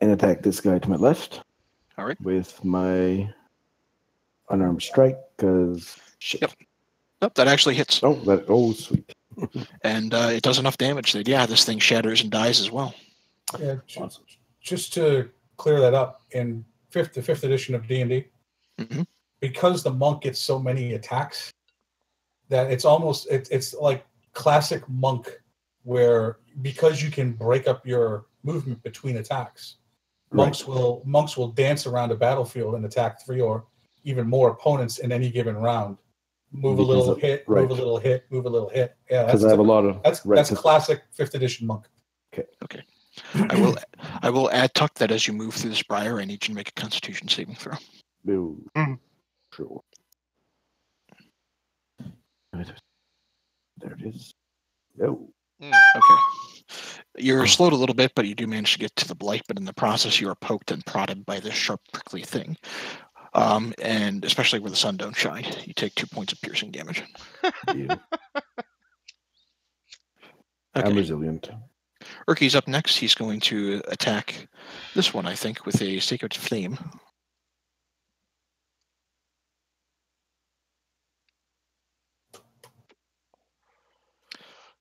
and attack this guy to my left. All right. With my unarmed strike, because shit. Yep. Nope, that actually hits. Oh, sweet. And it does enough damage that, this thing shatters and dies as well. Yeah, just to clear that up, in the 5th edition of D&D, because the monk gets so many attacks, that it's almost it's like classic monk, where because you can break up your movement between attacks, monks will dance around a battlefield and attack 3 or even more opponents in any given round. Move a little hit, move a little hit, move a little hit. Yeah, because I have a lot of that's classic 5th edition monk. Okay. I will add, Tuck, that as you move through this briar, I need you to make a Constitution saving throw. Ooh. Sure. There it is. Oh. Okay. You're slowed a little bit, but you do manage to get to the blight, but in the process you are poked and prodded by this sharp, prickly thing. And especially where the sun don't shine, you take 2 points of piercing damage. Yeah. Okay. I'm resilient. Urki's up next. He's going to attack this one, I think, with a Sacred Flame.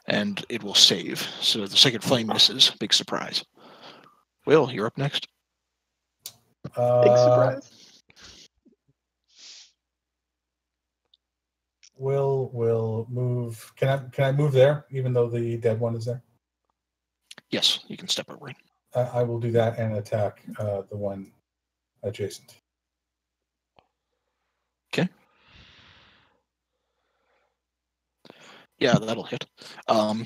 And it will save. So the Sacred Flame misses. Big surprise. Will, you're up next. Big surprise. Will move. Can I move there, even though the dead one is there? Yes, you can step over it. I will do that and attack the one adjacent. Okay. Yeah, that'll hit.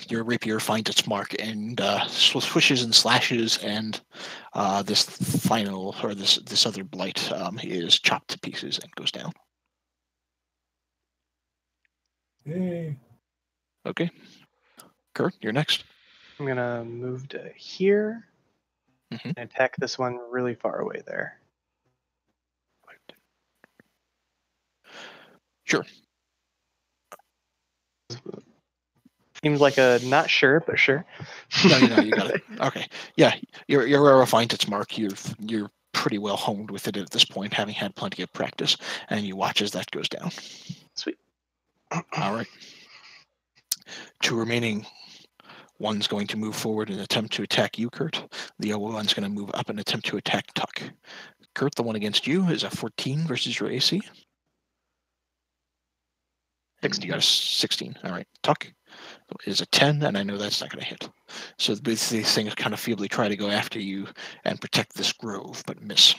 Your rapier finds its mark and swishes and slashes, and this other blight is chopped to pieces and goes down. Yay. Okay. Kurt, you're next. I'm gonna move to here and attack this one really far away there. Sure. Seems like a not sure, but sure. No, you got it. Okay, yeah, your arrow finds its mark. You're pretty well honed with it at this point, having had plenty of practice, and you watch as that goes down. Sweet. All right. 2 remaining. One's going to move forward and attempt to attack you, Kurt. The other one's going to move up and attempt to attack Tuck. Kurt, the one against you is a 14 versus your AC. 16. You got a 16. All right. Tuck is a 10, and I know that's not going to hit. So these things kind of feebly try to go after you and protect this grove, but miss.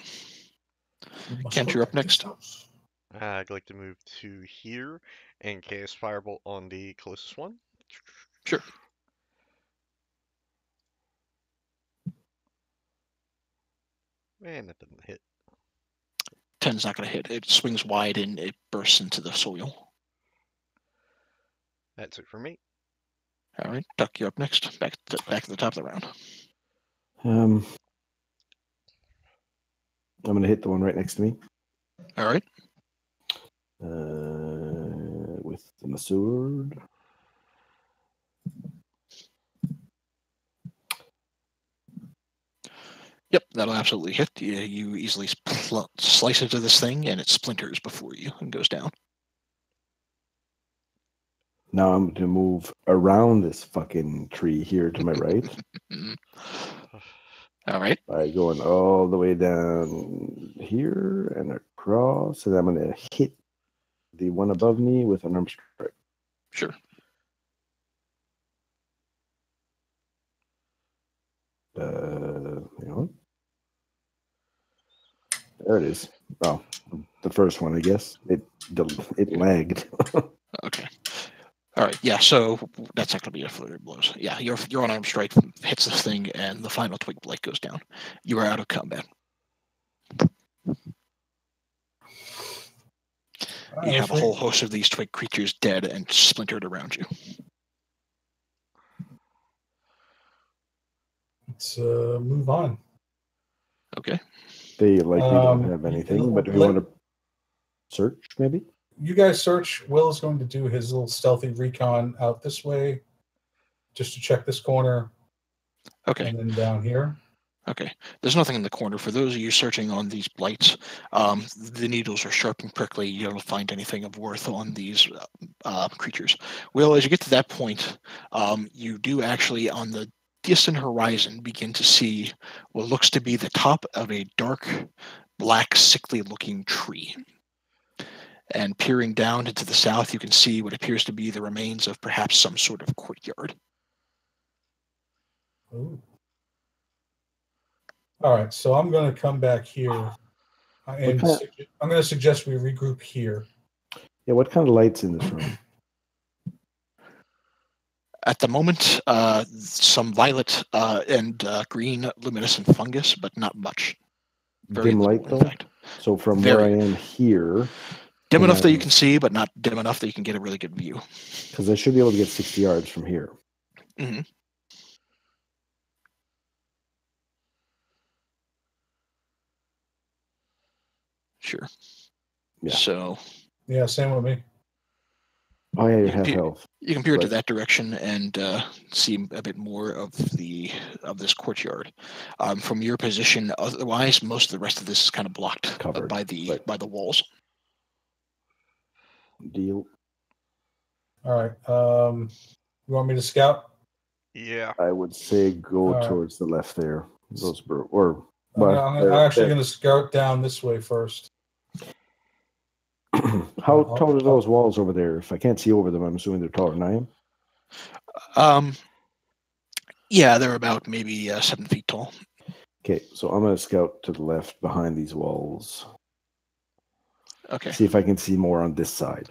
Kent, you're up next. I'd like to move to here and cast Firebolt on the closest one. Sure. Man, that doesn't hit. 10's not going to hit. It swings wide and it bursts into the soil. That's it for me. All right, Tuck, you're up next. Back to the top of the round. I'm going to hit the one right next to me. All right. With the sword. Yep, that'll absolutely hit. You easily slice into this thing, and it splinters before you and goes down. Now I'm going to move around this fucking tree here to my right. All right. By going all the way down here and across, and I'm going to hit the one above me with an arm strike. Sure. Hang on. There it is. Oh, the first one, I guess. It lagged. Okay. All right. Yeah. So that's not going to be a flurry of blows. Yeah. Your unarmed strike hits this thing, and the final twig blade goes down. You are out of combat. You have a whole host of these twig creatures dead and splintered around you. Let's move on. Okay. They likely don't have anything, but do we want to search, maybe? You guys search. Will is going to do his little stealthy recon out this way, just to check this corner. Okay. And then down here. Okay. There's nothing in the corner. For those of you searching on these blights, the needles are sharp and prickly. You don't find anything of worth on these creatures. Will, as you get to that point, you do actually, on the distant horizon, begin to see what looks to be the top of a dark, black, sickly-looking tree. And peering down into the south, you can see what appears to be the remains of perhaps some sort of courtyard. Ooh. All right, so I'm going to come back here, and I'm going to suggest we regroup here. Yeah, what kind of light's in this room? At the moment, some violet and green luminescent fungus, but not much. Very dim little, light, though? in fact. So from where I am here... Dim enough that you can see, but not dim enough that you can get a really good view. Because I should be able to get 60 yards from here. Mm-hmm. Sure. Yeah. So. Yeah, same with me. Oh yeah, you have health. You can peer to that direction and see a bit more of this courtyard. From your position, otherwise, most of the rest of this is kind of blocked by the walls. Deal. All right. You want me to scout? Yeah. I would say go towards the left there. I'm actually going to scout down this way first. How tall are those walls over there? If I can't see over them, I'm assuming they're taller than I am. Yeah, they're about maybe 7 feet tall. Okay, so I'm going to scout to the left behind these walls. Okay. See if I can see more on this side.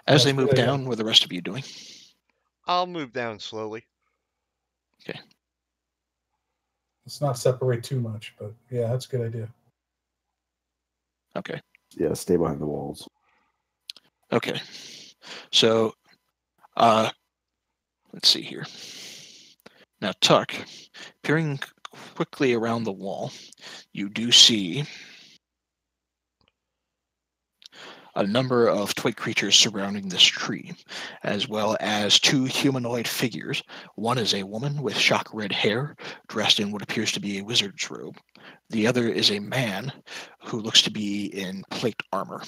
As they move down, what are the rest of you doing? I'll move down slowly. Okay. Let's not separate too much, but yeah, that's a good idea. Okay. Yeah, stay behind the walls. Okay. So, let's see here. Now, Tuck, peering quickly around the wall, you do see a number of twig creatures surrounding this tree, as well as 2 humanoid figures. One is a woman with shock red hair, dressed in what appears to be a wizard's robe. The other is a man who looks to be in plate armor.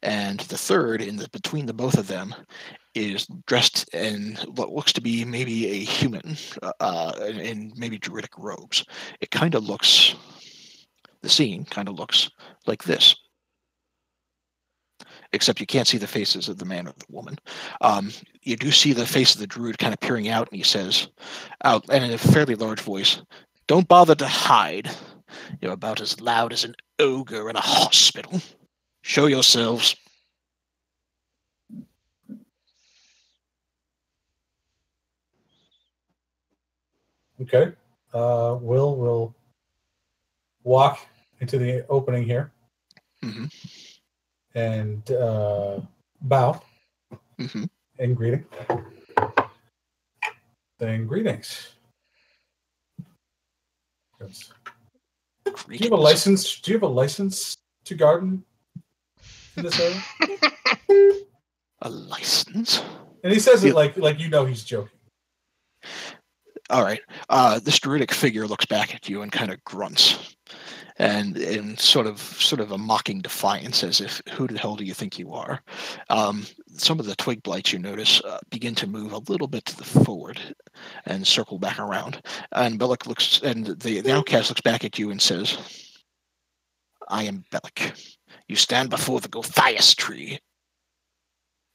And the third, between the both of them, is dressed in what looks to be maybe a human, in maybe druidic robes. The scene kind of looks like this. Except you can't see the faces of the man or the woman. You do see the face of the druid kind of peering out, and he says, out and in a fairly large voice, "Don't bother to hide. You're about as loud as an ogre in a hospital. Show yourselves." Okay. Will walk into the opening here and bow in greeting. Saying greetings. Do you have a license? Do you have a license to garden in this area? A license? And he says it like he's joking. All right. This druidic figure looks back at you and kind of grunts, and in sort of a mocking defiance, as if, "Who the hell do you think you are?" Some of the twig blights you notice begin to move a little bit to the forward and circle back around. And Bellic looks, and the outcast looks back at you and says, "I am Bellic. You stand before the Gothias tree.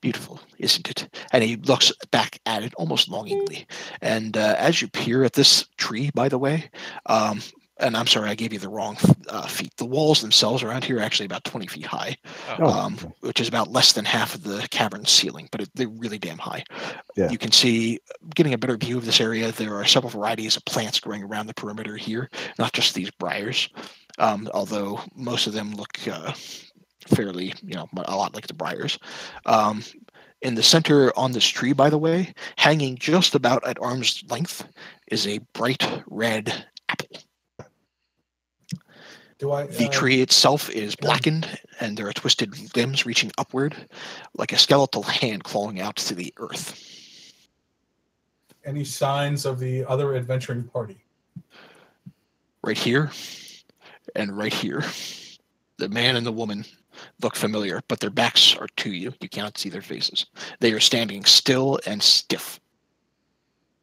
Beautiful, isn't it?" And he looks back at it almost longingly. And as you peer at this tree, by the way, and I'm sorry, I gave you the wrong feet. The walls themselves around here are actually about 20 feet high, which is about less than half of the cavern ceiling, but they're really damn high. Yeah. You can see, getting a better view of this area, there are several varieties of plants growing around the perimeter here, not just these briars, although most of them look fairly, a lot like the briars. In the center on this tree, by the way, hanging just about at arm's length, is a bright red apple. The tree itself is blackened, and there are twisted limbs reaching upward, like a skeletal hand clawing out to the earth. Any signs of the other adventuring party? Right here, and right here. The man and the woman look familiar, but their backs are to you. You cannot see their faces. They are standing still and stiff.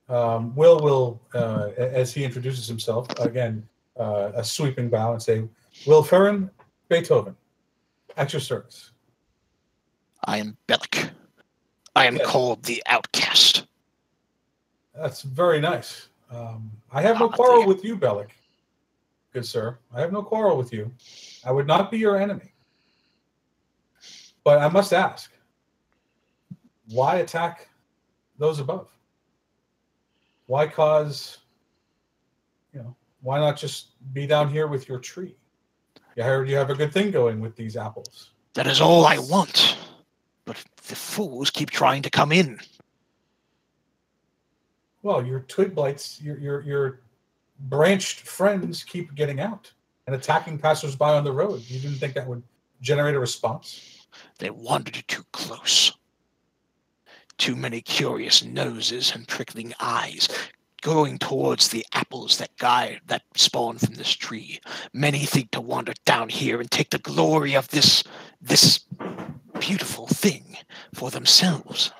Will, as he introduces himself, again, a sweeping bow, and say, "Will Gheren, Beethoven, at your service." "I am Bellic. I am called the Outcast." That's very nice. I have no quarrel with you, Bellic. Good sir. I have no quarrel with you. I would not be your enemy. But I must ask, why attack those above? Why cause, why not just be down here with your tree? I heard you have a good thing going with these apples. That is all I want. But the fools keep trying to come in. Well, your twig blights, your branched friends keep getting out and attacking passersby on the road. You didn't think that would generate a response? They wandered too close. Too many curious noses and prickling eyes going towards the apples that spawn from this tree. Many think to wander down here and take the glory of this beautiful thing for themselves.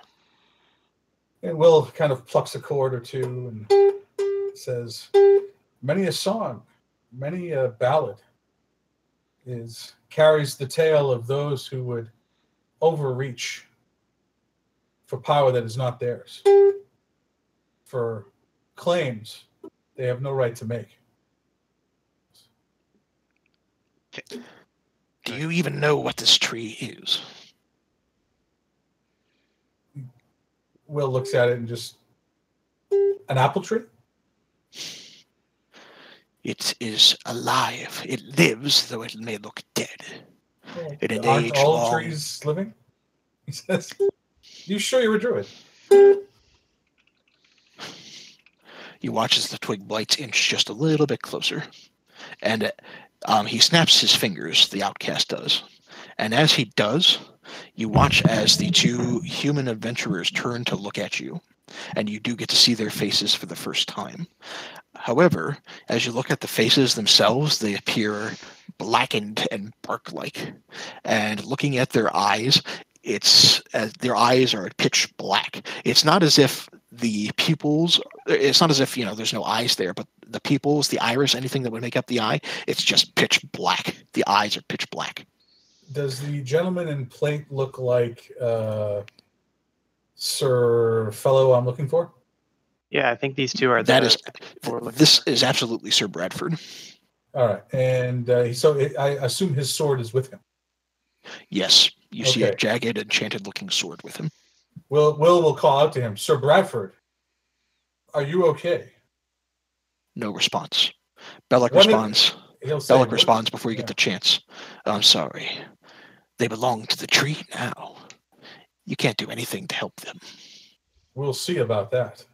And Will kind of plucks a chord or two and says, "Many a song, many a ballad carries the tale of those who would overreach for power that is not theirs, for claims they have no right to make." Do you even know what this tree is? Will looks at it and just, an apple tree? It is alive. It lives, though it may look dead. Aren't all trees living? He says, "You sure you're a druid?" He watches the twig blights inch just a little bit closer. And he snaps his fingers, the outcast does. And as he does, You watch as the two human adventurers turn to look at you, and you do get to see their faces for the first time. However, as you look at the faces themselves, they appear blackened and bark-like. And looking at their eyes, their eyes are pitch black. It's not as if the pupils, it's not as if, there's no eyes there, but the pupils, the iris, anything that would make up the eye, it's just pitch black. The eyes are pitch black. Does the gentleman in plate look like Sir Fellow I'm looking for? Yeah, I think these two are this is absolutely Sir Bradford. All right, and I assume his sword is with him. Yes, you see a jagged, enchanted-looking sword with him. Will call out to him, Sir Bradford, are you okay? No response. Belloc responds. Belloc responds before you get the chance. I'm sorry. They belong to the tree now. You can't do anything to help them. We'll see about that.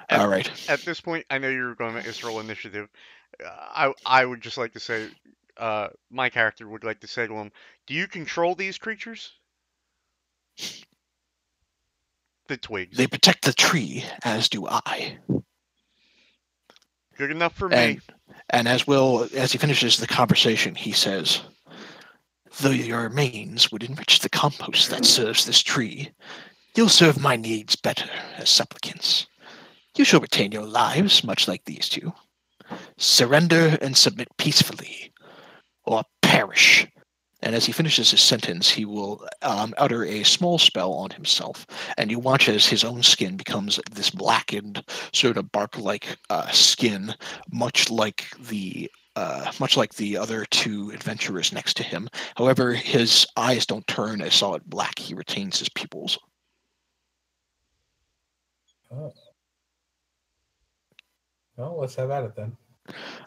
All right. At this point, I know you're going to roll initiative. I would just like to say, my character would like to say to him, do you control these creatures? The twigs. They protect the tree, as do I. Good enough for me. And as he finishes the conversation, he says, though your remains would enrich the compost that serves this tree, you'll serve my needs better as supplicants. You shall retain your lives, much like these two. Surrender and submit peacefully, or perish. And as he finishes his sentence, he will utter a small spell on himself, and you watch as his own skin becomes this blackened, sort of bark-like skin, much like the other two adventurers next to him. However, his eyes don't turn a solid black. He retains his pupils. Oh. Well, let's have at it then.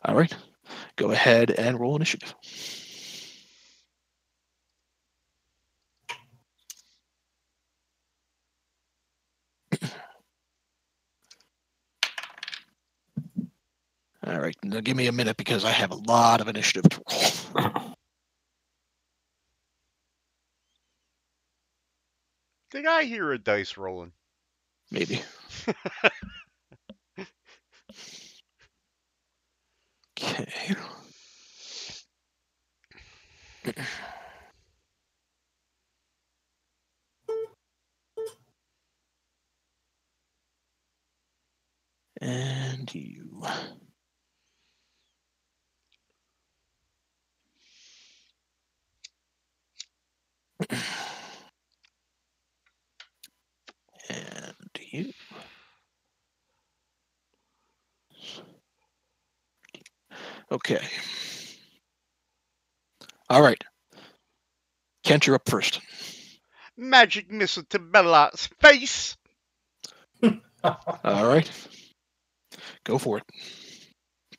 All right. Go ahead and roll initiative. All right. Now give me a minute because I have a lot of initiative to roll. Did I hear a dice rolling? Maybe. Okay. And you. And you. Okay. All right. Kent, you're up first. Magic missile to Belloc's face. All right. Go for it.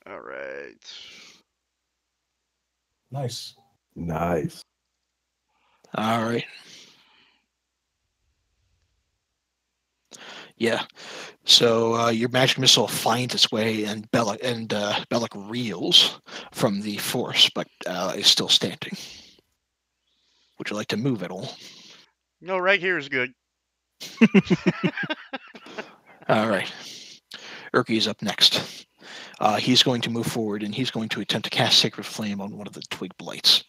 All right. Nice. All right. Yeah. So your magic missile finds its way, and Belloc reels from the force, but is still standing. Would you like to move at all? No, right here is good. All right. Urki's up next. He's going to move forward, and he's going to attempt to cast Sacred Flame on one of the twig blights.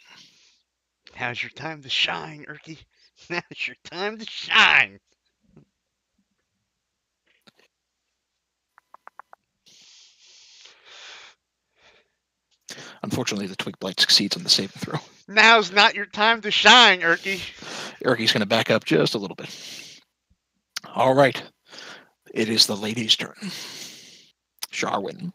Now's your time to shine, Urki. Now's your time to shine. Unfortunately, the twig blight succeeds on the saving throw. Now's not your time to shine, Urki. Urki's going to back up just a little bit. All right. It is the lady's turn. Sharwin.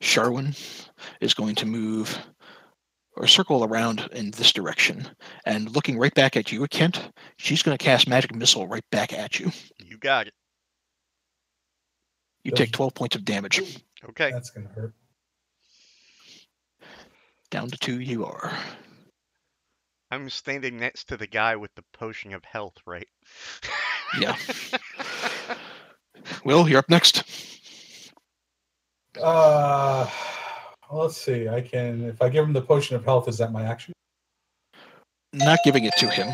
Sharwin is going to move or circle around in this direction, and looking right back at you, Kent, she's going to cast Magic Missile right back at you. You got it. You take 12 points of damage. Okay. That's going to hurt. Down to 2 you are. I'm standing next to the guy with the potion of health, right? Yeah. Will, you're up next. let's see. I can, if I give him the potion of health, is that my action? Not giving it to him.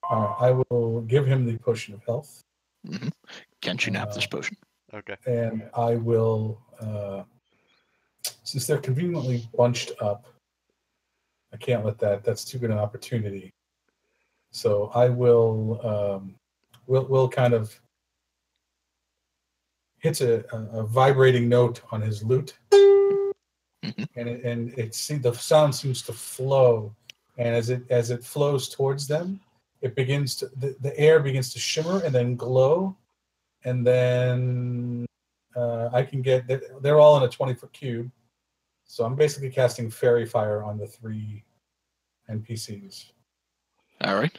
All right, I will give him the potion of health. Mm-hmm. Kent, you now have this potion. Okay. And I will, since they're conveniently bunched up, I can't let that. That's too good an opportunity. So I will, will kind of hits a vibrating note on his lute, mm-hmm. and the sound seems to flow, and as it flows towards them, it begins to the air begins to shimmer and then glow, and then I can get they're all in a 20-foot cube, so I'm basically casting fairy fire on the 3 NPCs. All right.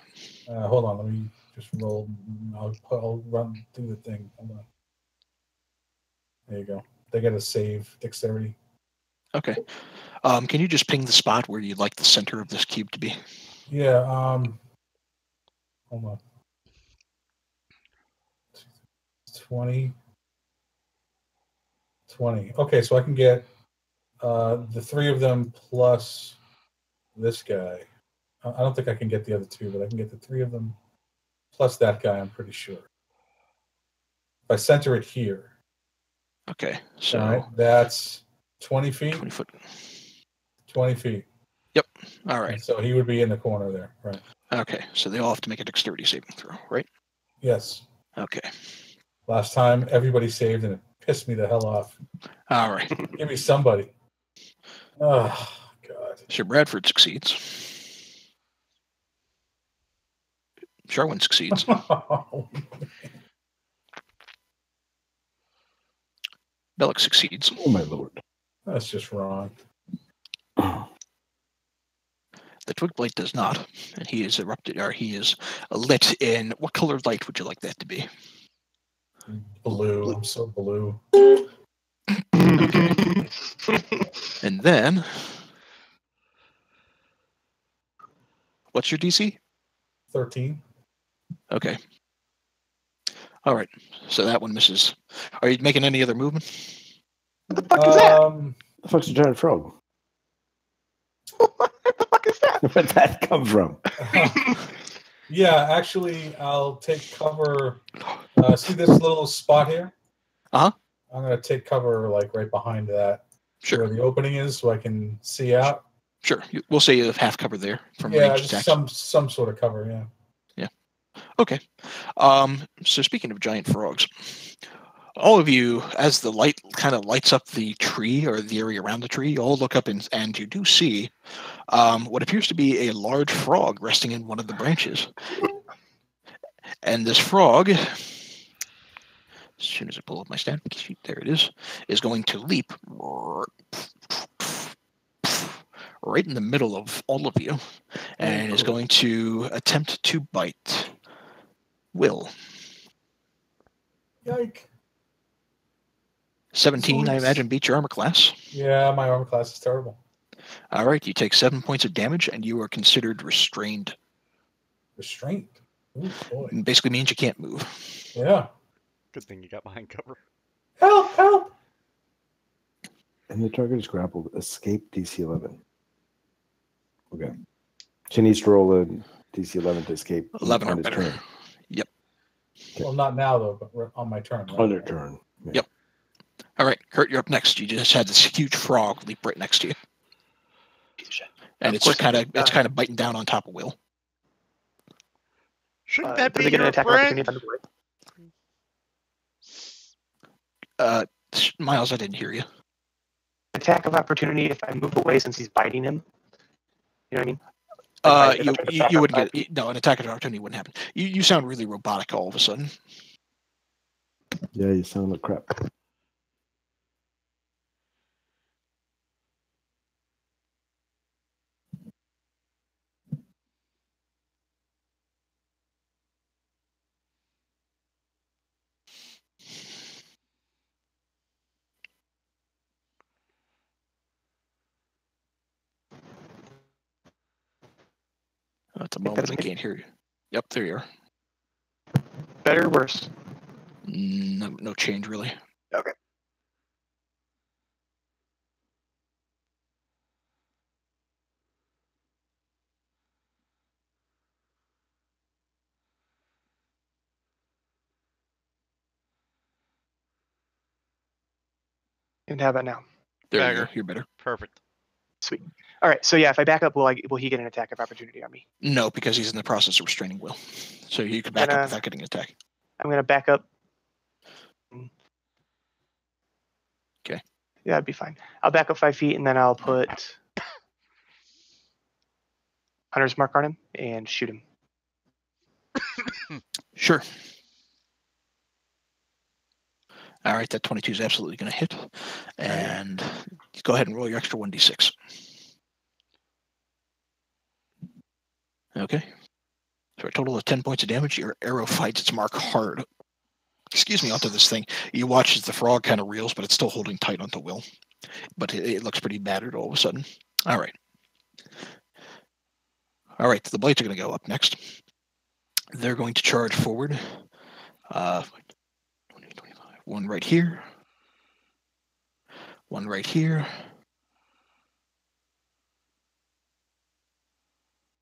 Hold on, let me just roll. I'll run through the thing. Hold on. There you go. They got to save dexterity. Okay. Can you just ping the spot where you'd like the center of this cube to be? Yeah. Hold on. 20. Okay, so I can get the 3 of them plus this guy. I don't think I can get the other 2, but I can get the 3 of them plus that guy, I'm pretty sure. If I center it here. Okay, so... All right, that's 20 feet? 20 foot. 20 feet. Yep, all right. And so he would be in the corner there, right? Okay, so they all have to make a dexterity saving throw, right? Yes. Okay. Last time, everybody saved, and it pissed me the hell off. All right. Give me somebody. Oh, God. Sir Bradford succeeds. Sherwin succeeds. Bellick succeeds. Oh, my lord. That's just wrong. The twig blade does not, and he is erupted, or he is lit in... What colored light would you like that to be? Blue. I'm so blue. Okay. And then... What's your DC? 13. Okay. All right. So that one misses. Are you making any other movement? What the fuck is that? The fuck's a giant frog? What the fuck is that? Where'd that come from? Yeah, actually, I'll take cover. See this little spot here? Uh-huh. I'm going to take cover like right behind that. Sure. Where the opening is, so I can see out. Sure. We'll say you have half cover there from Yeah, ranged just attacks. some sort of cover, yeah. Okay. So speaking of giant frogs, all of you, as the light kind of lights up the tree or the area around the tree, you all look up and you do see what appears to be a large frog resting in one of the branches. And this frog, as soon as I pull up my stat sheet, there it is going to leap right in the middle of all of you and is going to attempt to bite Will. Yike. 17, I imagine, beats your armor class. Yeah, my armor class is terrible. All right, you take 7 points of damage, and you are considered restrained. Restrained? Ooh, boy. It basically means you can't move. Yeah. Good thing you got behind cover. Help! Help! And the target is grappled. Escape DC 11. Okay. She needs to roll a DC 11 to escape. 11 or on his better. turn. Yep. Okay. Well, not now, though, but we're on my turn. Right? On their turn. Yeah. Yep. All right, Kurt, you're up next. You just had this huge frog leap right next to you. And it's kind of biting down on top of Will. Shouldn't that does be it get an your attack friend? opportunity if I move away? Miles, I didn't hear you. Attack of opportunity if I move away since he's biting him. You know what I mean? You wouldn't get no, an attack of opportunity wouldn't happen. You sound really robotic all of a sudden. Yeah, you sound like crap. At the moment, I can't hear you. Yep, there you are. Better or worse? No change really. Okay. And how about now? There you go. You're better. Perfect. Sweet. All right. So yeah, if I back up, will he get an attack of opportunity on me? No, because he's in the process of restraining Will. So you can back up without getting an attack. I'm gonna back up. Okay. Yeah, that'd be fine. I'll back up 5 feet, and then I'll put Hunter's Mark on him and shoot him. Sure. All right, that 22 is absolutely going to hit. And go ahead and roll your extra 1d6. Okay. For a total of 10 points of damage, your arrow finds its mark hard. Excuse me, onto this thing. You watch as the frog kind of reels, but it's still holding tight onto Will. But it looks pretty battered all of a sudden. All right. All right, the blades are going to go up next. They're going to charge forward. 20, 25. One right here. One right here.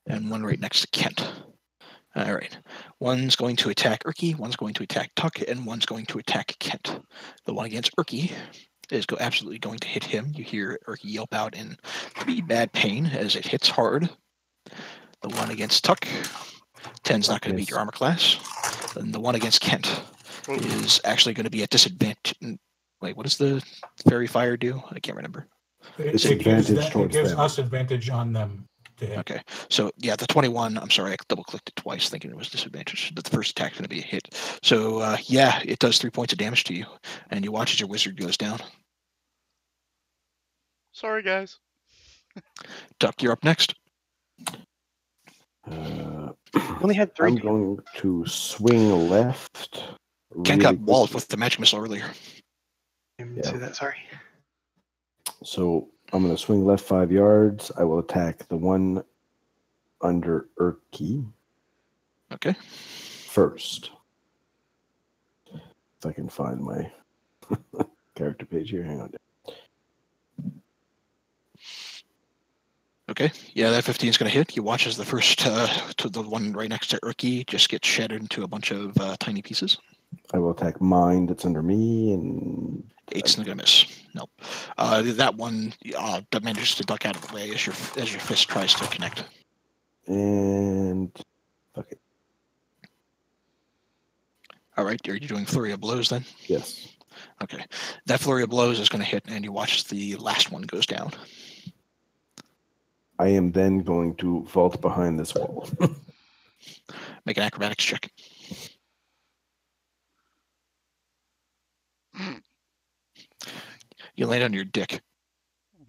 And one right next to Kent. All right. One's going to attack Erky, one's going to attack Tuck, and one's going to attack Kent. The one against Erky is absolutely going to hit him. You hear Erky yelp out in pretty bad pain as it hits hard. The one against Tuck, 10's not going to beat your armor class. And the one against Kent is actually going to be at disadvantage. Wait, what does the fairy fire do? I can't remember. It gives us advantage on them. Okay, so yeah, the 21, I'm sorry, I double-clicked it twice thinking it was disadvantage. The first attack's going to be a hit. So, yeah, it does 3 points of damage to you, and you watch as your wizard goes down. Sorry, guys. Tuck, you're up next. Only had 3. I'm going to swing left. Ken got walled with the magic missile earlier. See that, sorry. So I'm going to swing left 5 yards. I will attack the one under Erky. Okay. First. If I can find my character page here. Hang on. Okay. Yeah, that 15 is going to hit. You watch as the first, to the one right next to Erky, just gets shattered into a bunch of tiny pieces. I will attack mine that's under me, and 8's not going to miss. Nope. That one manages to duck out of the way as your fist tries to connect. And fuck it. All right. Are you doing flurry of blows then? Yes. Okay. That flurry of blows is going to hit, and you watch as the last one goes down. I am then going to vault behind this wall. Make an acrobatics check. You land on your dick.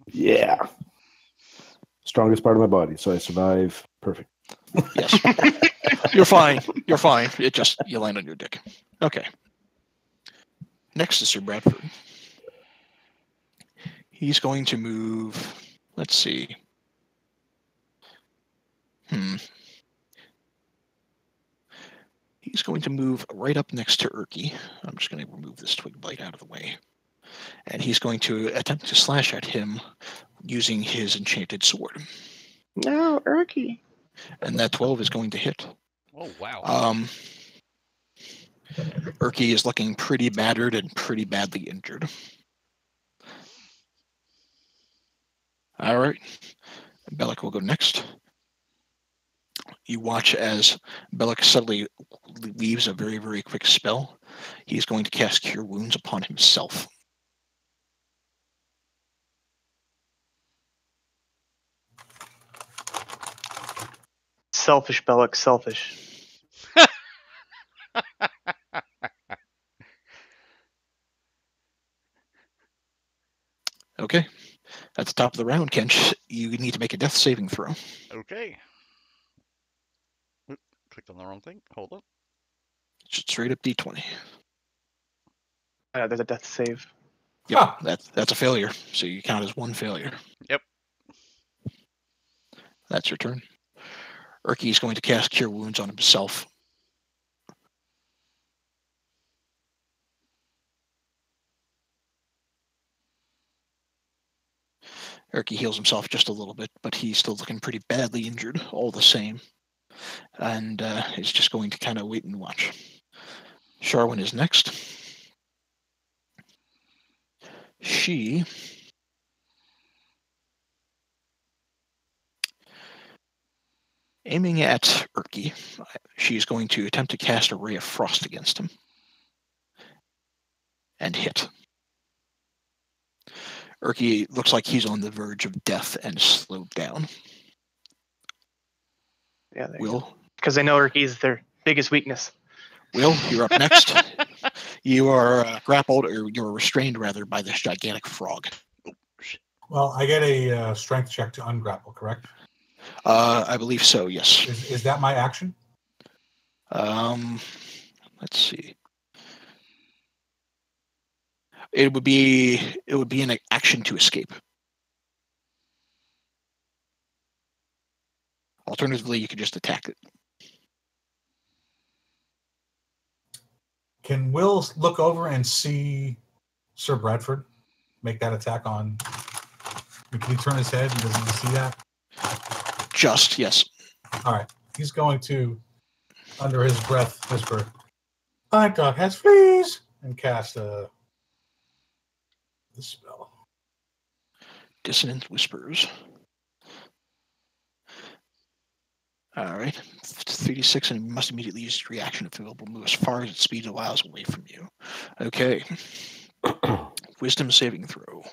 Yeah. Strongest part of my body, so I survive. Perfect. Yes. You're fine. You're fine. It just, you land on your dick. Okay. Next is Sir Bradford. He's going to move, let's see. He's going to move right up next to Erky. I'm just going to remove this twig blade out of the way. And he's going to attempt to slash at him using his enchanted sword. No, Erky. And that 12 is going to hit. Oh, wow. Erky is looking pretty battered and pretty badly injured. All right. Bellic will go next. You watch as Bellic suddenly leaves a very, very quick spell. He's going to cast Cure Wounds upon himself. Selfish, Bellic, selfish. Okay. At the top of the round, Kench, you need to make a death saving throw. Okay. Oop, clicked on the wrong thing. Hold on. Just straight up D20. There's a death save. Yep, that's a failure. So you count as one failure. Yep. That's your turn. Erky's going to cast Cure Wounds on himself. Erky heals himself just a little bit, but he's still looking pretty badly injured all the same. And is just going to kind of wait and watch. Sharwin is next. She aiming at Urki, she's going to attempt to cast a ray of frost against him and hit. Urki looks like he's on the verge of death and slowed down. Yeah, Will, because I know Urki's their biggest weakness. Will, you're up next. You are grappled, or you're restrained rather, by this gigantic frog. Well, I get a strength check to ungrapple, correct? I believe so. Yes. Is that my action? Let's see. It would be an action to escape. Alternatively, you could just attack it. Can Will look over and see Sir Bradford make that attack on? Can he turn his head and does he see that? Just, yes. All right. He's going to, under his breath, whisper, "My dog has fleas," and cast this spell. Dissonant Whispers. All right. 3d6, and you must immediately use your reaction if available. Move as far as its speed allows away from you. Okay. Wisdom saving throw.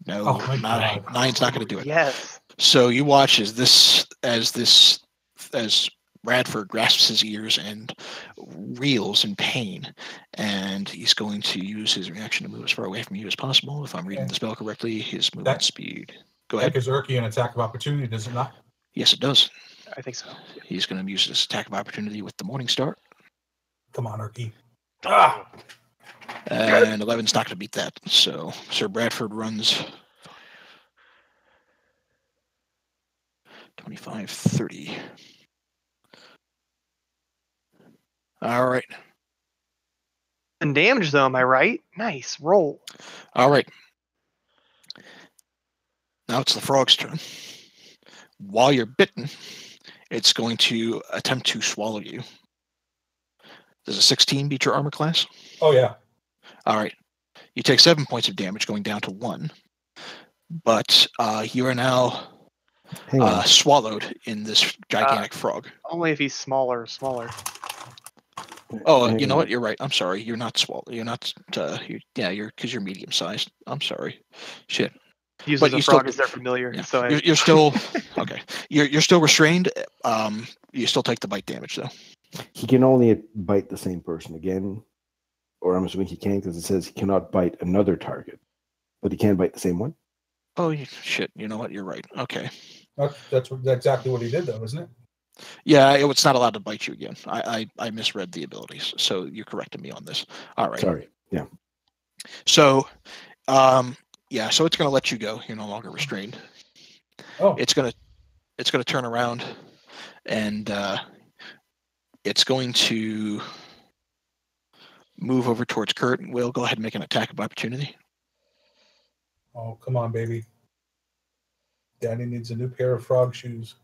No, Oh, my God. 9's not going to do it. Yes. So you watch as Bradford grasps his ears and reels in pain, and he's going to use his reaction to move as far away from you as possible. If I'm reading the spell correctly, his movement speed. Go ahead. That gives Urki an attack of opportunity, does it not? Yes, it does. I think so. He's going to use this attack of opportunity with the Morning Star. Come on, Urki. Ah! And 11's not going to beat that. So Sir Bradford runs 25, 30. All right. And damage, though, am I right? Nice. Roll. All right. Now it's the frog's turn. While you're bitten, it's going to attempt to swallow you. Does a 16 beat your armor class? Oh, yeah. All right. You take 7 points of damage, going down to 1. But you are now swallowed in this gigantic frog. Only if he's smaller. Oh, you know what? You're right. I'm sorry. You're not swallowed. You're not. You're because you're medium sized. I'm sorry. Shit. Uses a frog as their familiar. Yeah. So you're still okay. You're still restrained. You still take the bite damage though. He can only bite the same person again, or I'm assuming he can because it says he cannot bite another target, but he can bite the same one. Oh shit! You know what? You're right. Okay. That's exactly what he did, though, isn't it? Yeah, it's not allowed to bite you again. I misread the abilities, so you're correcting me on this. All right. Sorry. Yeah. So, so it's going to let you go. You're no longer restrained. Oh. It's going to turn around, and it's going to move over towards Kurt. And Will, go ahead and make an attack of opportunity. Oh, come on, baby. Daddy needs a new pair of frog shoes.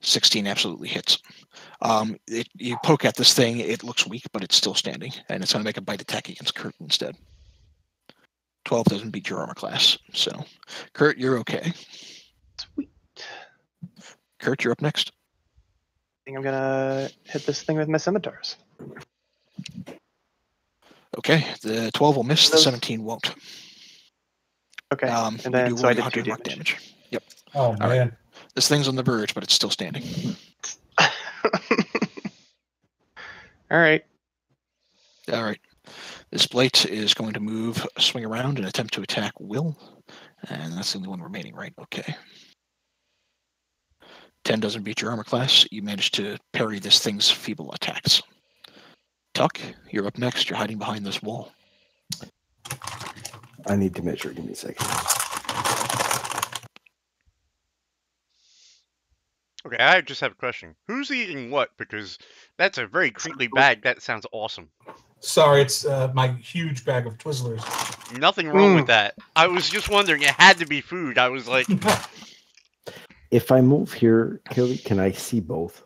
16 absolutely hits. You poke at this thing, it looks weak, but it's still standing, and it's going to make a bite attack against Kurt instead. 12 doesn't beat your armor class, so Kurt, you're okay. Sweet. Kurt, you're up next. I think I'm going to hit this thing with my scimitars. Okay, the 12 will miss, the 17 won't. Okay, and then so I did 2 damage. Yep. Oh, man. Right. This thing's on the verge, but it's still standing. All right. This blight is going to swing around and attempt to attack Will. And that's the only one remaining, right? Okay. 10 doesn't beat your armor class. You managed to parry this thing's feeble attacks. Tuck, you're up next. You're hiding behind this wall. I need to measure. Give me a second. Okay, I just have a question. Who's eating what? Because that's a very crinkly bag. That sounds awesome. Sorry, it's my huge bag of Twizzlers. Nothing wrong with that. I was just wondering. It had to be food. I was like... If I move here, Kelly, can I see both?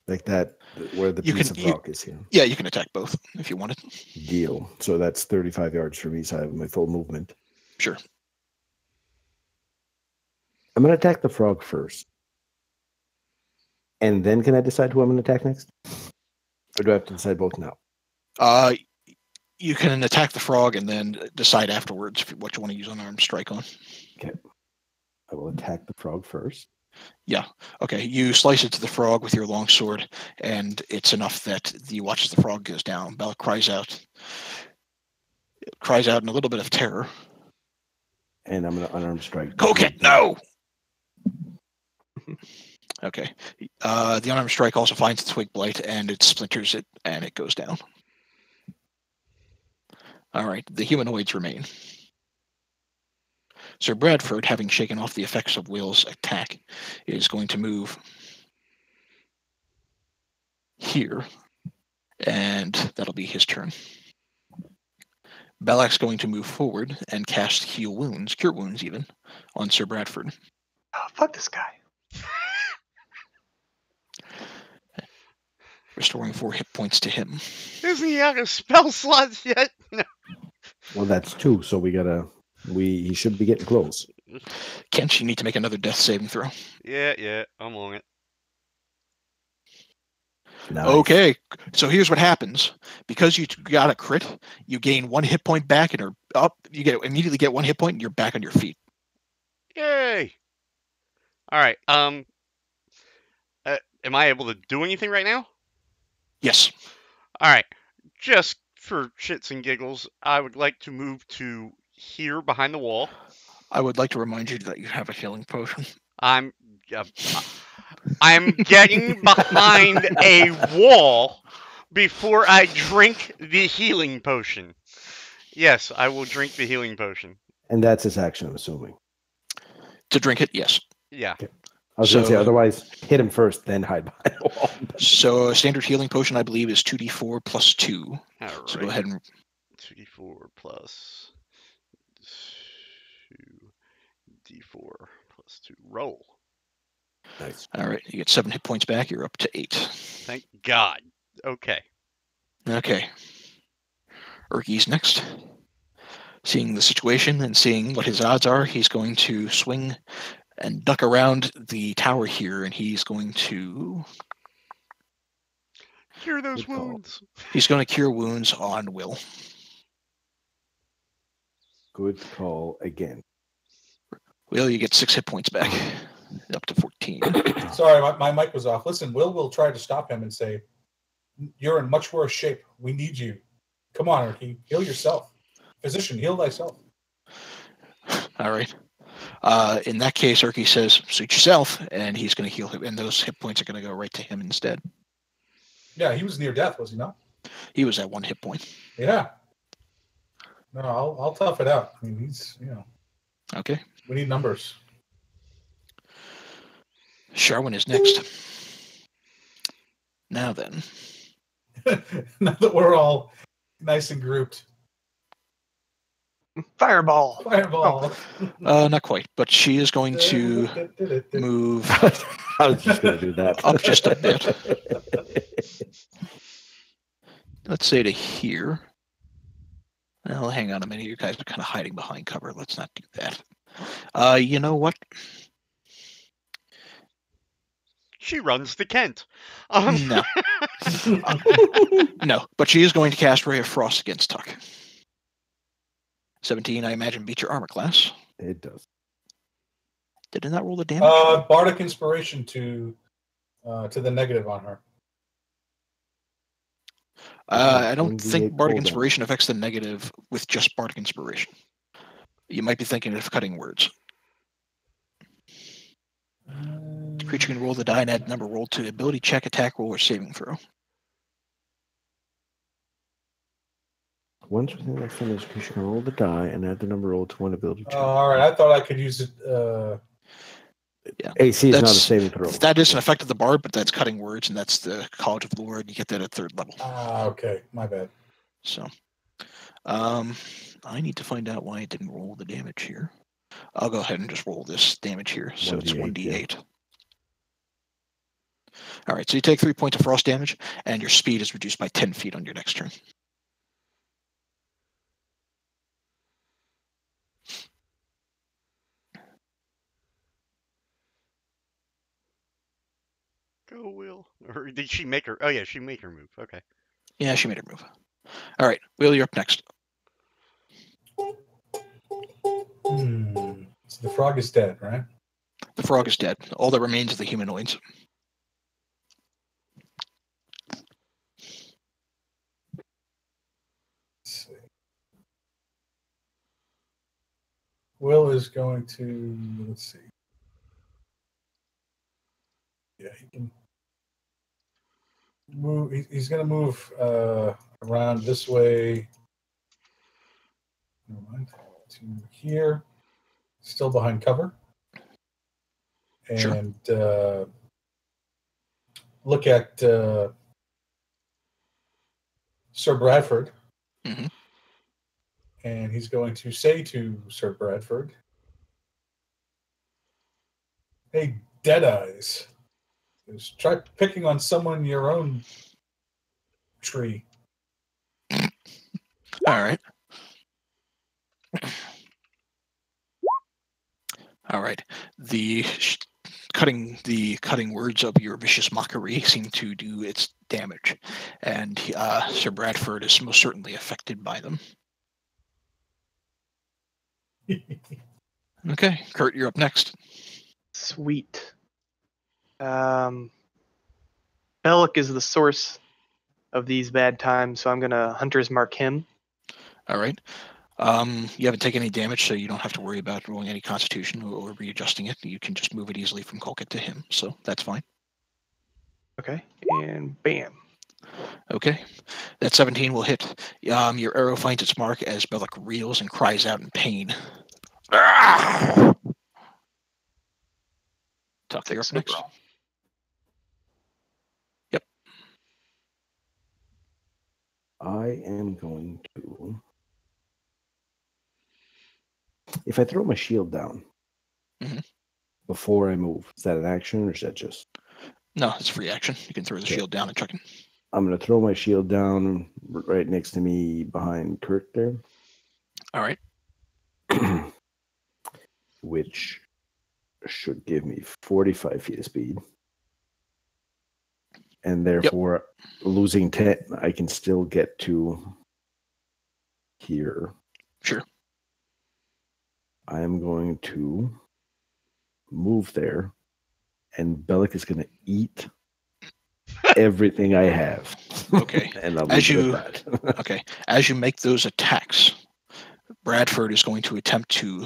Like that, where the piece of rock is here. Yeah, you can attack both if you wanted. Deal. So that's 35 yards for me, so I have my full movement. Sure. I'm going to attack the frog first. And then can I decide who I'm going to attack next? Or do I have to decide both now? You can attack the frog and then decide afterwards what you want to use unarmed strike on. Okay. I will attack the frog first. Yeah. Okay. You slice it to the frog with your longsword, and it's enough that you watch as the frog goes down. Bella cries out in a little bit of terror. And I'm going to unarmed strike. Coquette, no! Okay. The unarmed strike also finds the twig blight, and it splinters it, and it goes down. All right. The humanoids remain. Sir Bradford, having shaken off the effects of Will's attack, is going to move here, and that'll be his turn. Balak's going to move forward and cast Cure Wounds even, on Sir Bradford. Oh, fuck this guy. Restoring 4 hit points to him. Isn't he out of spell slots yet? No. Well, that's 2, so he should be getting close. Kent, you need to make another death saving throw. Yeah, I'm on it. Nice. Okay, so here's what happens. Because you got a crit, you gain 1 hit point back and are up. You immediately get 1 hit point and you're back on your feet. Yay! Alright, am I able to do anything right now? Yes. Alright, just for shits and giggles, I would like to move to here behind the wall. I would like to remind you that you have a healing potion. I'm getting behind a wall before I drink the healing potion. Yes, I will drink the healing potion. And that's his action, I'm assuming. To drink it, yes. Yeah. Okay. I was going to say, otherwise, hit him first, then hide behind the wall. So a standard healing potion, I believe, is 2d4 plus 2. All right. So go ahead and... 2d4 plus 2d4 plus 2. Roll. Nice. All right, you get 7 hit points back. You're up to 8. Thank God. Okay. Okay. Erky's next. Seeing the situation and seeing what his odds are, he's going to swing and duck around the tower here, and he's going to... Cure those wounds. He's going to cure wounds on Will. Good call again. Will, you get 6 hit points back. Up to 14. Sorry, my mic was off. Listen, Will try to stop him and say, "You're in much worse shape. We need you. Come on, Erky. Heal yourself. Physician, heal thyself." All right. In that case, Erky says, "Suit yourself," and he's going to heal him, and those hit points are going to go right to him instead. Yeah, he was near death, was he not? He was at 1 hit point. Yeah. No, I'll tough it out. I mean, he's, Okay. We need numbers. Sharwin is next. Now then. Now that we're all nice and grouped. Fireball. Fireball. Not quite, but she is going to move I was just going to do that. up just a bit. Let's say to here. Well, hang on a minute. You guys are kind of hiding behind cover. Let's not do that. You know what? She runs the Kent. No. No, but she is going to cast Ray of Frost against Tuck. 17, I imagine, beats your armor class. It does. Did it not roll the damage? Bardic Inspiration to the negative on her. I don't think Bardic Inspiration affects the negative with just Bardic Inspiration. You might be thinking of cutting words. The creature can roll the die and add the number rolled to ability check, attack roll, or saving throw. Once within that finish, creature can roll the die and add the number rolled to one ability check. All right, I thought I could use it. Yeah. AC is not a saving throw. That is an effect of the bard, but that's cutting words, and that's the College of Lore, and you get that at 3rd level. Okay, my bad. So, I need to find out why it didn't roll the damage here. I'll go ahead and just roll this damage here. So it's 1d8. All right, so you take 3 points of frost damage, and your speed is reduced by 10 feet on your next turn. Go, Will. Or did she make her? Oh yeah, she made her move. Okay. Yeah, she made her move. All right, Will, you're up next. So the frog is dead, right? The frog is dead. All that remains is the humanoids. Let's see. Will is going to, let's see. Yeah, he can move. He's going to move around this way. Never mind. To here. Still behind cover. And look at Sir Bradford. Mm-hmm. And he's going to say to Sir Bradford, "Hey, Deadeyes, just try picking on someone in your own tree." All right. All right. The cutting words of your vicious mockery seem to do its damage, and Sir Bradford is most certainly affected by them. Okay, Kurt, you're up next. Sweet. Bellic is the source of these bad times, so I'm gonna Hunter's Mark him. All right. You haven't taken any damage, so you don't have to worry about rolling any Constitution or readjusting it. You can just move it easily from Colquitt to him, so that's fine. Okay, and bam. Okay, that 17 will hit. Your arrow finds its mark as Bellic reels and cries out in pain. Tuck, you're up next. Yep. I am going to... If I throw my shield down before I move, is that an action or is that just... No, it's free action. You can throw the shield down and chuck it. I'm going to throw my shield down right next to me behind Kurt there. All right. Which should give me 45 feet of speed. And therefore, losing 10, I can still get to here. Sure. I am going to move there, and Bellic is going to eat everything I have. Okay. And I'll leave it at that. Okay. As you make those attacks, Bradford is going to attempt to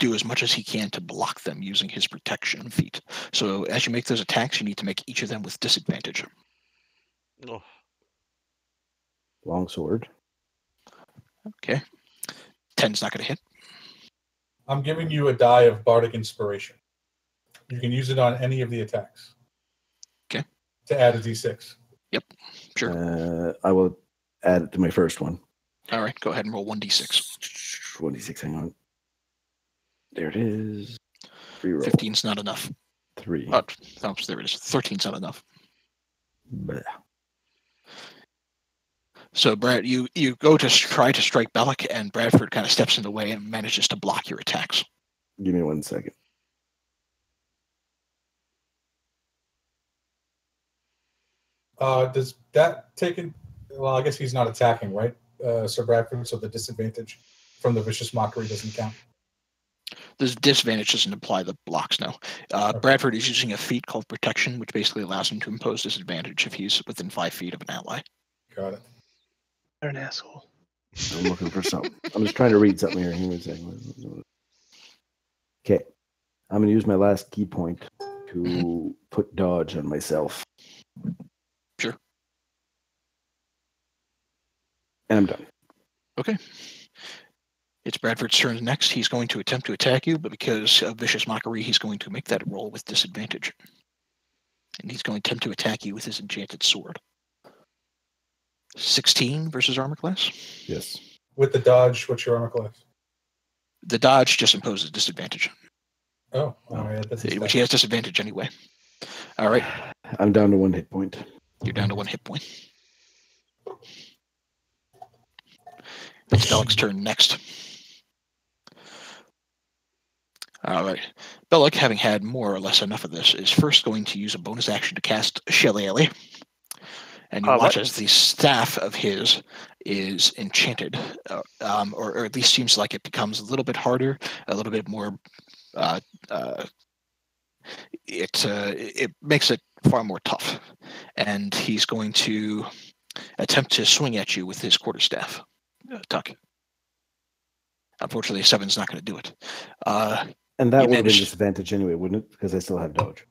do as much as he can to block them using his protection feat. So as you make those attacks, you need to make each of them with disadvantage. Oh. Longsword. Okay. 10's not going to hit. I'm giving you a die of Bardic Inspiration. You can use it on any of the attacks. Okay. To add a d6. Yep. Sure. I will add it to my first one. All right. Go ahead and roll 1d6. 1d6, hang on. There it is. 15's not enough. 3. Oh, there it is. 13's not enough. Blech. So, Brad, you go to try to strike Bellic, and Bradford kind of steps in the way and manages to block your attacks. Give me 1 second. Does that take in? Well, I guess he's not attacking, right, Sir Bradford? So the disadvantage from the vicious mockery doesn't count. The disadvantage doesn't apply the blocks now. Okay. Bradford is using a feat called Protection, which basically allows him to impose disadvantage if he's within 5 feet of an ally. Got it. You're an asshole. I'm looking for something. I'm just trying to read something here. Okay. I'm going to use my last key point to put dodge on myself. Sure. And I'm done. Okay. It's Bradford's turn next. He's going to attempt to attack you, but because of Vicious Mockery, he's going to make that roll with disadvantage. And he's going to attempt to attack you with his enchanted sword. 16 versus armor class? Yes. With the dodge, what's your armor class? The dodge just imposes disadvantage. Oh, all right. Which he has disadvantage anyway. All right. I'm down to 1 hit point. You're down to 1 hit point. It's Bellic's turn next. All right. Bellic, having had more or less enough of this, is first going to use a bonus action to cast Shillelagh. And you watch as the staff of his is enchanted, or at least seems like it becomes a little bit harder, a little bit more. It makes it far more tough, and he's going to attempt to swing at you with his quarterstaff. Tuck. Unfortunately, 7's not going to do it. And that would have been disadvantage anyway, wouldn't it? Because I still have dodge.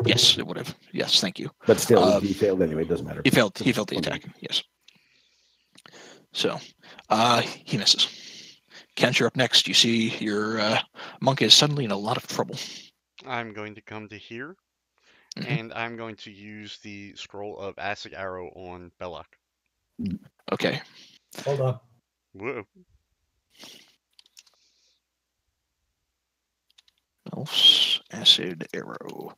Yes, it would have. Yes, thank you. But still, he failed anyway. It doesn't matter. He failed the attack. Yes. So, he misses. Kent, you're up next. You see your monk is suddenly in a lot of trouble. I'm going to come to here, and I'm going to use the scroll of acid arrow on Belloc. Okay. Hold on. Whoa. Melf's acid arrow.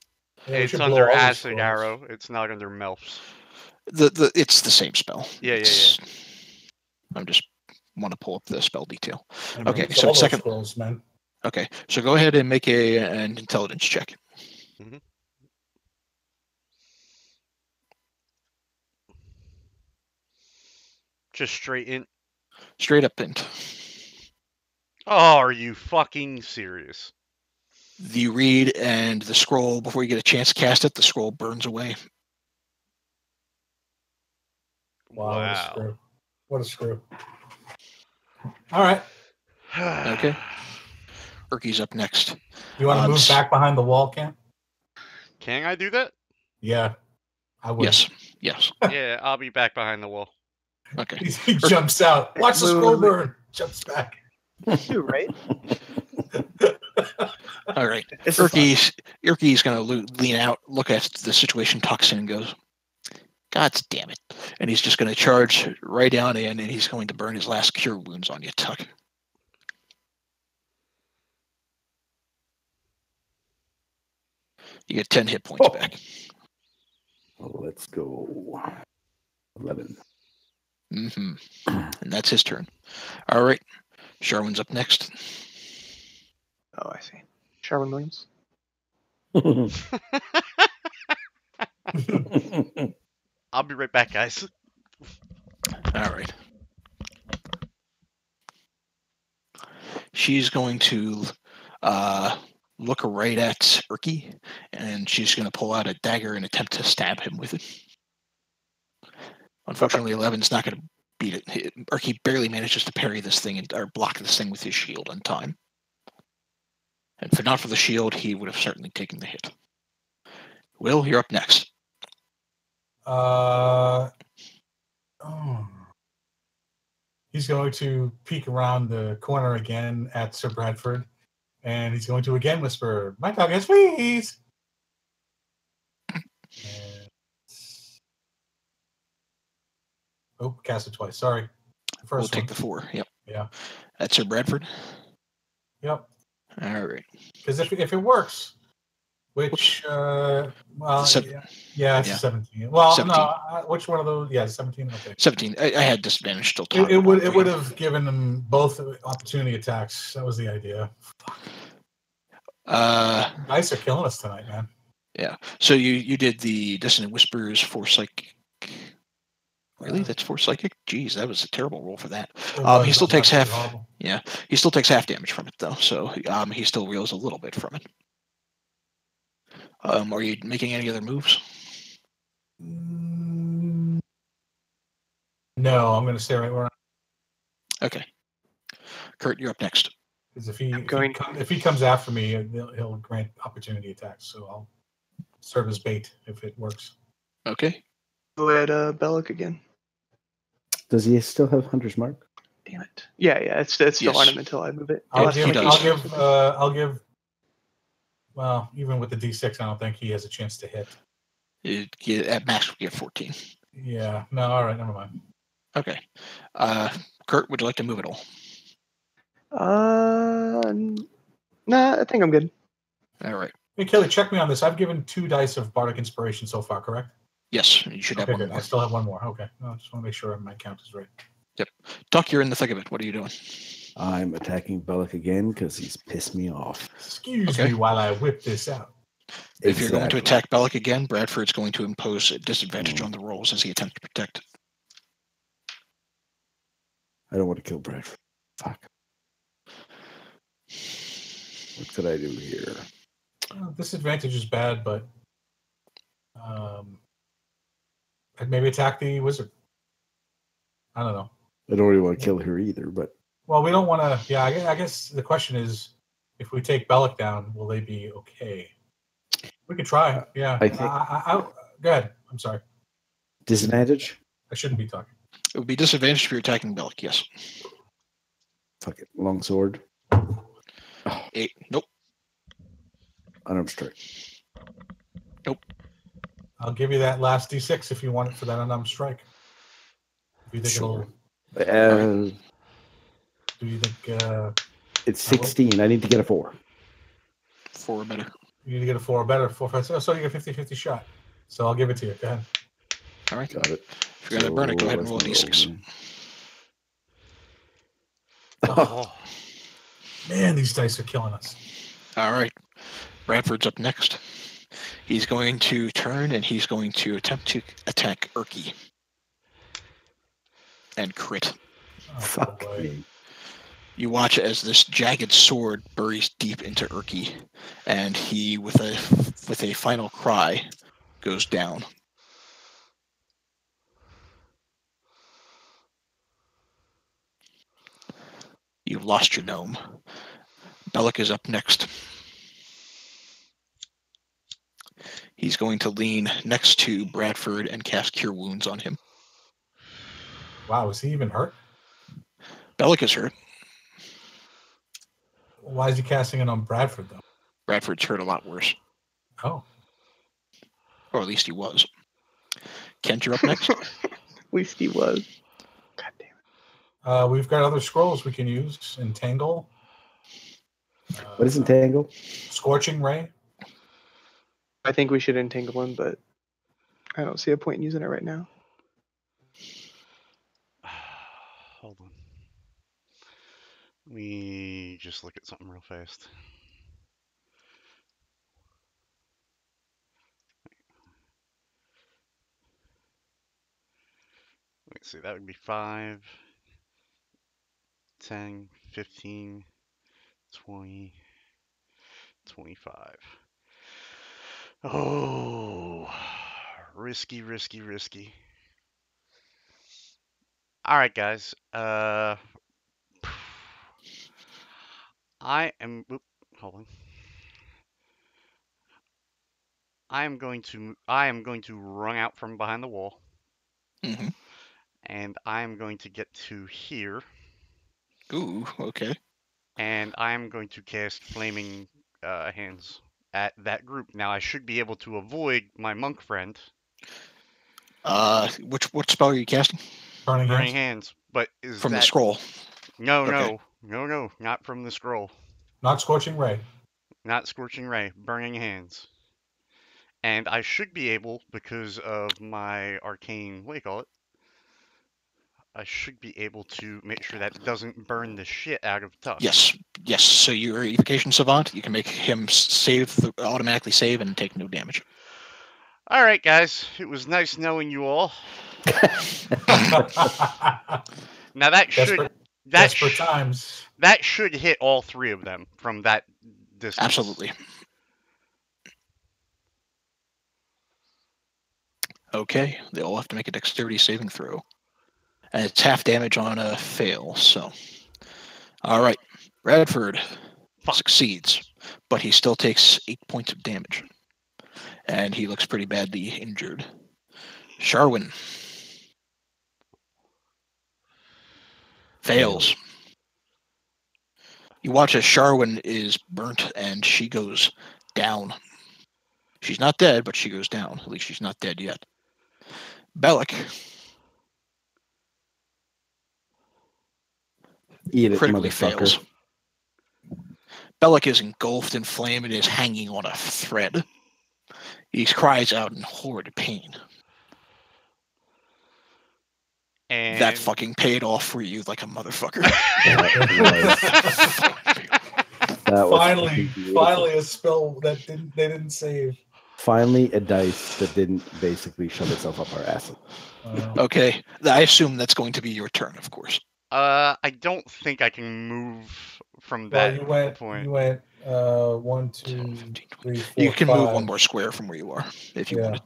Yeah, it's under acid arrow. It's not under Melf's. It's the same spell. Yeah. I just want to pull up the spell detail. Yeah, okay, so second. Scrolls, man. Okay, so go ahead and make an intelligence check. Mm-hmm. Just straight in. Straight up int. Oh, are you fucking serious? You read, and the scroll, before you get a chance to cast it, the scroll burns away. Wow. What a screw. All right. Okay. Urky's up next. You want to move back behind the wall, Cam? Can I do that? Yeah, I would. Yes. Yeah, I'll be back behind the wall. Okay. He jumps out. Watch the scroll burn. Jumps back. You right? All right. Urky's going to lean out, look at the situation, tucks in, and goes, God damn it. And he's just going to charge right down in, and he's going to burn his last cure wounds on you, Tuck. You get 10 hit points back. Let's go. 11. And that's his turn. All right. Sherwin's up next. Oh, I see. Sherwin Williams. I'll be right back, guys. All right. She's going to look right at Urky, and she's going to pull out a dagger and attempt to stab him with it. Unfortunately, 11's not going to beat it. Urky barely manages to parry this thing or block this thing with his shield on time. And if not for the shield, he would have certainly taken the hit. Will, you're up next. He's going to peek around the corner again at Sir Bradford, and he's going to again whisper, "My dog has fleas." Cast it twice. Sorry. We'll take the 4. Yep. Yeah. That's Sir Bradford. Yep. All right. Because if it works, which it's 17. Well, 17. No, which one of those? Yeah, 17. Okay. 17. I had disadvantage still. It would have given them both opportunity attacks. That was the idea. Dice are killing us tonight, man. Yeah. So you did the Dissonant Whispers for psychic. Really? That's for psychic? Jeez, that was a terrible roll for that. He still takes half. Horrible. Yeah, he still takes half damage from it though. So he still reels a little bit from it. Are you making any other moves? No, I'm going to stay right where I'm. Okay. Kurt, you're up next. Because if he comes after me, he'll grant opportunity attacks. So I'll serve as bait if it works. Okay. Go ahead, Bellic again. Does he still have Hunter's Mark? Damn it! Yeah, it's still on him until I move it. I'll give. Well, even with the D6, I don't think he has a chance to hit. At max, we get 14. Yeah. No. All right. Never mind. Okay. Kurt, would you like to move at all? Nah, I think I'm good. All right. Hey, Kelly, check me on this. I've given 2 dice of Bardic Inspiration so far, correct? Yes, you should have one good. more. I still have one more. Okay. I just want to make sure my count is right. Yep. Tuck, you're in the thick of it. What are you doing? I'm attacking Bellic again because he's pissed me off. Excuse me while I whip this out. If you're going to attack Bellic again, Bradford's going to impose a disadvantage on the rolls as he attempts to protect. I don't want to kill Bradford. Fuck. What could I do here? Disadvantage is bad, but I'd maybe attack the wizard. I don't know. I don't really want to kill her either, but... Well, we don't want to... Yeah, I guess the question is, if we take Bellic down, will they be okay? We could try. Yeah. I think... Go ahead. I'm sorry. Disadvantage? I shouldn't be talking. It would be disadvantage if you're attacking Bellic, yes. Fuck it. Longsword. 8. Nope. Unarmed strike. Nope. I'll give you that last D6 if you want it for that unarmed strike. If you think Sure. Do you think... it's 16. I need to get a 4. 4 or better. You need to get a 4 or better. 4, 5, 6. So you get a 50-50 shot. So I'll give it to you. Go ahead. All right. Got it. If you're going to burn it, go ahead and roll a D6. Oh. Man, these dice are killing us. All right. Bradford's up next. He's going to turn and he's going to attempt to attack Erky. And crit. Oh, Fuck boy. me. You watch as this jagged sword buries deep into Erky, and he, with a final cry, goes down. You've lost your gnome. Bellic is up next. He's going to lean next to Bradford and cast Cure Wounds on him. Wow, is he even hurt? Bellic is hurt. Why is he casting it on Bradford, though? Bradford's hurt a lot worse. Oh. Or at least he was. Kent, you're up next. At least he was. God damn it. We've got other scrolls we can use. Entangle. What is Entangle? Scorching Ray. I think we should entangle him, but I don't see a point in using it right now. Hold on. Let me just look at something real fast. Let's see, that would be 5, 10, 15, 20, 25. Oh, risky, risky, risky. All right, guys. I am. Hold on. I am going to run out from behind the wall, and I am going to get to here. Ooh, okay. And I am going to cast Flaming Hands at that group. Now I should be able to avoid my monk friend. What spell are you casting? Burning hands. But is from that... the scroll? No, okay. no, not from the scroll. Not Scorching Ray. Not Scorching Ray. Burning Hands. And I should be able, because of my arcane, what do you call it? I should be able to make sure that doesn't burn the shit out of Tuck. Yes. So you're Evocation Savant. You can make him automatically save and take no damage. All right, guys. It was nice knowing you all. Now that desperate times. That should hit all 3 of them from that distance. Absolutely. Okay, they all have to make a dexterity saving throw. And it's half damage on a fail, so. All right, Bradford succeeds, but he still takes 8 points of damage. And he looks pretty badly injured. Sharwin fails. You watch as Sharwin is burnt and she goes down. She's not dead, but she goes down. At least she's not dead yet. Bellic. Eat it, critically motherfucker. fails. Bellic is engulfed in flame and is hanging on a thread. He cries out in horrid pain. And that fucking paid off for you like a motherfucker. Finally a spell that they didn't save. Finally a dice that didn't basically shove itself up our ass. Okay, I assume that's going to be your turn, of course. I don't think I can move from that point. You went 1, 2, 3, 4, You can 5. move one more square from where you are if you wanted.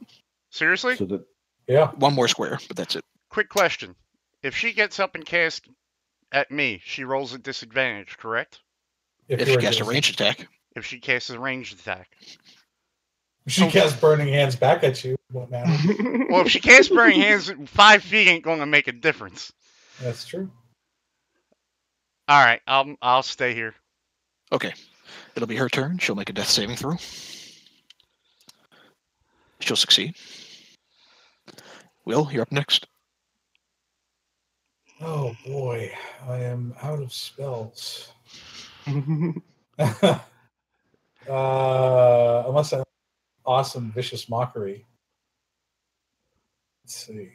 Seriously? Yeah. One more square, but that's it. Quick question. If she gets up and casts at me, she rolls a disadvantage, correct? If she casts a ranged attack. If she casts a ranged attack. If she casts Burning Hands back at you, it won't matter. Well, if she casts Burning Hands, 5 feet ain't going to make a difference. That's true. All right, I'll stay here. Okay. It'll be her turn. She'll make a death saving throw. She'll succeed. Will, you're up next. Oh boy, I am out of spells. Unless I awesome vicious mockery. Let's see.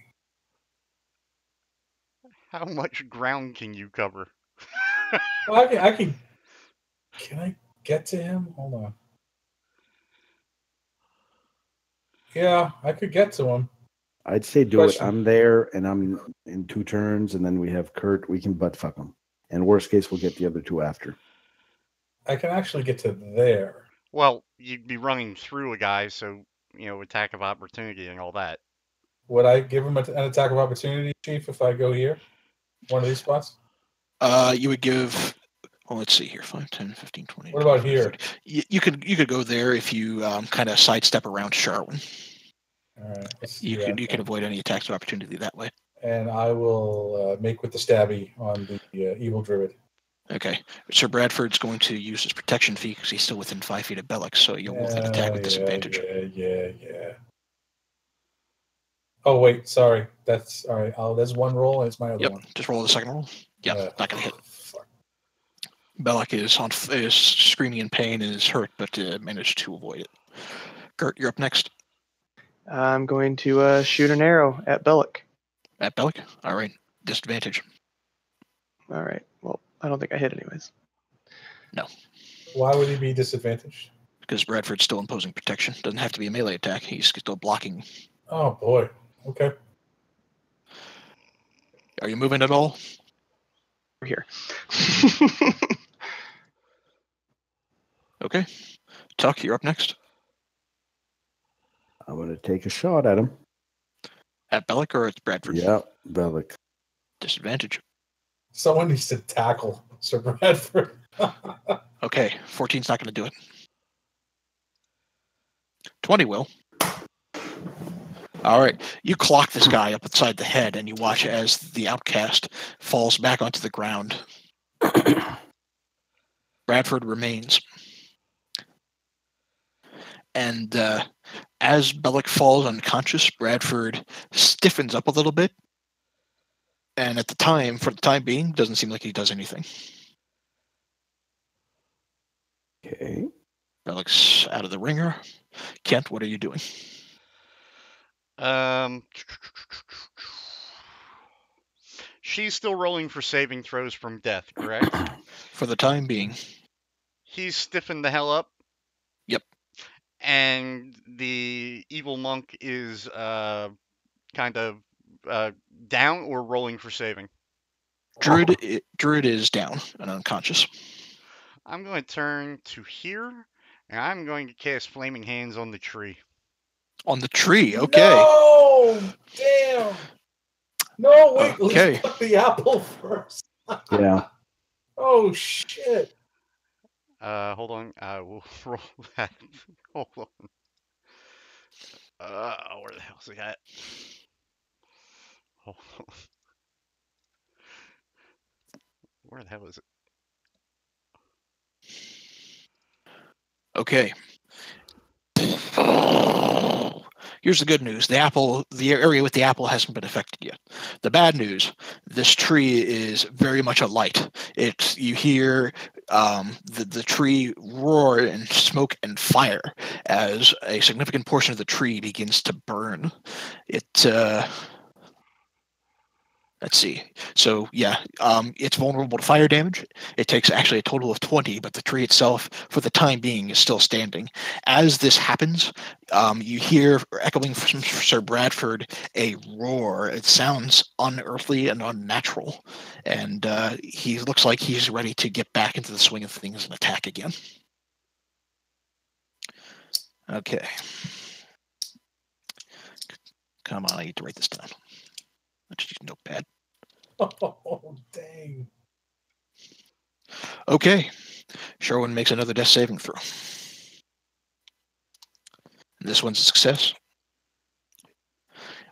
How much ground can you cover? Well, I can. Can I get to him? Hold on. Yeah, I could get to him. I'd say do it. I'm there, and I'm in 2 turns, and then we have Kurt. We can butt fuck him. And worst case, we'll get the other 2 after. I can actually get to there. Well, you'd be running through a guy, so, attack of opportunity and all that. Would I give him an attack of opportunity, Chief, if I go here? One of these spots? You would give... Well, let's see here. 5, 10, 15, 20. What about here? You could go there if you kind of sidestep around Sharwin. All right. You can avoid any attacks of opportunity that way. And I will make with the stabby on the evil druid. Okay. Sir Bradford's going to use his protection fee because he's still within 5 feet of Bellic, so you'll roll that attack with disadvantage. Yeah. Oh wait, sorry. That's all right. That's one roll, and it's my other one. Just roll the second roll. Yeah, not gonna hit. Bellic is screaming in pain and is hurt, but managed to avoid it. Gert, you're up next. I'm going to shoot an arrow at Bellic. At Bellic? All right. Disadvantage. All right. Well, I don't think I hit anyways. No. Why would he be disadvantaged? Because Bradford's still imposing protection. Doesn't have to be a melee attack. He's still blocking. Oh boy. Okay. Are you moving at all? We're here. Okay. Tuck, you're up next. I'm going to take a shot at him. At Bellic or at Bradford? Yeah, Bellic. Disadvantage. Someone needs to tackle Sir Bradford. Okay, 14's not going to do it. 20 will. All right, you clock this guy up inside the head, and you watch as the outcast falls back onto the ground. Bradford remains. And as Bellic falls unconscious, Bradford stiffens up a little bit. And for the time being, doesn't seem like he does anything. Okay. Bellic's out of the ringer. Kent, what are you doing? She's still rolling for saving throws from death, correct? For the time being. He's stiffened the hell up? Yep. And the evil monk is kind of down or rolling for saving? Druid is down and unconscious. I'm going to turn to here, and I'm going to cast Flaming Hands on the tree. On the tree, okay. No! Damn! No, wait, okay. Let's put the apple first. Yeah. Oh, shit. Hold on. I will roll that. Hold on. Where the hell's it at? Hold on. Where the hell is it? Okay. Here's the good news. The area with the apple hasn't been affected yet. The bad news, this tree is very much alight. You hear the tree roar and smoke and fire as a significant portion of the tree begins to burn. Let's see. So yeah, it's vulnerable to fire damage. It takes actually a total of 20, but the tree itself, for the time being, is still standing. As this happens, you hear echoing from Sir Bradford a roar. It sounds unearthly and unnatural, and he looks like he's ready to get back into the swing of things and attack again. Okay. Come on, I need to write this down. Let's use Notepad. Oh, dang. Okay. Sherwin makes another death saving throw. This one's a success.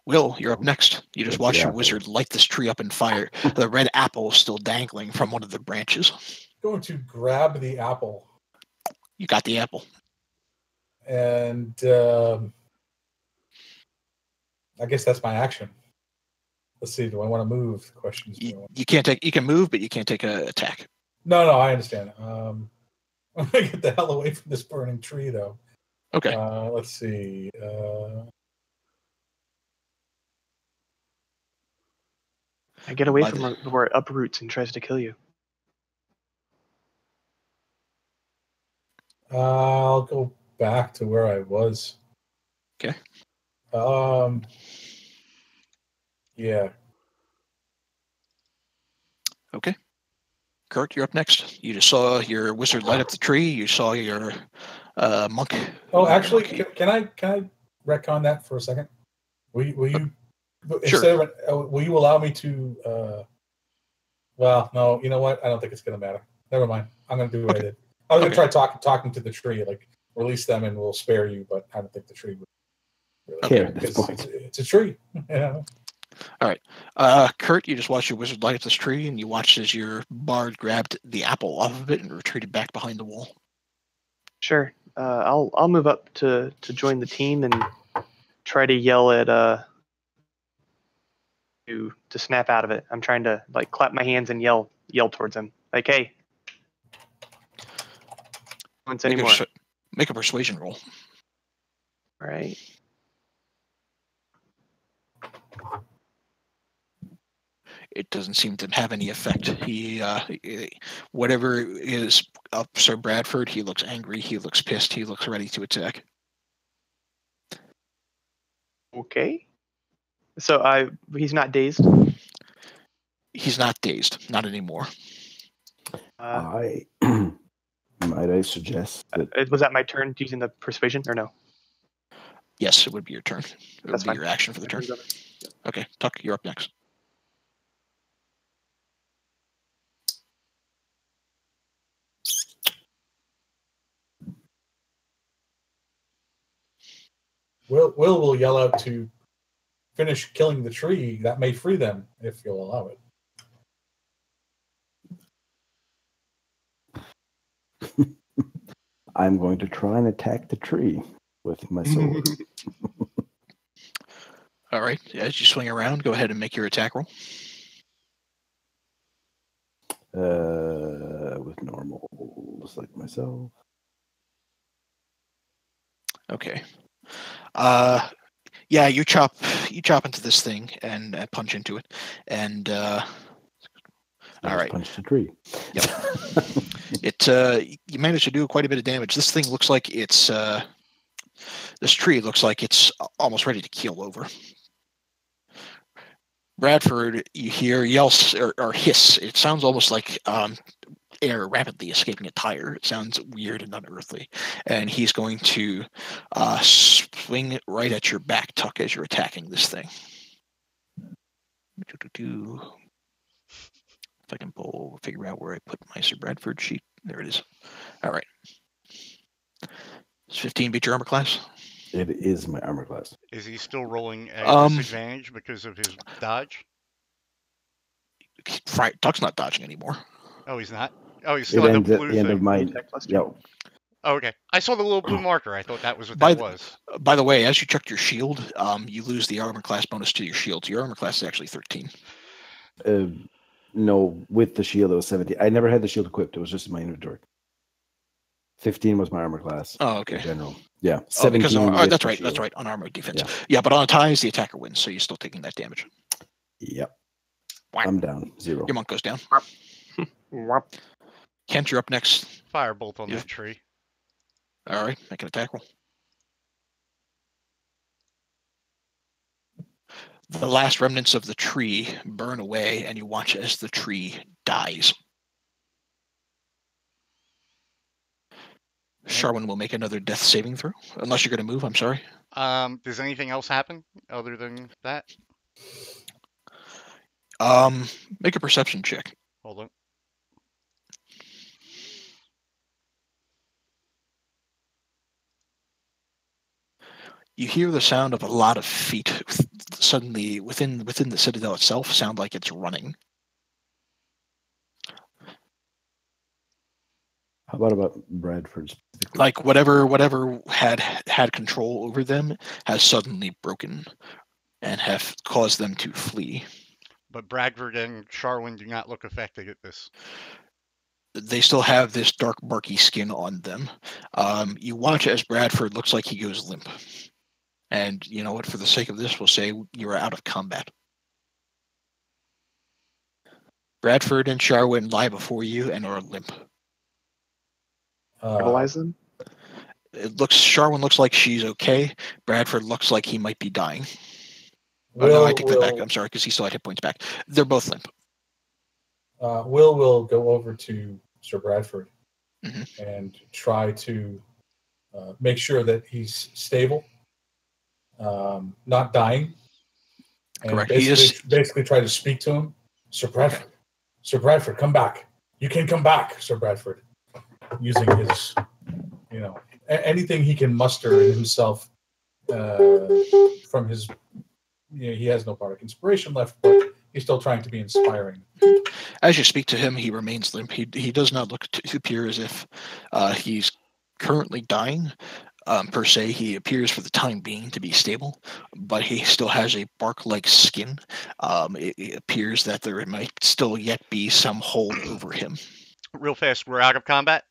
Will, you're up next. You just watch your wizard light this tree up in fire. The red apple is still dangling from one of the branches. Going to grab the apple. You got the apple. And I guess that's my action. Let's see. Do I want to move? The question is, you can't take. You can move, but you can't take an attack. No, I understand. I'm gonna get the hell away from this burning tree, though. Okay. Let's see. I get away from where it uproots and tries to kill you. I'll go back to where I was. Okay. Yeah. Okay. Kurt, you're up next. You just saw your wizard light up the tree. You saw your monk. Oh, actually, can I retcon that for a second? Will you instead of will you allow me to? Well, no. You know what? I don't think it's going to matter. Never mind. I'm going to do what I did. I was going to try talking to the tree, like release them, and we'll spare you. But I don't think the tree would. Really at this point. It's a tree. Yeah. All right. Kurt, you just watched your wizard light up this tree, and you watched as your bard grabbed the apple off of it and retreated back behind the wall. Sure. I'll move up to join the team and try to yell at to snap out of it. I'm trying to like clap my hands and yell towards him. Like, hey. Once anymore. Make a persuasion roll. All right. It doesn't seem to have any effect. He, whatever is up Sir Bradford, he looks angry, he looks pissed, he looks ready to attack. Okay. So he's not dazed? He's not dazed, not anymore. Might I suggest that... Was that my turn using the persuasion, or no? Yes, it would be your turn. It would be your action for the turn. Okay, Tuck, you're up next. Will yell out to finish killing the tree. That may free them if you'll allow it. I'm going to try and attack the tree with my sword. All right. As you swing around, go ahead and make your attack roll. With normal, just like myself. Okay. Yeah, you chop into this thing and punch into it, and all right, punch the tree. Yep. You managed to do quite a bit of damage. This thing looks like it's this tree looks like it's almost ready to keel over. Bradford, you hear yells or hiss. It sounds almost like air rapidly escaping a tire. It sounds weird and unearthly. And he's going to swing right at your back, Tuck, as you're attacking this thing. If I can figure out where I put my Sir Bradford sheet. There it is. All right. Does 15 beat your armor class? It is my armor class. Is he still rolling at disadvantage because of his dodge? Tuck's not dodging anymore. Oh, he's not? Oh, he's still at the blue end thing. Of my... Yo. Oh, okay. I saw the little blue marker. I thought that was what that was. By the way, as you checked your shield, you lose the armor class bonus to your shield. So your armor class is actually 13. No, with the shield, it was 17. I never had the shield equipped. It was just in my inventory. 15 was my armor class. Oh, okay. In general. Yeah. 17. That's right. Shield. That's right. On armor defense. Yeah, but on a ties, the attacker wins, so you're still taking that damage. Yep. I'm down. 0. Your monk goes down. Kent, you're up next. Firebolt on that tree. All right, make an attack roll. The last remnants of the tree burn away, and you watch as the tree dies. Sharwin will make another death saving throw, unless you're going to move. I'm sorry. Does anything else happen other than that? Make a perception check. Hold on. You hear the sound of a lot of feet suddenly within the citadel itself sound like it's running. How about Bradford? Like whatever had control over them has suddenly broken and have caused them to flee. But Bradford and Sharwin do not look affected at this. They still have this dark, murky skin on them. You watch as Bradford looks like he goes limp. And you know what? For the sake of this, we'll say you're out of combat. Bradford and Sharwin lie before you and are limp. Stabilize them? Sharwin looks like she's okay. Bradford looks like he might be dying. No, I take that back. I'm sorry, because he still had hit points back. They're both limp. Will go over to Sir Bradford and try to make sure that he's stable, not dying. And correct. Basically try to speak to him. Sir Bradford, come back. You can come back, Sir Bradford. Using his, anything he can muster in himself from his, he has no bardic inspiration left, but he's still trying to be inspiring. As you speak to him, he remains limp. He does not look to appear as if he's currently dying. Per se, he appears for the time being to be stable, but he still has a bark-like skin. It appears that there might still yet be some hold over him. Real fast, we're out of combat?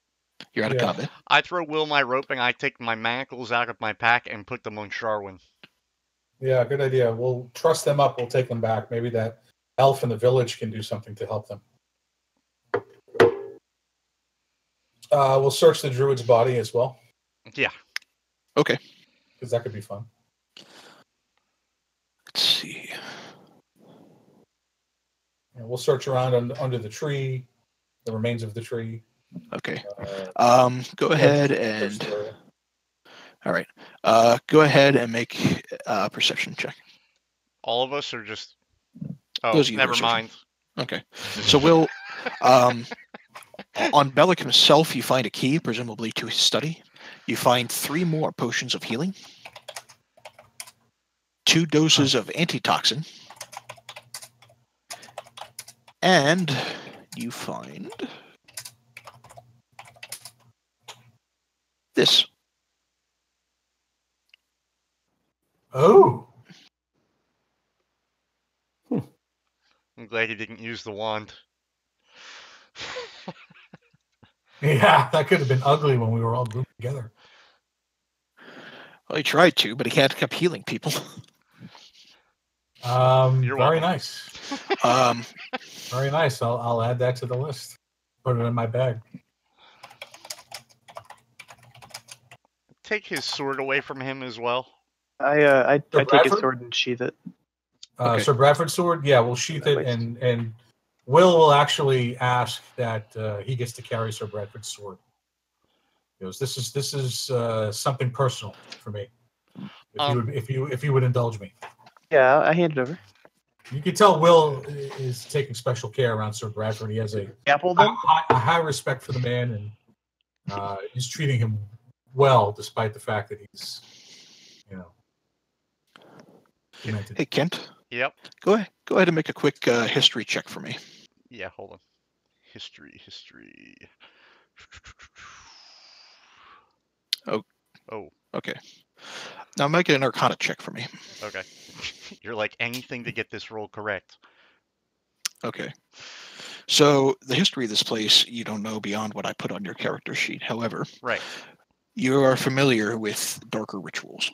You're out of combat. I throw Will my rope and I take my manacles out of my pack and put them on Sharwin. Yeah, good idea. We'll truss them up. We'll take them back. Maybe that elf in the village can do something to help them. We'll search the druid's body as well. Yeah. Okay. Because that could be fun. Let's see. Yeah, we'll search around under the tree, the remains of the tree. Okay. Go ahead and... All right. Go ahead and make a perception check. All of us, or just... Oh, never mind. Okay. So Will... on Bellic himself, you find a key, presumably to his study. You find 3 more potions of healing, 2 doses of antitoxin, and you find this. Oh. I'm glad he didn't use the wand. Yeah, that could have been ugly when we were all grouped together. Well, he tried to, but he can't keep healing people. Very nice. Very nice. I'll add that to the list. Put it in my bag. Take his sword away from him as well. I take his sword and sheath it. Okay. Sir Bradford's sword, yeah, we'll sheath it, and Will actually ask that he gets to carry Sir Bradford's sword. He goes, "This is something personal for me. If you would indulge me." Yeah, I hand it over. You can tell Will is taking special care around Sir Bradford. He has a high respect for the man, and he's treating him well, despite the fact that he's, demented. Hey, Kent. Yep. Go ahead and make a quick history check for me. Yeah, hold on. History. Oh. Okay. Now make an Arcana check for me. Okay. You're like anything to get this roll correct. Okay. So the history of this place you don't know beyond what I put on your character sheet. However, Right. you are familiar with darker rituals.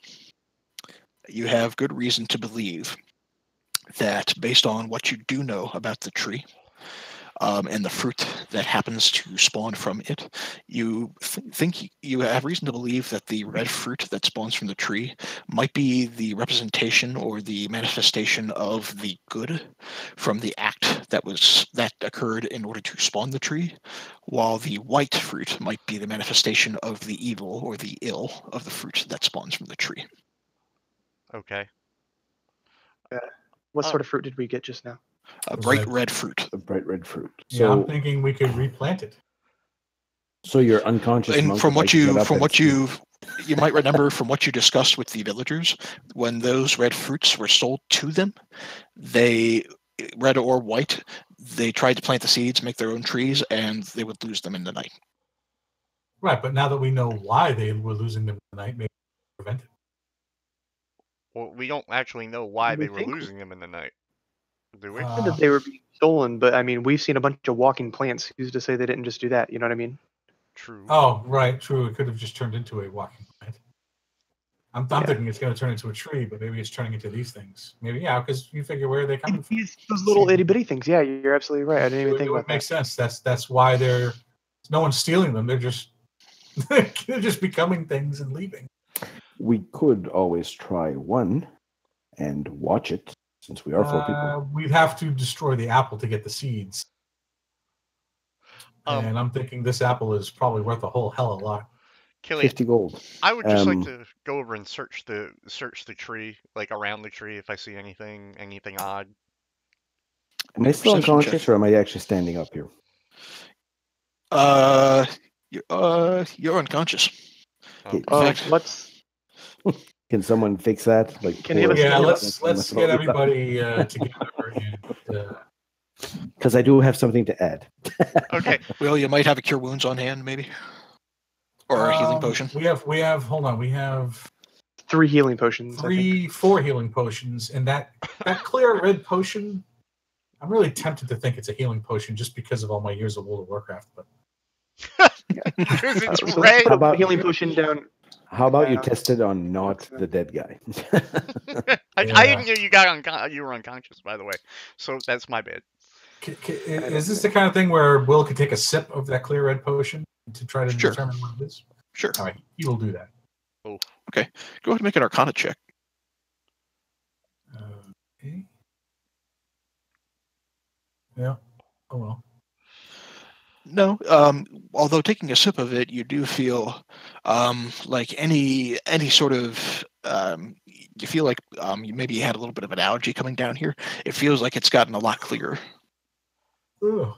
You have good reason to believe that based on what you do know about the tree and the fruit that happens to spawn from it, you think you have reason to believe that the red fruit that spawns from the tree might be the representation or the manifestation of the good from the act that occurred in order to spawn the tree, while the white fruit might be the manifestation of the evil or the ill of the fruit that spawns from the tree. Okay. What sort of fruit did we get just now? A bright red fruit. A bright red fruit. Yeah, So, I'm thinking we could replant it. so your unconscious And monk from would what like to get you up from and what speak. you might remember from what you discussed with the villagers, when those red fruits were sold to them, they, red or white, they tried to plant the seeds, make their own trees, and they would lose them in the night. Right, but now that we know why they were losing them tonight, maybe prevent it. Well, we don't actually know why We they were think- losing them in the night, do we? That they were being stolen, but I mean, we've seen a bunch of walking plants. Who's to say they didn't just do that? You know what I mean? True. Oh, right, true. It could have just turned into a walking plant. I'm Yeah. thinking it's going to turn into a tree, but maybe it's turning into these things. Maybe, yeah, because you figure where are they coming from? Those little itty bitty things. Yeah, you're absolutely right. I didn't even It think would about make that. sense. That's why no one's stealing them. They're just they're just becoming things and leaving. We could always try one and watch it, since we are 4 people. We'd have to destroy the apple to get the seeds. And I'm thinking this apple is probably worth a whole hell of a lot. Killian, 50 gold. I would just like to go over and search the tree, like around the tree, if I see anything odd. Am I still Perception unconscious, check. or am I actually standing up here? You're unconscious. Okay. Oh, fact- let's. Can someone fix that? Like, Can you give us- Yeah, Yeah, let's get everybody together and because I do have something to add. Okay. Well, you might have a cure wounds on hand, maybe, or a healing potion. We have. Hold on. We have 3 healing potions. I think. 4 healing potions, and that clear red potion. I'm really tempted to think it's a healing potion just because of all my years of World of Warcraft. But Because it's So red. let's put How a about- healing potion down. How about you Yeah. test it on not the dead guy? I Yeah. didn't know you were unconscious, by the way. So that's my bad. is this the kind of thing where Will could take a sip of that clear red potion to try to Sure. determine what it is? Sure. All right, he will do that. Go ahead and make an Arcana check. Okay. Yeah. Oh well. No, although taking a sip of it, you do feel like any sort of you feel like you maybe had a little bit of an allergy coming down here. It feels like it's gotten a lot clearer. Ugh.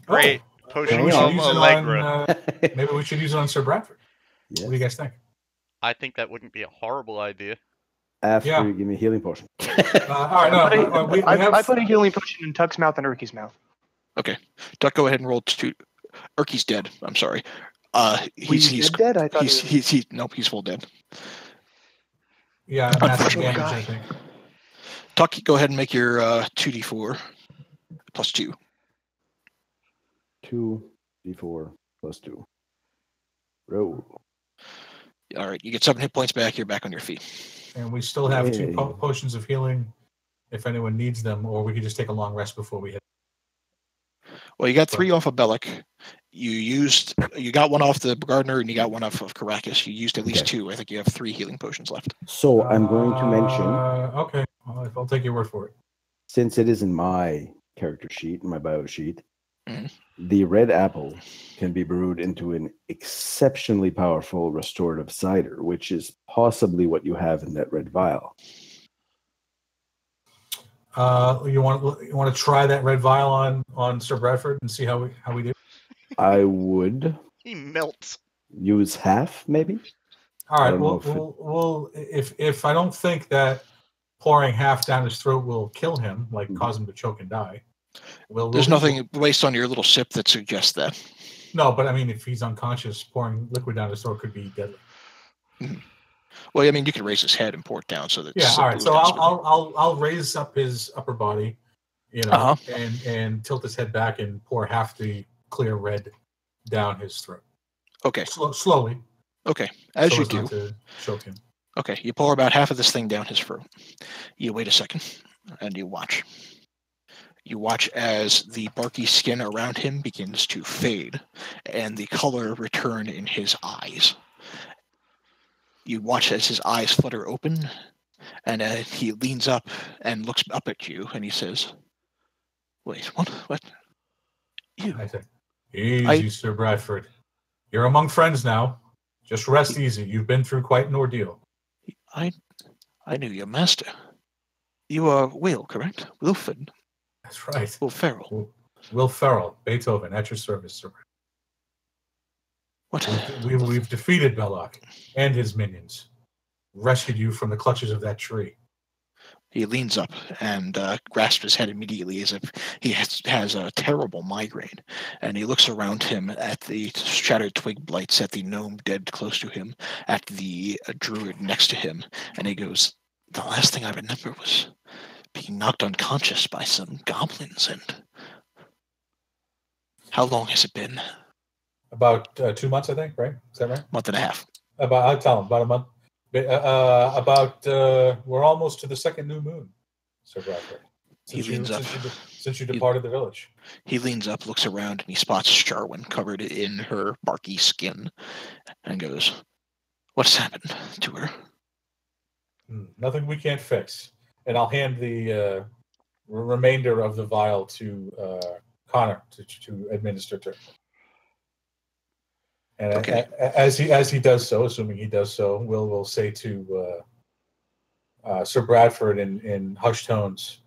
Great. oh, Potion maybe we should of use it Allegra. on, maybe we should use it on Sir Bradford. Yes. What do you guys think? I think that wouldn't be a horrible idea. After Yeah. you give me a healing potion. All right, no, we have. I put a healing potion in Tuck's mouth and Urky's mouth. Duck, go ahead and roll 2. Urky's dead. I'm sorry. He's dead. I thought nope. He's full dead. Yeah, massive Unfortunately. damage, I think. Tuck, go ahead and make your 2d4 plus 2. 2d4 plus 2. Roll. All right, you get 7 hit points back. You're back on your feet. And we still have 2 Yay. potions of healing if anyone needs them, or we could just take a long rest before we hit. Well, you got 3 off of Bellic. You got 1 off the Gardener, and you got 1 off of Caracas. You used at least Okay. 2. I think you have 3 healing potions left. So I'm going to mention, Okay, I'll take your word for it. since it is in my character sheet, in my bio sheet, Mhm. the red apple can be brewed into an exceptionally powerful restorative cider, which is possibly what you have in that red vial. You want to try that red vial on Sir Bradford and see how we do? I would He melts. use half, maybe. All right. I don't know Well, if I don't think that pouring half down his throat will kill him, like cause him to choke and die, There's nothing based on your little sip that suggests that. No, but I mean, if he's unconscious, pouring liquid down his throat could be deadly. Well, I mean, you can raise his head and pour it down so that. Yeah. All right. So I'll raise up his upper body, and tilt his head back and pour half the clear red down his throat. Okay. Slowly. Okay. As so you as do. Not to choke him. Okay. You pour about half of this thing down his throat. You wait a second, and you watch. You watch as the barky skin around him begins to fade, and the color return in his eyes. You watch as his eyes flutter open, and he leans up and looks up at you, and he says, "Wait, what? What? You?" I said, "Easy, Sir Bradford. You're among friends now. Just rest easy. You've been through quite an ordeal." I knew your master. You are Will, correct? Wilford. That's right. Will Ferrell. Will Ferrell, Beethoven, at your service, sir. What? We've defeated Belloc and his minions. Rescued you from the clutches of that tree. He leans up and grasps his head immediately as if he has a terrible migraine. And he looks around him at the shattered twig blights, at the gnome dead close to him, at the druid next to him. And he goes, "The last thing I remember was being knocked unconscious by some goblins. And how long has it been?" About 2 months, I think, right? Is that right? Month and a half. I'll tell him, about a month. We're almost to the second new moon, Sir Bradford. Since you departed the village. He leans up, looks around, and he spots Sharwin covered in her barky skin and goes, "What's happened to her?" Nothing we can't fix. And I'll hand the remainder of the vial to Connor to administer to her. And okay. as he does so, assuming he does so, will say to Sir Bradford in hushed tones,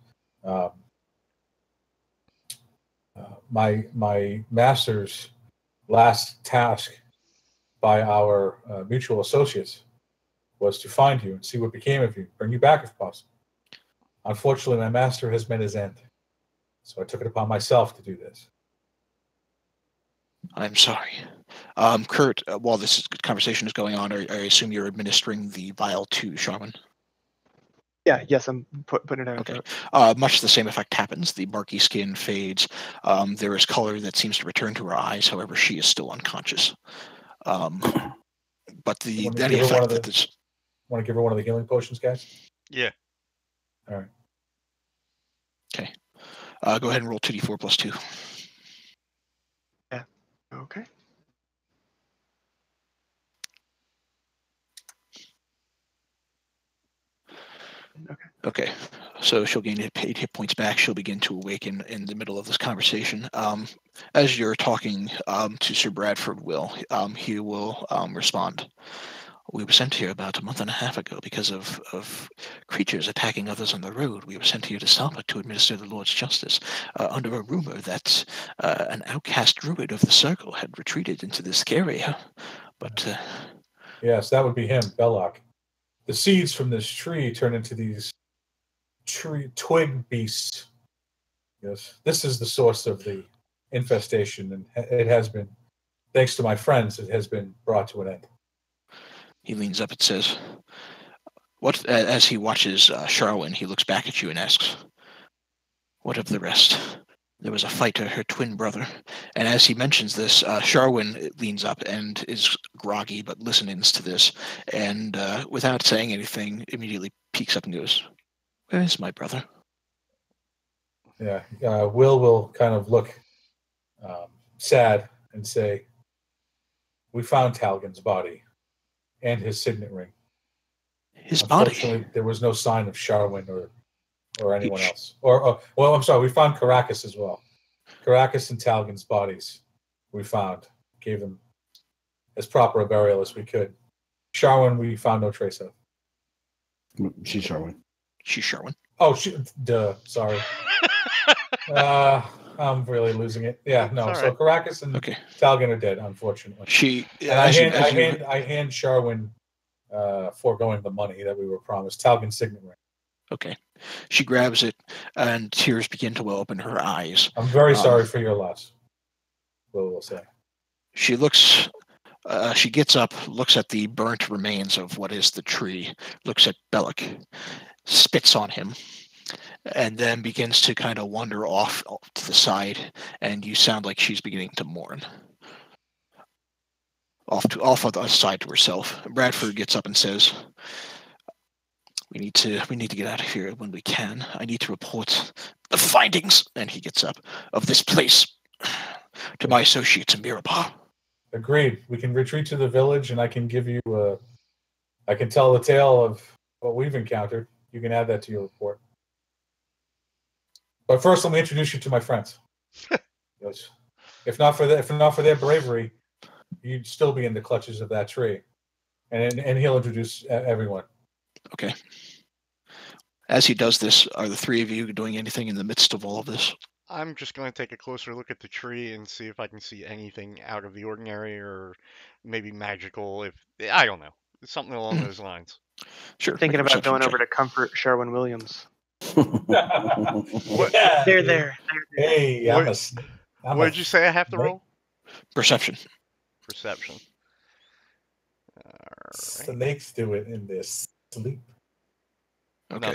my master's last task by our mutual associates was to find you and see what became of you, bring you back if possible. Unfortunately, my master has met his end, so I took it upon myself to do this. I'm sorry. Kurt, while this conversation is going on, I assume you're administering the vial to Sharwin? Yes, I'm putting it down. Okay. Much the same effect happens. The barky skin fades. There is color that seems to return to her eyes. However, she is still unconscious. But the effect that this... Want to give her one of the healing potions, guys? Yeah. All right. Okay. Go ahead and roll 2d4 plus 2. Yeah. Okay. Okay. So she'll gain 8 hit points back. She'll begin to awaken in the middle of this conversation. As you're talking to Sir Bradford, he will respond. "We were sent here about a month and a half ago because of creatures attacking others on the road. We were sent here to stop it, to administer the Lord's justice, under a rumor that an outcast druid of the circle had retreated into this area. But yes, that would be him, Belloc. The seeds from this tree turn into these twig beasts. Yes, this is the source of the infestation, and it has been, thanks to my friends, it has been brought to an end." He leans up and says, "What?" As he watches Sharwin, he looks back at you and asks, "What of the rest?" "There was a fighter, her twin brother." And as he mentions this, Sharwin leans up and is groggy but listens to this, and without saying anything, immediately peeks up and goes, "Where is my brother?" Yeah, will kind of look sad and say, "We found Talgan's body and his signet ring. His body? Unfortunately, there was no sign of Sharwin or anyone else. Well, I'm sorry, we found Caracas as well. Caracas and Talgan's bodies we found. Gave them as proper a burial as we could. Sharwin, we found no trace of." She's Sharwin. She's Sharwin. Oh, sorry. I'm really losing it. Yeah, no. So Caracas and Talgan are dead, unfortunately. I hand Sharwin foregoing the money that we were promised. Talgan's signet ring. Okay. She grabs it, and tears begin to well up in her eyes. "I'm very sorry for your loss," will say. She looks She gets up, looks at the burnt remains of what is the tree, looks at Bellic, spits on him, and then begins to kind of wander off to the side, and you sound like she's beginning to mourn. Off on the side to herself. Bradford gets up and says, We need to get out of here when we can. I need to report the findings," and he gets up, "of this place to my associates in Mirapah." Agreed. We can retreat to the village, and I can give you I can tell the tale of what we've encountered. You can add that to your report. But first, let me introduce you to my friends. Yes. If not for their bravery, you'd still be in the clutches of that tree. And he'll introduce everyone. Okay. As he does this, are the three of you doing anything in the midst of all of this? I'm just going to take a closer look at the tree and see if I can see anything out of the ordinary or maybe magical. If I don't know, something along those lines. Sure. Thinking about going over to comfort Sherwin Williams. Yeah. They're there. Hey, what did you say I have to roll? Perception. Perception. Right. Snakes do it in this sleep. Okay.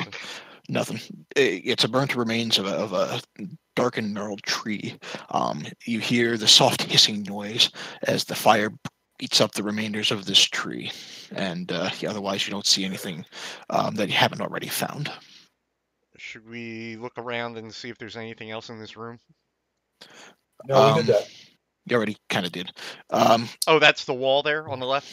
Nothing. It's a burnt remains of a darkened, gnarled tree. You hear the soft hissing noise as the fire eats up the remainders of this tree, and otherwise you don't see anything that you haven't already found. Should we look around and see if there's anything else in this room? No, we did that. You already kind of did. Oh, that's the wall there on the left?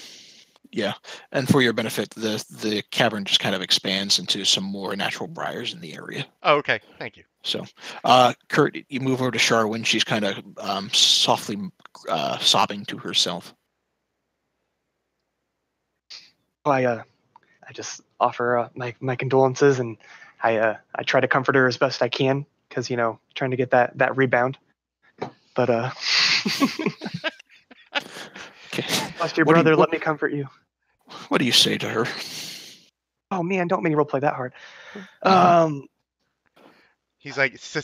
Yeah, and for your benefit, the cavern just kind of expands into some more natural briars in the area. Oh, okay. Thank you. So, Kurt, you move over to Sharwin. She's kind of softly sobbing to herself. I just offer my condolences, and I try to comfort her as best I can, because trying to get that rebound. But Okay. Lost your brother. Let me comfort you. What do you say to her? Oh man, don't make me roleplay that hard. He's like, so.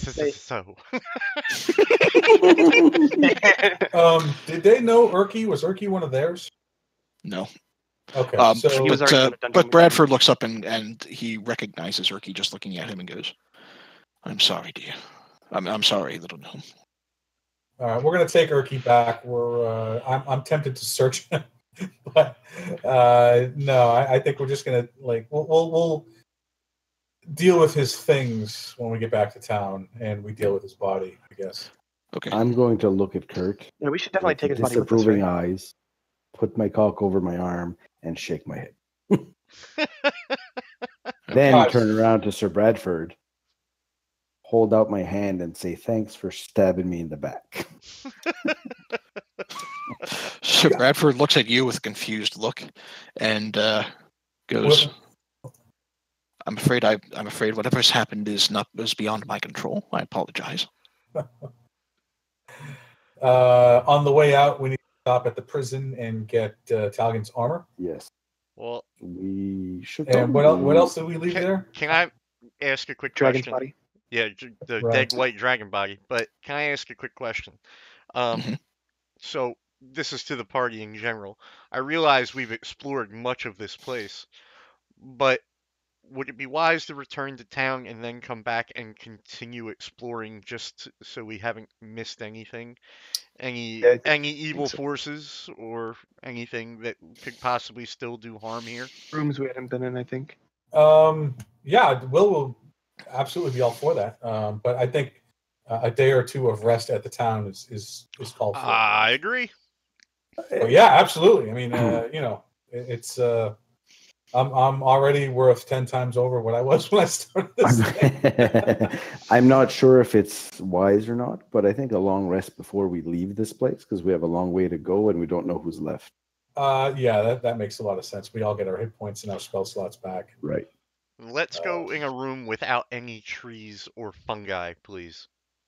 Did they know Erky? Was Erky one of theirs? No. Okay. But Bradford looks up and he recognizes Erky just looking at him and goes, "I'm sorry, dear. I'm sorry, little gnome." All right, we're gonna take Erky back. I'm tempted to search him, but no, I think we're just gonna we'll deal with his things when we get back to town, and we deal with his body, I guess. Okay. I'm going to look at Kurt. Yeah, we should definitely take his body with us. Disapproving eyes, put my cock over my arm, and shake my head. Then turn around to Sir Bradford, hold out my hand, and say, "Thanks for stabbing me in the back." Sir Bradford looks at you with a confused look and goes, I'm afraid whatever's happened is beyond my control. I apologize. On the way out, we need to stop at the prison and get Talgan's armor. Yes. Well, we should. And what else did we leave there? Can I ask a quick Dragon's question? body. Yeah, the dead white dragon body. But can I ask a quick question? So this is to the party in general. I realize we've explored much of this place, but would it be wise to return to town and then come back and continue exploring just so we haven't missed anything? Any evil forces or anything that could possibly still do harm here? Rooms we hadn't been in, I think. Yeah, will absolutely be all for that. But I think a day or two of rest at the town is called for. I agree. Well, yeah, absolutely. I mean, it's I'm already worth 10 times over what I was when I started this. I'm not sure if it's wise or not, but I think a long rest before we leave this place, because we have a long way to go and we don't know who's left. Yeah, that makes a lot of sense. We all get our hit points and our spell slots back. Right. Let's go in a room without any trees or fungi, please.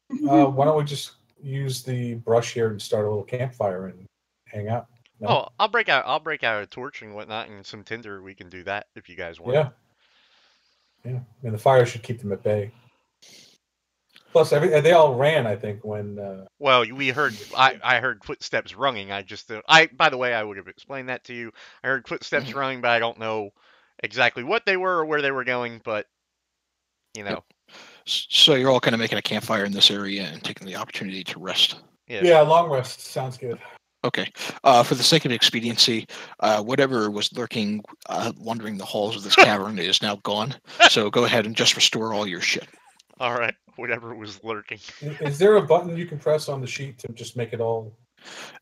Why don't we just use the brush here and start a little campfire and hang out? No? Oh, I'll break out a torch and whatnot and some tinder. We can do that if you guys want. Yeah. I mean, the fire should keep them at bay. Plus, they all ran. I think when. Well, we heard. I heard footsteps running. By the way, I would have explained that to you. I heard footsteps running, but I don't know exactly what they were or where they were going. But Yep. So you're all kind of making a campfire in this area and taking the opportunity to rest. Yes. Yeah, long rest sounds good. Okay. For the sake of expediency, whatever was lurking, wandering the halls of this cavern is now gone. So go ahead and just restore all your shit. All right. Whatever was lurking. Is there a button you can press on the sheet to just make it all?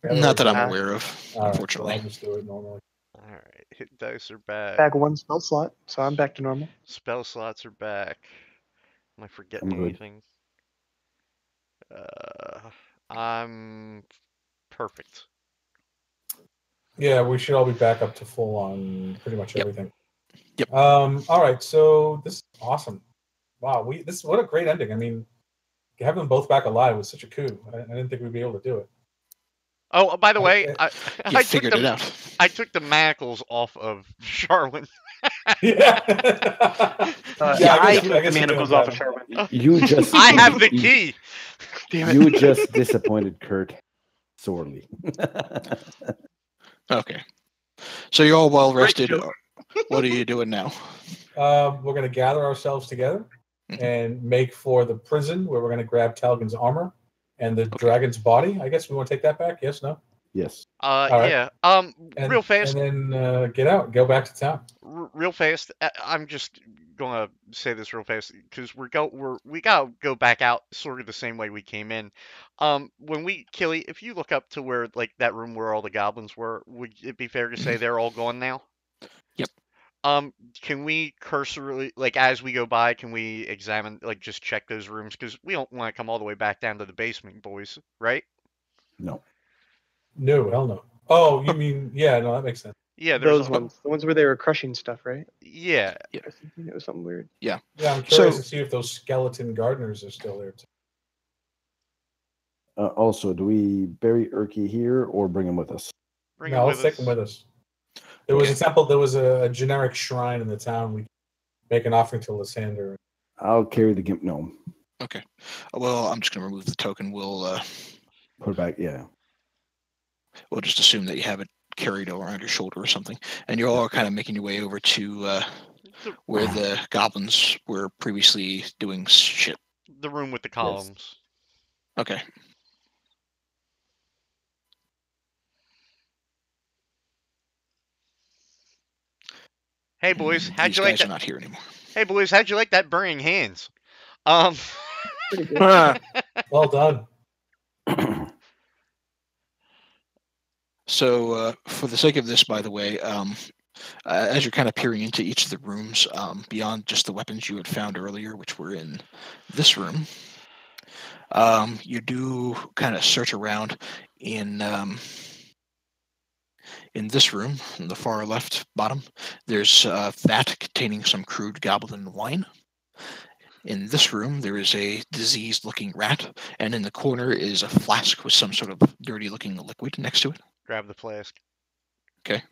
Not that I'm aware of, unfortunately. Right, so I'll just do it normally. All right. Hit dice are back. Back one spell slot, so I'm back to normal. Spell slots are back. Am I forgetting anything? I'm perfect. Yeah, we should all be back up to full on pretty much everything. Yep. All right, so this is awesome. Wow, what a great ending. I mean, having them both back alive was such a coup. I didn't think we'd be able to do it. Oh, by the way, I figured it out. I took the manacles off of Charwin. Yeah. I took the manacles off of Charwin. You just. I have the key. Damn it. You just disappointed Kurt sorely. Okay. So you're all well rested. What are you doing now? We're going to gather ourselves together and make for the prison where we're going to grab Talgon's armor and the dragon's body. I guess we want to take that back. Yes, no? Yes. Yeah. Real fast. And then go back to town. Real fast. I'm just gonna say this real fast because we gotta go back out sort of the same way we came in. When we Killy, if you look up to where like that room where all the goblins were, would it be fair to say they're all gone now? Yep. Can we cursorily, like as we go by, can we examine, like just check those rooms? Because we don't want to come all the way back down to the basement, boys, right? No. No, hell no. Oh, you mean, yeah, no, that makes sense. Yeah, those ones. The ones where they were crushing stuff, right? Yeah. I was thinking it was something weird. Yeah. Yeah, I'm curious to see if those skeleton gardeners are still there too. Also, do we bury Urki here or bring him with us? Let's take him with us. There was a temple. There was a generic shrine in the town. We make an offering to Lysander. I'll carry the gimp gnome. Okay. Well, I'm just going to remove the token. We'll put it back. Yeah. We'll just assume that you have it carried around your shoulder or something, and you're all kind of making your way over to where the goblins were previously doing shit. The room with the columns. Yes. Okay. Hey boys, how'd you like that? These guys are not here anymore. Hey boys, how'd you like that burning hands? Pretty good. Well done. So, for the sake of this, by the way, as you're kind of peering into each of the rooms, beyond just the weapons you had found earlier, which were in this room, you do kind of search around in this room, in the far left bottom. There's a vat containing some crude goblin wine. In this room, there is a diseased-looking rat, and in the corner is a flask with some sort of dirty-looking liquid next to it. Grab the flask. Okay.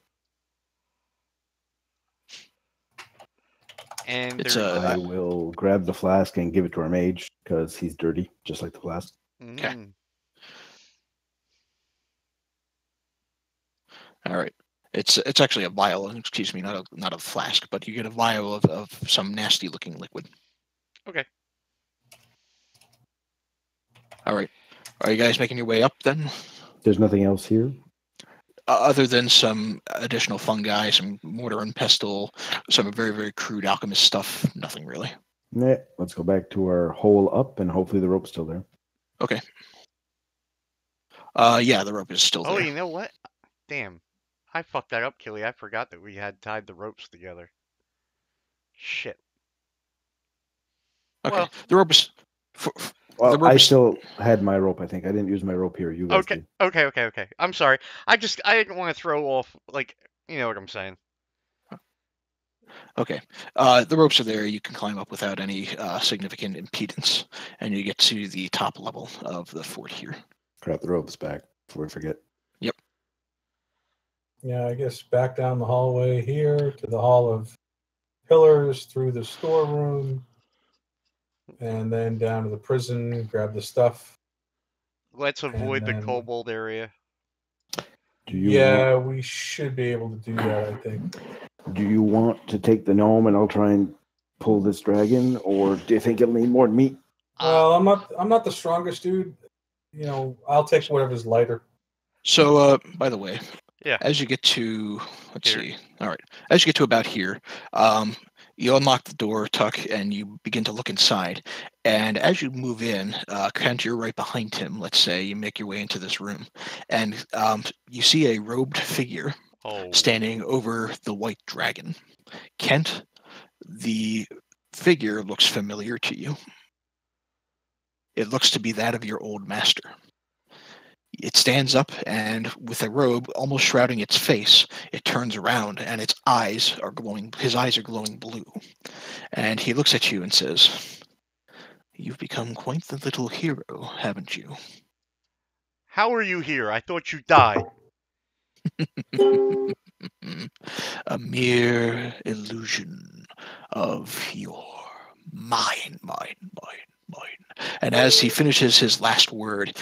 And I will grab the flask and give it to our mage because he's dirty, just like the flask. Okay. All right. It's actually a vial. Excuse me, not a flask, but you get a vial of some nasty-looking liquid. Okay. All right. Are you guys making your way up then? There's nothing else here? Other than some additional fungi, some mortar and pestle, some very, very crude alchemist stuff, nothing really. Nah, let's go back to our hole up, and hopefully the rope's still there. Okay. Yeah, the rope is still there. Oh, you know what? Damn. I fucked that up, Killy. I forgot that we had tied the ropes together. Shit. Okay. Well, the rope is... I still had my rope, I think. I didn't use my rope here. You guys did. Okay. I'm sorry. I didn't want to throw off, like, you know what I'm saying. Okay. The ropes are there. You can climb up without any significant impedance, and you get to the top level of the fort here. Crap, the rope's back before we forget. Yep. Yeah, I guess back down the hallway here to the hall of pillars through the storeroom. and then down to the prison, grab the stuff. Let's avoid the kobold area. We should be able to do that, I think. Do you want to take the gnome and I'll try and pull this dragon, or do you think it'll need more meat? Well, I'm not the strongest dude. I'll take whatever's lighter. So, by the way, yeah. As you get to, let's see. All right. As you get to about here, you unlock the door, Tuck, and you begin to look inside. And as you move in, Kent, you're right behind him. Let's say you make your way into this room, and you see a robed figure standing over the white dragon. Kent, the figure looks familiar to you. It looks to be that of your old master. It stands up, and with a robe almost shrouding its face, it turns around, and its eyes are glowing. His eyes are glowing blue, and he looks at you and says, "You've become quite the little hero, haven't you?" How are you here? I thought you died. A mere illusion of your mind. And as he finishes his last word,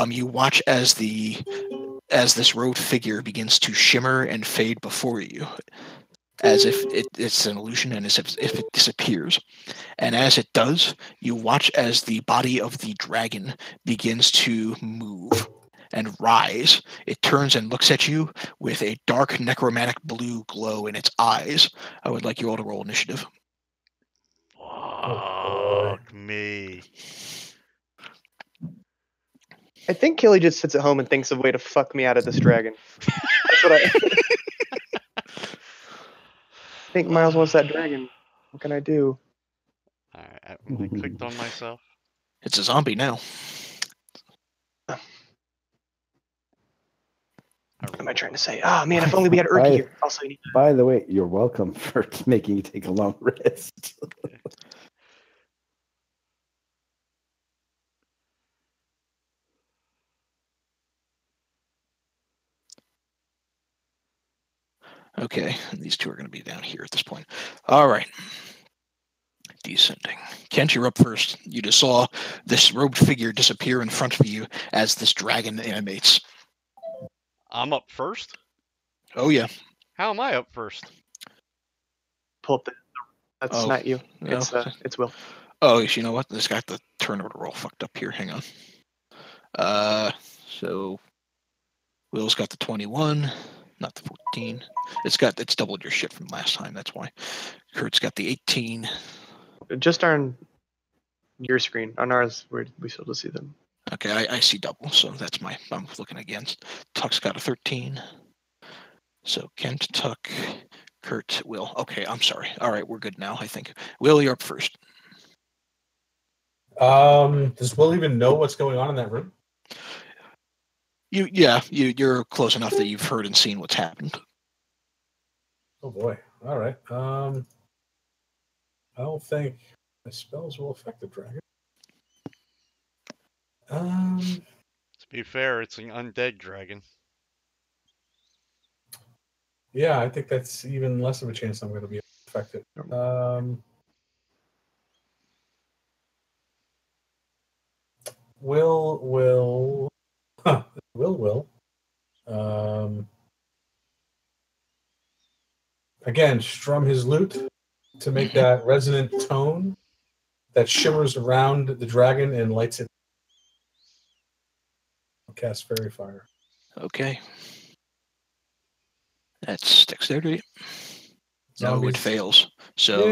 you watch as this robed figure begins to shimmer and fade before you, as if it's an illusion and as if it disappears. And as it does, you watch as the body of the dragon begins to move and rise. It turns and looks at you with a dark necromantic blue glow in its eyes. I would like you all to roll initiative. Fuck me. I think Killy just sits at home and thinks of a way to fuck me out of this dragon. That's what I think. Miles wants that dragon. What can I do? I clicked on myself. It's a zombie now. Am I trying to say? Oh man, if only we had Urki here. Also, by the way, you're welcome for making you take a long rest. Okay, these two are going to be down here at this point. All right. Descending. Kent, you're up first. You just saw this robed figure disappear in front of you as this dragon animates. I'm up first? Oh, yeah. How am I up first? Pull up that's not you. It's Will. Oh, you know what? This got the turn order all fucked up here. Hang on. So Will's got the 21. Not the 14. It's doubled your shit from last time. That's why. Kurt's got the 18. Just on your screen. On ours, we still just see them. Okay, I see double, so that's I'm looking against. Tuck's got a 13. So Kent, Tuck, Kurt, Will. Okay, I'm sorry. All right, we're good now, I think. Will, you're up first. Does Will even know what's going on in that room? You're close enough that you've heard and seen what's happened. Oh boy. All right. I don't think my spells will affect the dragon. To be fair, it's an undead dragon. Yeah, I think that's even less of a chance I'm going to be affected. Will. Again, strum his lute to make that resonant tone that shimmers around the dragon and lights it. I'll cast Fairy Fire. Okay. That's dexterity. No, it fails. So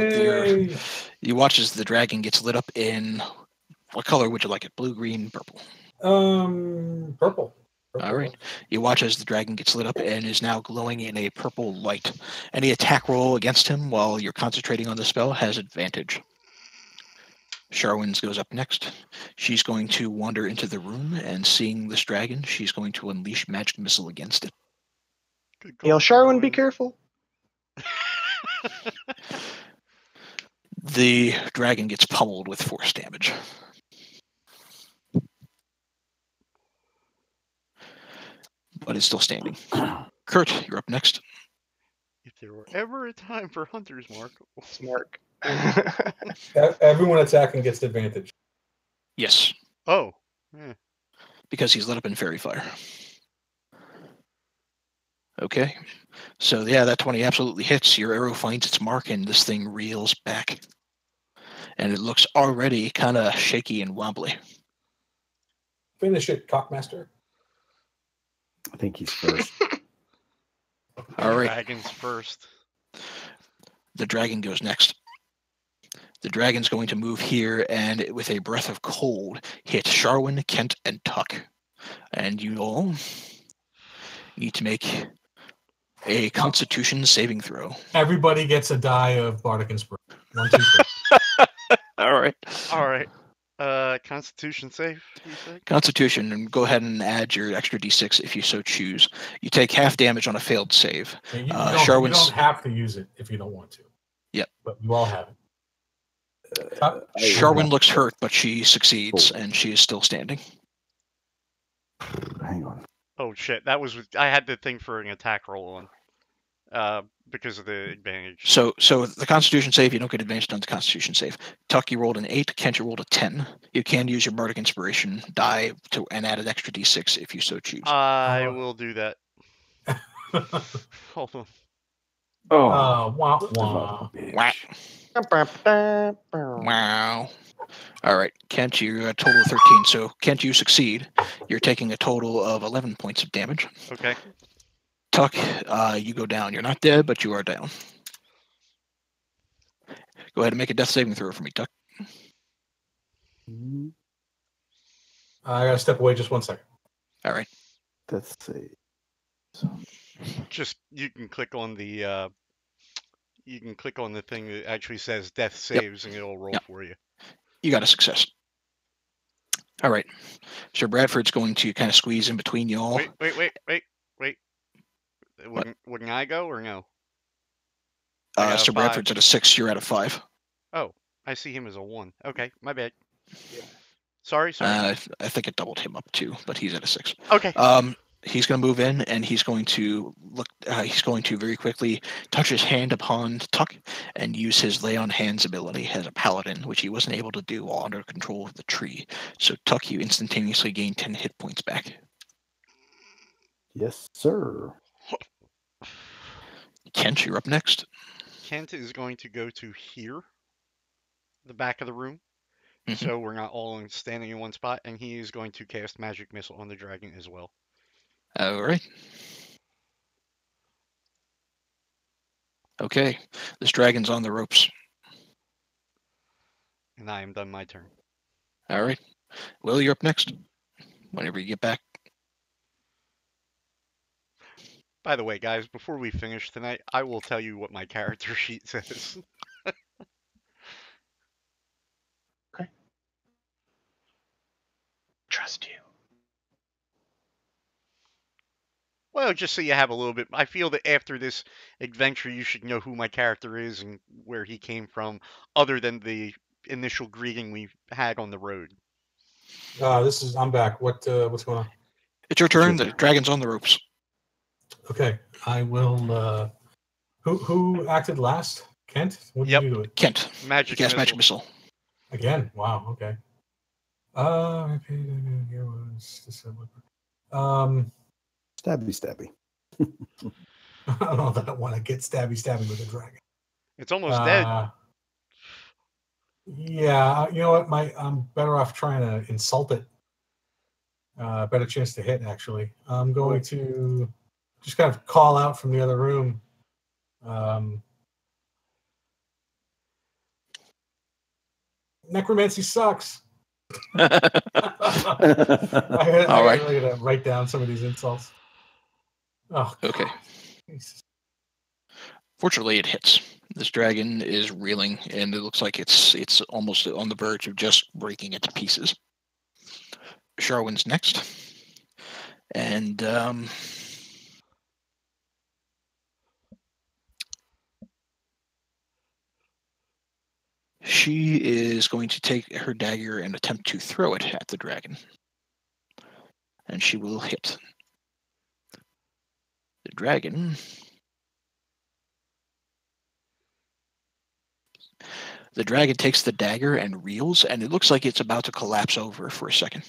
you watch as the dragon gets lit up in, what color would you like it? Blue, green, purple? Purple. All right. You watch as the dragon gets lit up and is now glowing in a purple light. Any attack roll against him while you're concentrating on the spell has advantage. Sharwins goes up next. She's going to wander into the room, and seeing this dragon, she's going to unleash magic missile against it. Hail, Sharwin, be careful. The dragon gets pummeled with force damage. But it's still standing. Kurt, you're up next. If there were ever a time for Hunter's Mark. Everyone attacking gets advantage. Yes. Oh. Yeah. Because he's lit up in fairy fire. Okay. So yeah, that 20 absolutely hits. Your arrow finds its mark and this thing reels back. And it looks already kind of shaky and wobbly. Finish it, Cockmaster. I think he's first. All right. Dragons first. The dragon goes next. The dragon's going to move here and with a breath of cold hit Sharwin, Kent, and Tuck. And you all need to make a Constitution saving throw. Everybody gets a die of Bardic Inspiration. 1, 2, 3. All right. All right. Constitution save, you said? Constitution, and go ahead and add your extra d6 if you so choose. You take half damage on a failed save. You don't have to use it if you don't want to. Yep. But you all have it. Sharwin looks hurt, but she succeeds, and she is still standing. Hang on. Oh shit! That was I had the thing for an attack roll on, because of the advantage. So the Constitution save, you don't get advantage on the Constitution save. Tuck, you rolled an 8. Kent, you rolled a 10. You can use your Bardic Inspiration die and add an extra d6 if you so choose. I will do that. Hold on. Oh, wow. Wow. All right, Kent, you're a total of 13. So, Kent, you succeed. You're taking a total of 11 points of damage. Okay. Tuck, you go down. You're not dead, but you are down. Go ahead and make a death saving throw for me, Tuck. I gotta step away just 1 second. All right. Let's see. Just you can click on the thing that actually says death saves, and it'll roll for you. You got a success. All right. Sir Bradford's going to kind of squeeze in between you all. Wait. Wouldn't I go or no? Sir Bradford's at a 6. You're at a 5. Oh, I see him as a 1. Okay, my bad. Sorry. I think it doubled him up too, but he's at a 6. Okay. He's going to move in, and he's going to look. He's going to very quickly touch his hand upon Tuck and use his lay on hands ability as a paladin, which he wasn't able to do while under control of the tree. So Tuck, you instantaneously gain 10 hit points back. Yes, sir. Kent, you're up next. Kent is going to go to here, the back of the room, Mm-hmm. so we're not all standing in one spot, and he is going to cast Magic Missile on the dragon as well. All right. Okay, this dragon's on the ropes. And I am done my turn. All right. Will, you're up next. Whenever you get back. By the way, guys, before we finish tonight, I will tell you what my character sheet says. Okay. Trust you. Well, just so you have a little bit. I feel that after this adventure, you should know who my character is and where he came from, other than the initial greeting we had on the road. I'm back. What's going on? It's your turn. The dragon's on the ropes. Okay, I will. Who acted last? Kent. What did you do? Kent. Magic missile. Again. Wow. Okay. Stabby. I don't know that I want to get stabby with a dragon. It's almost dead. Yeah, you know what? I'm better off trying to insult it. Better chance to hit, actually. I'm going to just kind of call out from the other room. Necromancy sucks. All right. I really gotta write down some of these insults. Oh, okay. Jesus. Fortunately, it hits. This dragon is reeling, and it looks like it's almost on the verge of just breaking it to pieces. Sharwin's next, and she is going to take her dagger and attempt to throw it at the dragon, and she will hit. The dragon The dragon takes the dagger and reels, and it looks like it's about to collapse over for a second.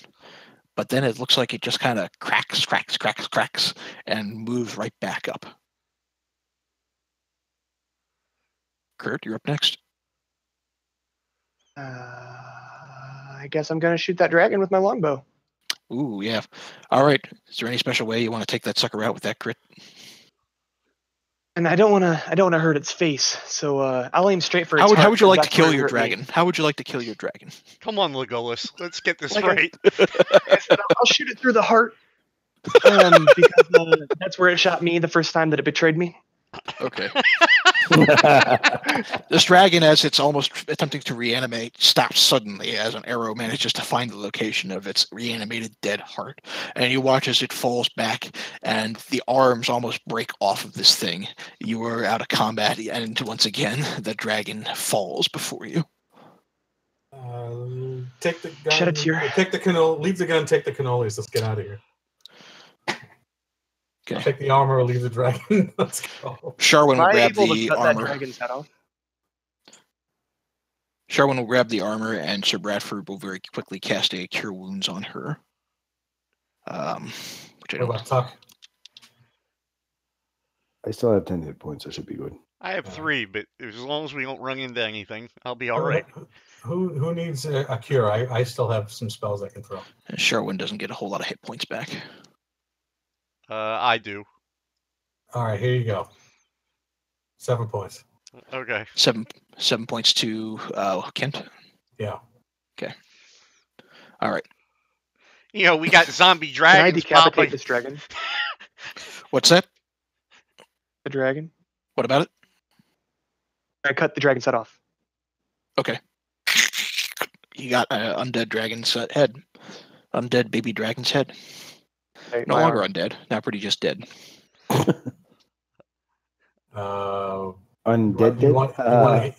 But then it looks like it just kind of cracks, and moves right back up. Kurt, you're up next. I guess I'm going to shoot that dragon with my longbow. Ooh, yeah. All right. Is there any special way you want to take that sucker out with that crit? And I don't want to hurt its face, so I'll aim straight for its heart. How would you like to that's where kill it your hurt me. dragon? How would you like to kill your dragon? Come on, Legolas. Let's get this Like right. I said, I'll shoot it through the heart, because that's where it shot me the first time that it betrayed me. Okay. This dragon, as it's almost attempting to reanimate, stops suddenly as an arrow manages to find the location of its reanimated dead heart. And you watch as it falls back, and the arms almost break off of this thing. You are out of combat, and once again, the dragon falls before you. Take the gun. Shed a tear. Take the cannoli. Leave the gun. Take the cannolis. Let's get out of here. Okay. Take the armor. Leave the dragon. Let's go. Sharwin will Am I grab able to the cut that armor. dragon's head off? Sharwin will grab the armor, and Sir Bradford will very quickly cast a Cure Wounds on her. Which I What don't. about Tuck? I still have 10 hit points. I should be good. I have 3, but as long as we don't run into anything, I'll be all right. Who needs a cure? I still have some spells I can throw. Sharwin doesn't get a whole lot of hit points back. I do. All right, here you go. 7 points. Okay. 7 points to Kent. Yeah. Okay. All right. You know, we got zombie Can I dragons decapitate popping. this dragon? What's that? The dragon? What about it? I cut the dragon's head off. Okay. You got an undead dragon's head. Undead baby dragon's head. Okay, No my longer arm. undead. Now pretty just dead. Undead? You want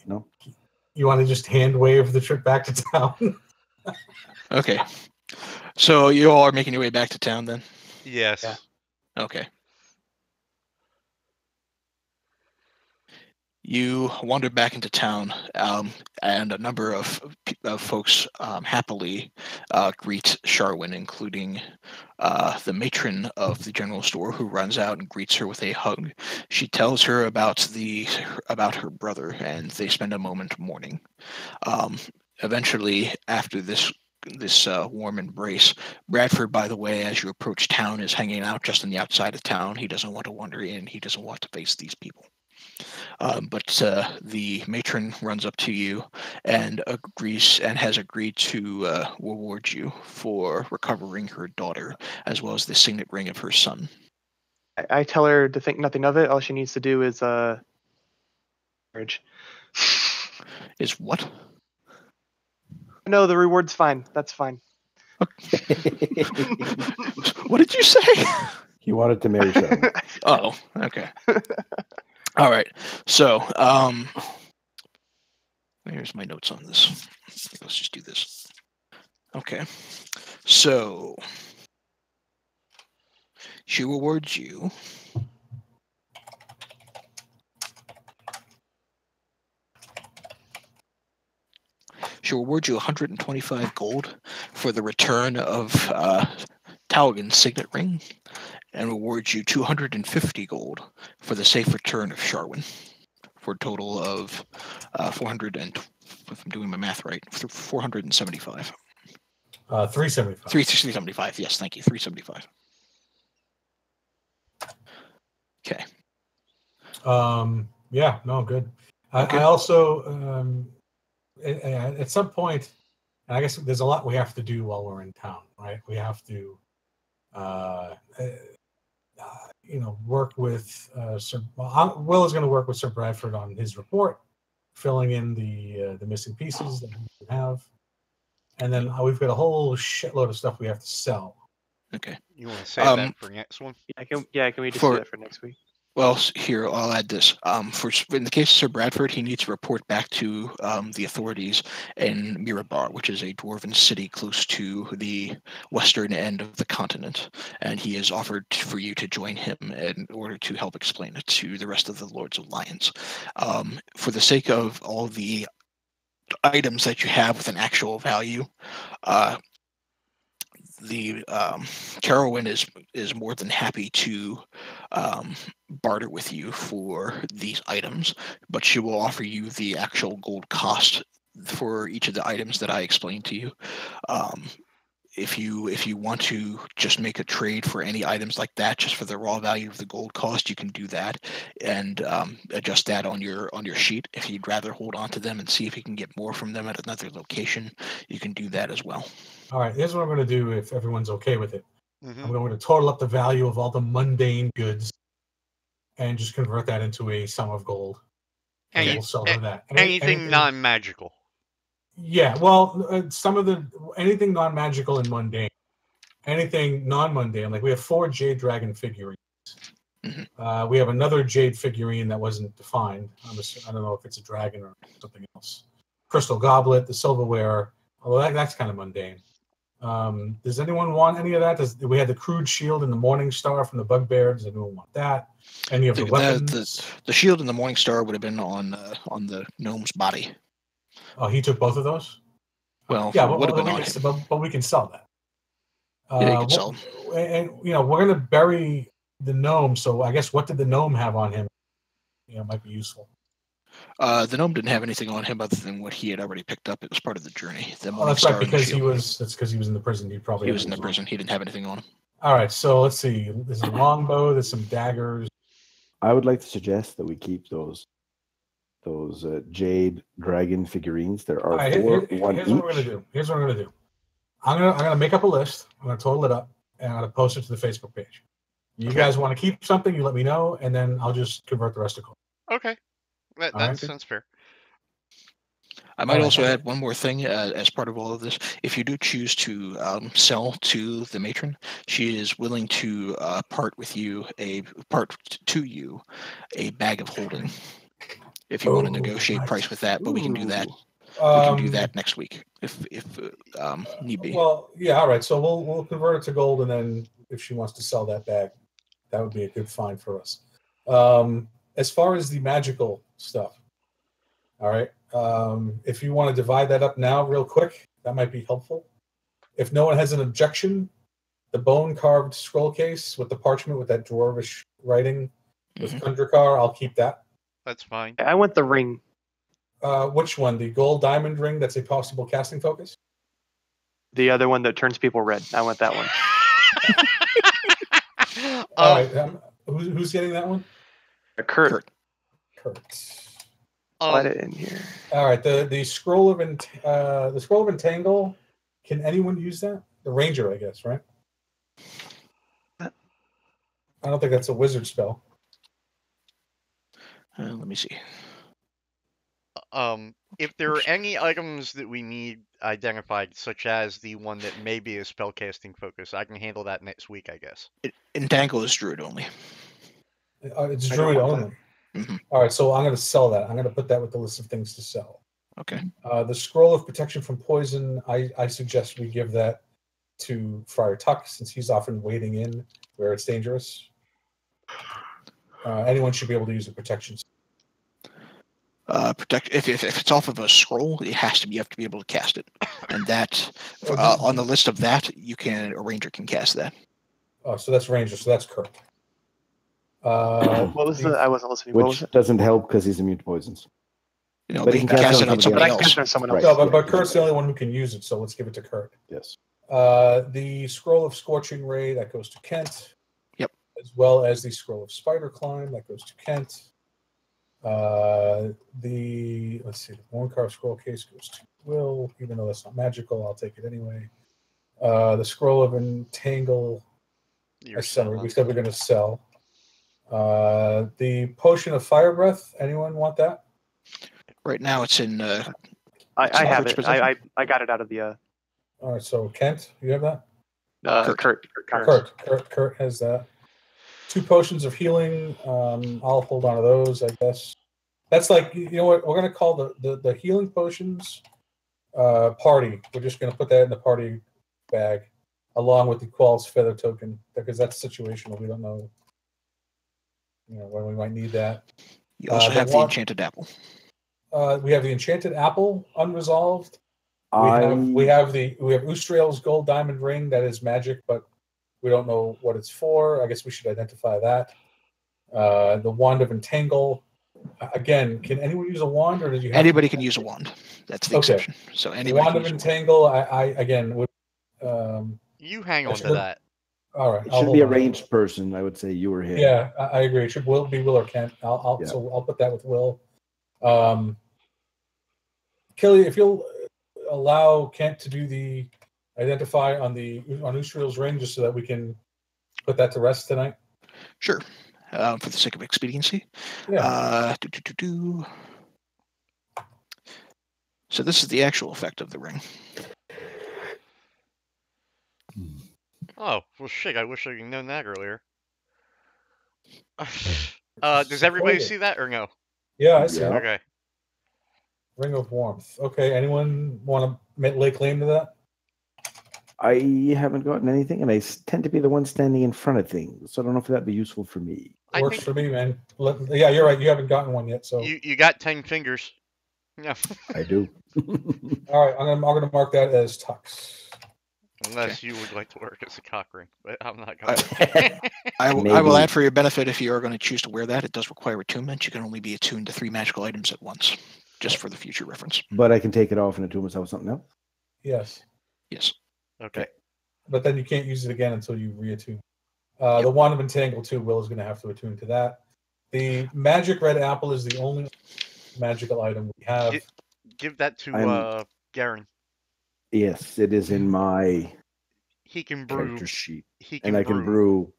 no. You want to just hand wave the trip back to town? Okay. So you all are making your way back to town then? Yes. Yeah. Okay. You wander back into town, and a number of folks happily greet Sharwin, including the matron of the general store, who runs out and greets her with a hug. She tells her about her brother, and they spend a moment mourning. Eventually, after this warm embrace, Bradford, by the way, as you approach town, is hanging out just on the outside of town. He doesn't want to wander in. He doesn't want to face these people. But the matron runs up to you and has agreed to reward you for recovering her daughter, as well as the signet ring of her son. I tell her to think nothing of it. All she needs to do is marriage. Is what? No, the reward's fine. That's fine. What did you say? He wanted to marry Sharwin. Oh, okay. All right. So, here's my notes on this. Let's just do this. Okay. So, she rewards you. She'll reward you 125 gold for the return of Talgan's signet ring, and rewards you 250 gold for the safe return of Sharwin, for a total of 400 and, if I'm doing my math right, 475. 375. 375. Yes, thank you. 375. Okay. Yeah. No. Good. Okay. I also at some point, and I guess there's a lot we have to do while we're in town, right? We have to, work with Sir. Will is going to work with Sir Bradford on his report, filling in the missing pieces that we have, and then we've got a whole shitload of stuff we have to sell. Okay. You want to save that for next one? Can we just For- do that for next week? Well, here, I'll add this. In the case of Sir Bradford, he needs to report back to the authorities in Mirabar, which is a dwarven city close to the western end of the continent. And he has offered for you to join him in order to help explain it to the rest of the Lord's Alliance. For the sake of all the items that you have with an actual value, the Carowin is more than happy to barter with you for these items, but she will offer you the actual gold cost for each of the items that I explained to you. If you want to just make a trade for any items like that, just for the raw value of the gold cost, you can do that and adjust that on your sheet. If you'd rather hold on to them and see if you can get more from them at another location, you can do that as well. All right, here's what I'm going to do if everyone's okay with it. I'm going to total up the value of all the mundane goods and just convert that into a sum of gold. And we'll sell them that. Anything non-magical. Yeah, well, anything non-magical and mundane. Anything non-mundane, like we have 4 Jade Dragon figurines. Mm-hmm. We have another Jade figurine that wasn't defined. I don't know if it's a dragon or something else. Crystal Goblet, the silverware. Although that's kind of mundane. Does anyone want any of that? We had the crude shield and the Morning Star from the Bugbear. Does anyone want that? Any of the weapons? The shield and the Morning Star would have been on the gnome's body. Oh, he took both of those? Well, yeah, would have been on him. But we can sell that. Yeah, you can sell them. And we're going to bury the gnome. So I guess what did the gnome have on him? Might be useful. The gnome didn't have anything on him other than what he had already picked up. It was part of the journey. That's right, because he was in the prison. He was in the prison. He didn't have anything on him. All right, so let's see. There's a longbow. There's some daggers. I would like to suggest that we keep those Jade Dragon figurines. There are 4, one each. Here's what we're gonna do. I'm gonna make up a list. I'm gonna total it up, and I'm gonna post it to the Facebook page. You guys want to keep something? You let me know, and then I'll just convert the rest to gold. Okay. That sounds fair. I might also add one more thing as part of all of this. If you do choose to sell to the matron, she is willing to part to you a bag of holding. If you want to negotiate price with that, but we can do that. We can do that next week if need be. Well, yeah, all right. So we'll convert it to gold, and then if she wants to sell that bag, that would be a good find for us. As far as the magical stuff, all right. If you want to divide that up now real quick, that might be helpful. If no one has an objection, the bone-carved scroll case with the parchment with that dwarvish writing with Kundrakar, I'll keep that. That's fine. I want the ring. Which one? The gold diamond ring that's a possible casting focus? The other one that turns people red. I want that one. All right. Who's getting that one? Kurt. Let it in here. All right. The scroll of entangle. Can anyone use that? The ranger, I guess, right? I don't think that's a wizard spell. Let me see. If there are any items that we need identified, such as the one that may be a spellcasting focus, I can handle that next week, I guess. Entangle is druid only. It's druid only. Mm-hmm. All right, so I'm going to sell that. I'm going to put that with the list of things to sell. Okay. The scroll of protection from poison, I suggest we give that to Friar Tuck, since he's often wading in where it's dangerous. Anyone should be able to use a protection. If it's off of a scroll, you have to be able to cast it, and that on the list of that, a ranger can cast that. Oh, so that's ranger. So that's Kurt. What was I wasn't listening. Which doesn't help because he's immune to poisons. But he can cast it on somebody else. Right. No, but Kurt's the only one who can use it, so let's give it to Kurt. Yes. The scroll of scorching ray, that goes to Kent. Yep. As well as the scroll of spider climb, that goes to Kent. The Warncar scroll case goes to Will, even though that's not magical, I'll take it anyway. The scroll of entangle, we said we're going to sell. The potion of fire breath, anyone want that? Right now it's in. I have it. I got it out of the. All right, so Kent, you have that? Kurt has that. 2 potions of healing. I'll hold on to those, I guess. That's like, you know what, we're going to call the healing potions party. We're just going to put that in the party bag along with the Qual's feather token, because that's situational. We don't know, when we might need that. You also have the enchanted apple. We have the enchanted apple unresolved. We have Ustriel's gold diamond ring that is magic, but we don't know what it's for. I guess we should identify that. The wand of entangle. Again, can anyone use a wand, or did you have anybody can use a wand? That's the exception. So anybody wand can of use entangle. I again would. You hang on to that. All right. It should be a ranged person. I would say you or him. Yeah, I agree. It should be Will or Kent. So I'll put that with Will. Kelly, if you'll allow Kent to do the identify on Ustriel's ring, just so that we can put that to rest tonight. Sure. For the sake of expediency. Yeah. So this is the actual effect of the ring. Oh, well, shit, I wish I had known that earlier. Does everybody see that or no? Yeah, I see. Okay. Ring of warmth. Okay, anyone want to lay claim to that? I haven't gotten anything, and I tend to be the one standing in front of things, so I don't know if that'd be useful for me. Works for me, man. Yeah, you're right. You haven't gotten one yet, so you got 10 fingers. Yeah. I do. All right, I'm gonna mark that as tux. Unless you would like to work as a cock ring, but I'm not going to. I will add for your benefit, if you are going to choose to wear that, it does require attunement. You can only be attuned to 3 magical items at once, just for the future reference. But I can take it off and attune myself with something else? Yes. Yes. Okay. But then you can't use it again until you reattune. The wand of entangle too. Will is going to have to attune to that. The magic red apple is the only magical item we have. Give that to Gheren. Yes, it is in my he can brew character sheet. I can brew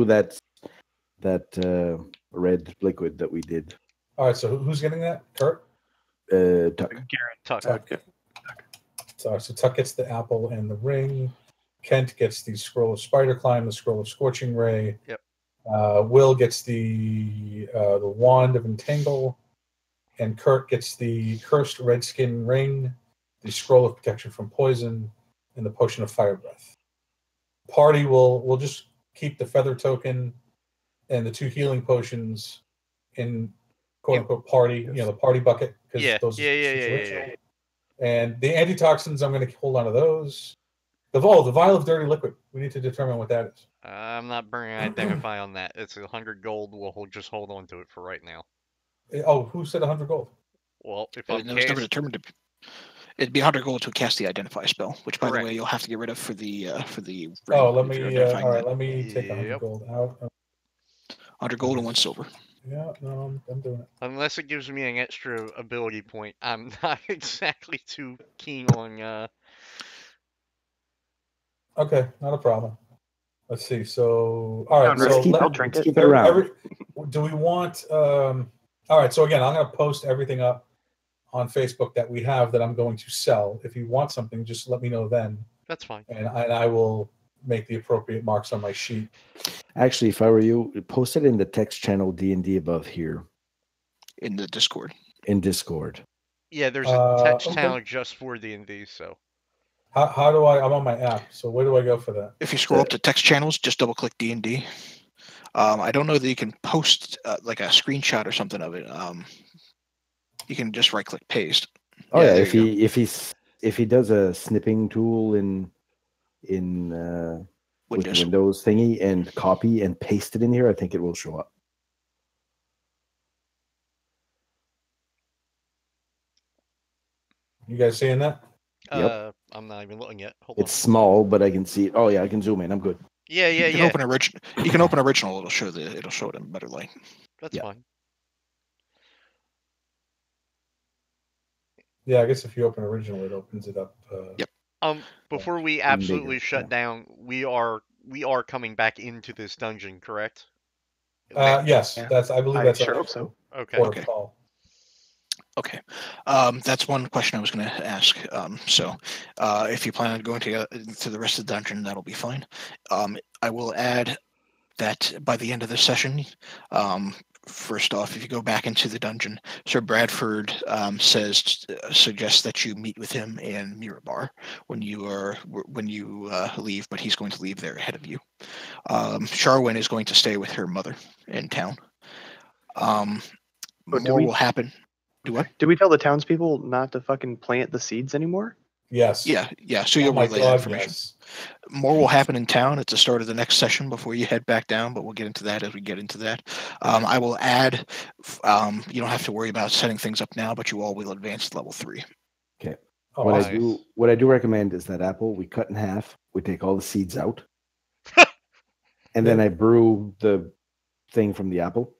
that red liquid that we did. All right, so who's getting that? Kurt? Tuck. Gheren. Tuck. So Tuck gets the apple and the ring. Kent gets the scroll of spider climb, the scroll of scorching ray. Yep. Will gets the wand of entangle, and Kurt gets the cursed redskin ring, the scroll of protection from poison, and the potion of fire breath. Party will just keep the feather token and the 2 healing potions in quote unquote party, the party bucket. Yeah. And the antitoxins, I'm going to hold on to those. The vial of dirty liquid. We need to determine what that is. I'm not bringing identify on that. It's 100 gold. We'll just hold on to it for right now. Oh, who said 100 gold? Well, if I'm never determined to. It'd be 100 gold to cast the identify spell, which, by the way, you'll have to get rid of for the ring. Oh, let me take 100 gold out. 100 gold and 1 silver. Yeah, no, I'm doing it. Unless it gives me an extra ability point, I'm not exactly too keen on. Okay, not a problem. Let's see. So, all right. I'll drink it. Keep it around. Do we want? All right. So again, I'm going to post everything up on Facebook that we have that I'm going to sell. If you want something, just let me know then. That's fine. And I will make the appropriate marks on my sheet. Actually, if I were you, post it in the text channel D&D above here. In the Discord. In Discord. Yeah, there's a text channel just for D&D, so. How do I'm on my app, so where do I go for that? If you scroll up to text channels, just double click D&D. I don't know that you can post like a screenshot or something of it. You can just right click paste. Oh yeah, if he does a snipping tool in Windows thingy and copy and paste it in here, I think it will show up. You guys seeing that? Yep. I'm not even looking yet. Hold it's small, but I can see it. Oh yeah, I can zoom in. I'm good. Yeah. You can open original. You can open original. It'll show it in better light. That's fine. Yeah, I guess if you open original, it opens it up. Yep. Before we absolutely shut down, we are coming back into this dungeon, correct? Yes, I believe that's sure hope so. Okay. Okay. That's one question I was going to ask. So if you plan on going to the rest of the dungeon, that'll be fine. I will add that by the end of the session, first off, if you go back into the dungeon, Sir Bradford suggests that you meet with him in Mirabar when you leave, but he's going to leave there ahead of you. Sharwyn is going to stay with her mother in town. More will happen. Do what? Did we tell the townspeople not to fucking plant the seeds anymore? Yes. Yeah. So Oh you'll my relay that God, information. yes. More will happen in town at the start of the next session before you head back down, but we'll get into that as we get into that. I will add, you don't have to worry about setting things up now, but you all will advance to level 3. Okay. Oh, what awesome. I do recommend is that apple we cut in half. We take all the seeds out, and then I brew the thing from the apple.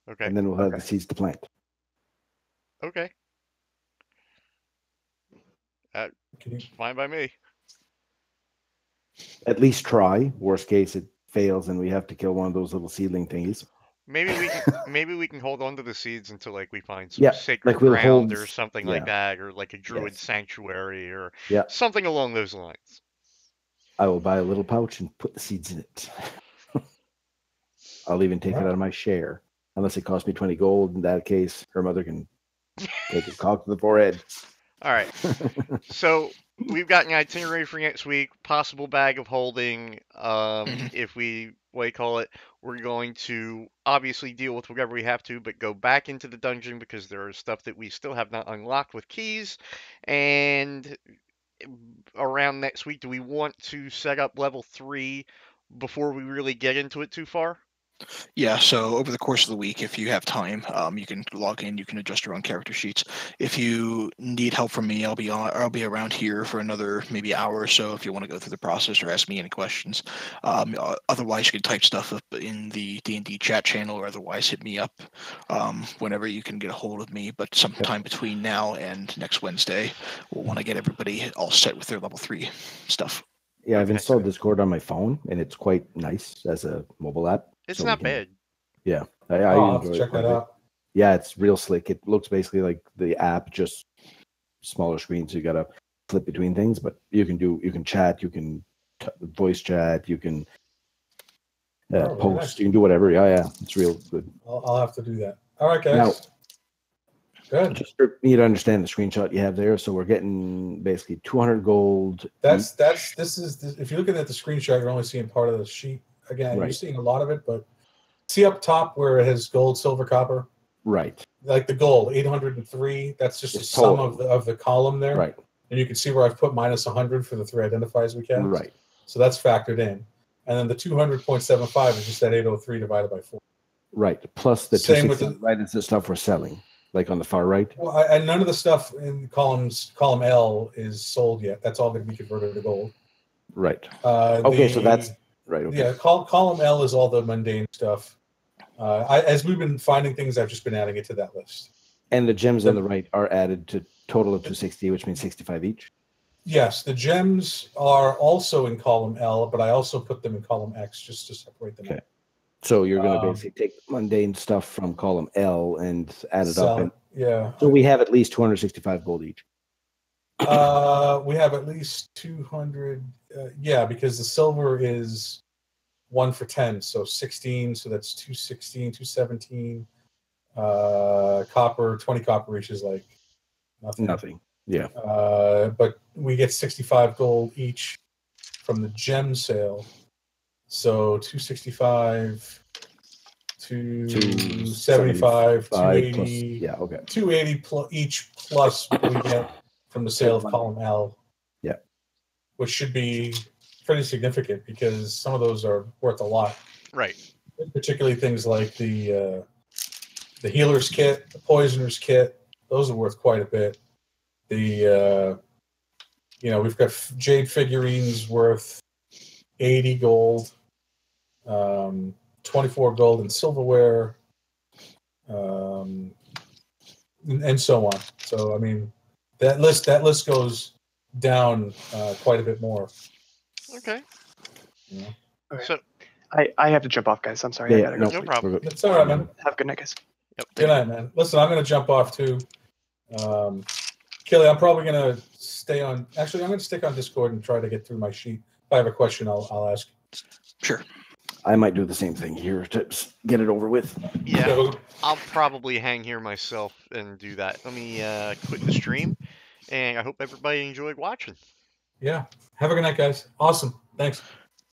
Okay. And then we'll have the seeds to plant. Okay. Fine by me. At least try. Worst case, it fails, and we have to kill one of those little seedling thingies. Maybe we can hold on to the seeds until like we find some sacred like we'll ground hold, or something like that, or like a druid sanctuary or something along those lines. I will buy a little pouch and put the seeds in it. I'll even take it out of my share, unless it costs me 20 gold. In that case, her mother can take a cock to the forehead. All right. So we've got an itinerary for next week. Possible bag of holding. If we call it, we're going to obviously deal with whatever we have to, but go back into the dungeon because there is stuff that we still have not unlocked with keys. And around next week, do we want to set up level 3 before we really get into it too far? Yeah, so over the course of the week, if you have time, you can log in. You can adjust your own character sheets. If you need help from me, I'll be around here for another maybe hour or so. If you want to go through the process or ask me any questions. Otherwise, you can type stuff up in the D&D chat channel, or otherwise hit me up whenever you can get a hold of me. But sometime between now and next Wednesday, we'll want to get everybody all set with their level 3 stuff. Yeah, I've installed Discord on my phone, and it's quite nice as a mobile app. It's not bad. Yeah, I'll have to check that out. Yeah, it's real slick. It looks basically like the app, just smaller screen, so you got to flip between things. But you can chat, you can voice chat, you can post, nice. You can do whatever. Yeah, it's real good. I'll have to do that. All right, guys. Now, good. Just for me to understand the screenshot you have there, so we're getting basically 200 gold. This is if you're looking at the screenshot, you're only seeing part of the sheet. Again, you're seeing a lot of it, but see up top where it has gold, silver, copper. Right. Like the gold, 803. That's just the sum of the column there. Right. And you can see where I've put minus 100 for the 3 identifiers we cast. Right. So that's factored in. And then the 200.75 is just that 803 divided by 4. Right. Plus the 260, right, is the stuff we're selling, like on the far right. Well, and none of the stuff in column L is sold yet. That's all going to be converted to gold. Right. Okay, so that's right. Okay. Yeah, column L is all the mundane stuff. As we've been finding things, I've just been adding it to that list. And the gems on the right are added to total of 260, which means 65 each. Yes, the gems are also in column L, but I also put them in column X just to separate them. Okay. So you're going to basically take mundane stuff from column L and add it up. And, so we have at least 265 gold each. We have at least 200. Because the silver is 1 for 10, so 16. So that's 216, 217. Copper, 20 copper each is like nothing. Yeah. But we get 65 gold each from the gem sale. So 265, 275, 280. Plus, yeah, okay. 280 each plus what we get from the sale of column L. Yeah. Which should be pretty significant because some of those are worth a lot. Right. Particularly things like the healer's kit, the poisoner's kit. Those are worth quite a bit. We've got jade figurines worth 80 gold, 24 gold in silverware, and so on. So, I mean, that list goes down quite a bit more. Okay. Yeah. Okay. So I have to jump off, guys. I'm sorry. I gotta go. No problem. It's all right, man. Have a good night, guys. Yep. Good night, man. Listen, I'm going to jump off too. Kelly, I'm probably going to stay on. Actually, I'm going to stick on Discord and try to get through my sheet. If I have a question, I'll ask. Sure. I might do the same thing here to get it over with. Yeah, I'll probably hang here myself and do that. Let me quit the stream, and I hope everybody enjoyed watching. Yeah. Have a good night, guys. Awesome. Thanks.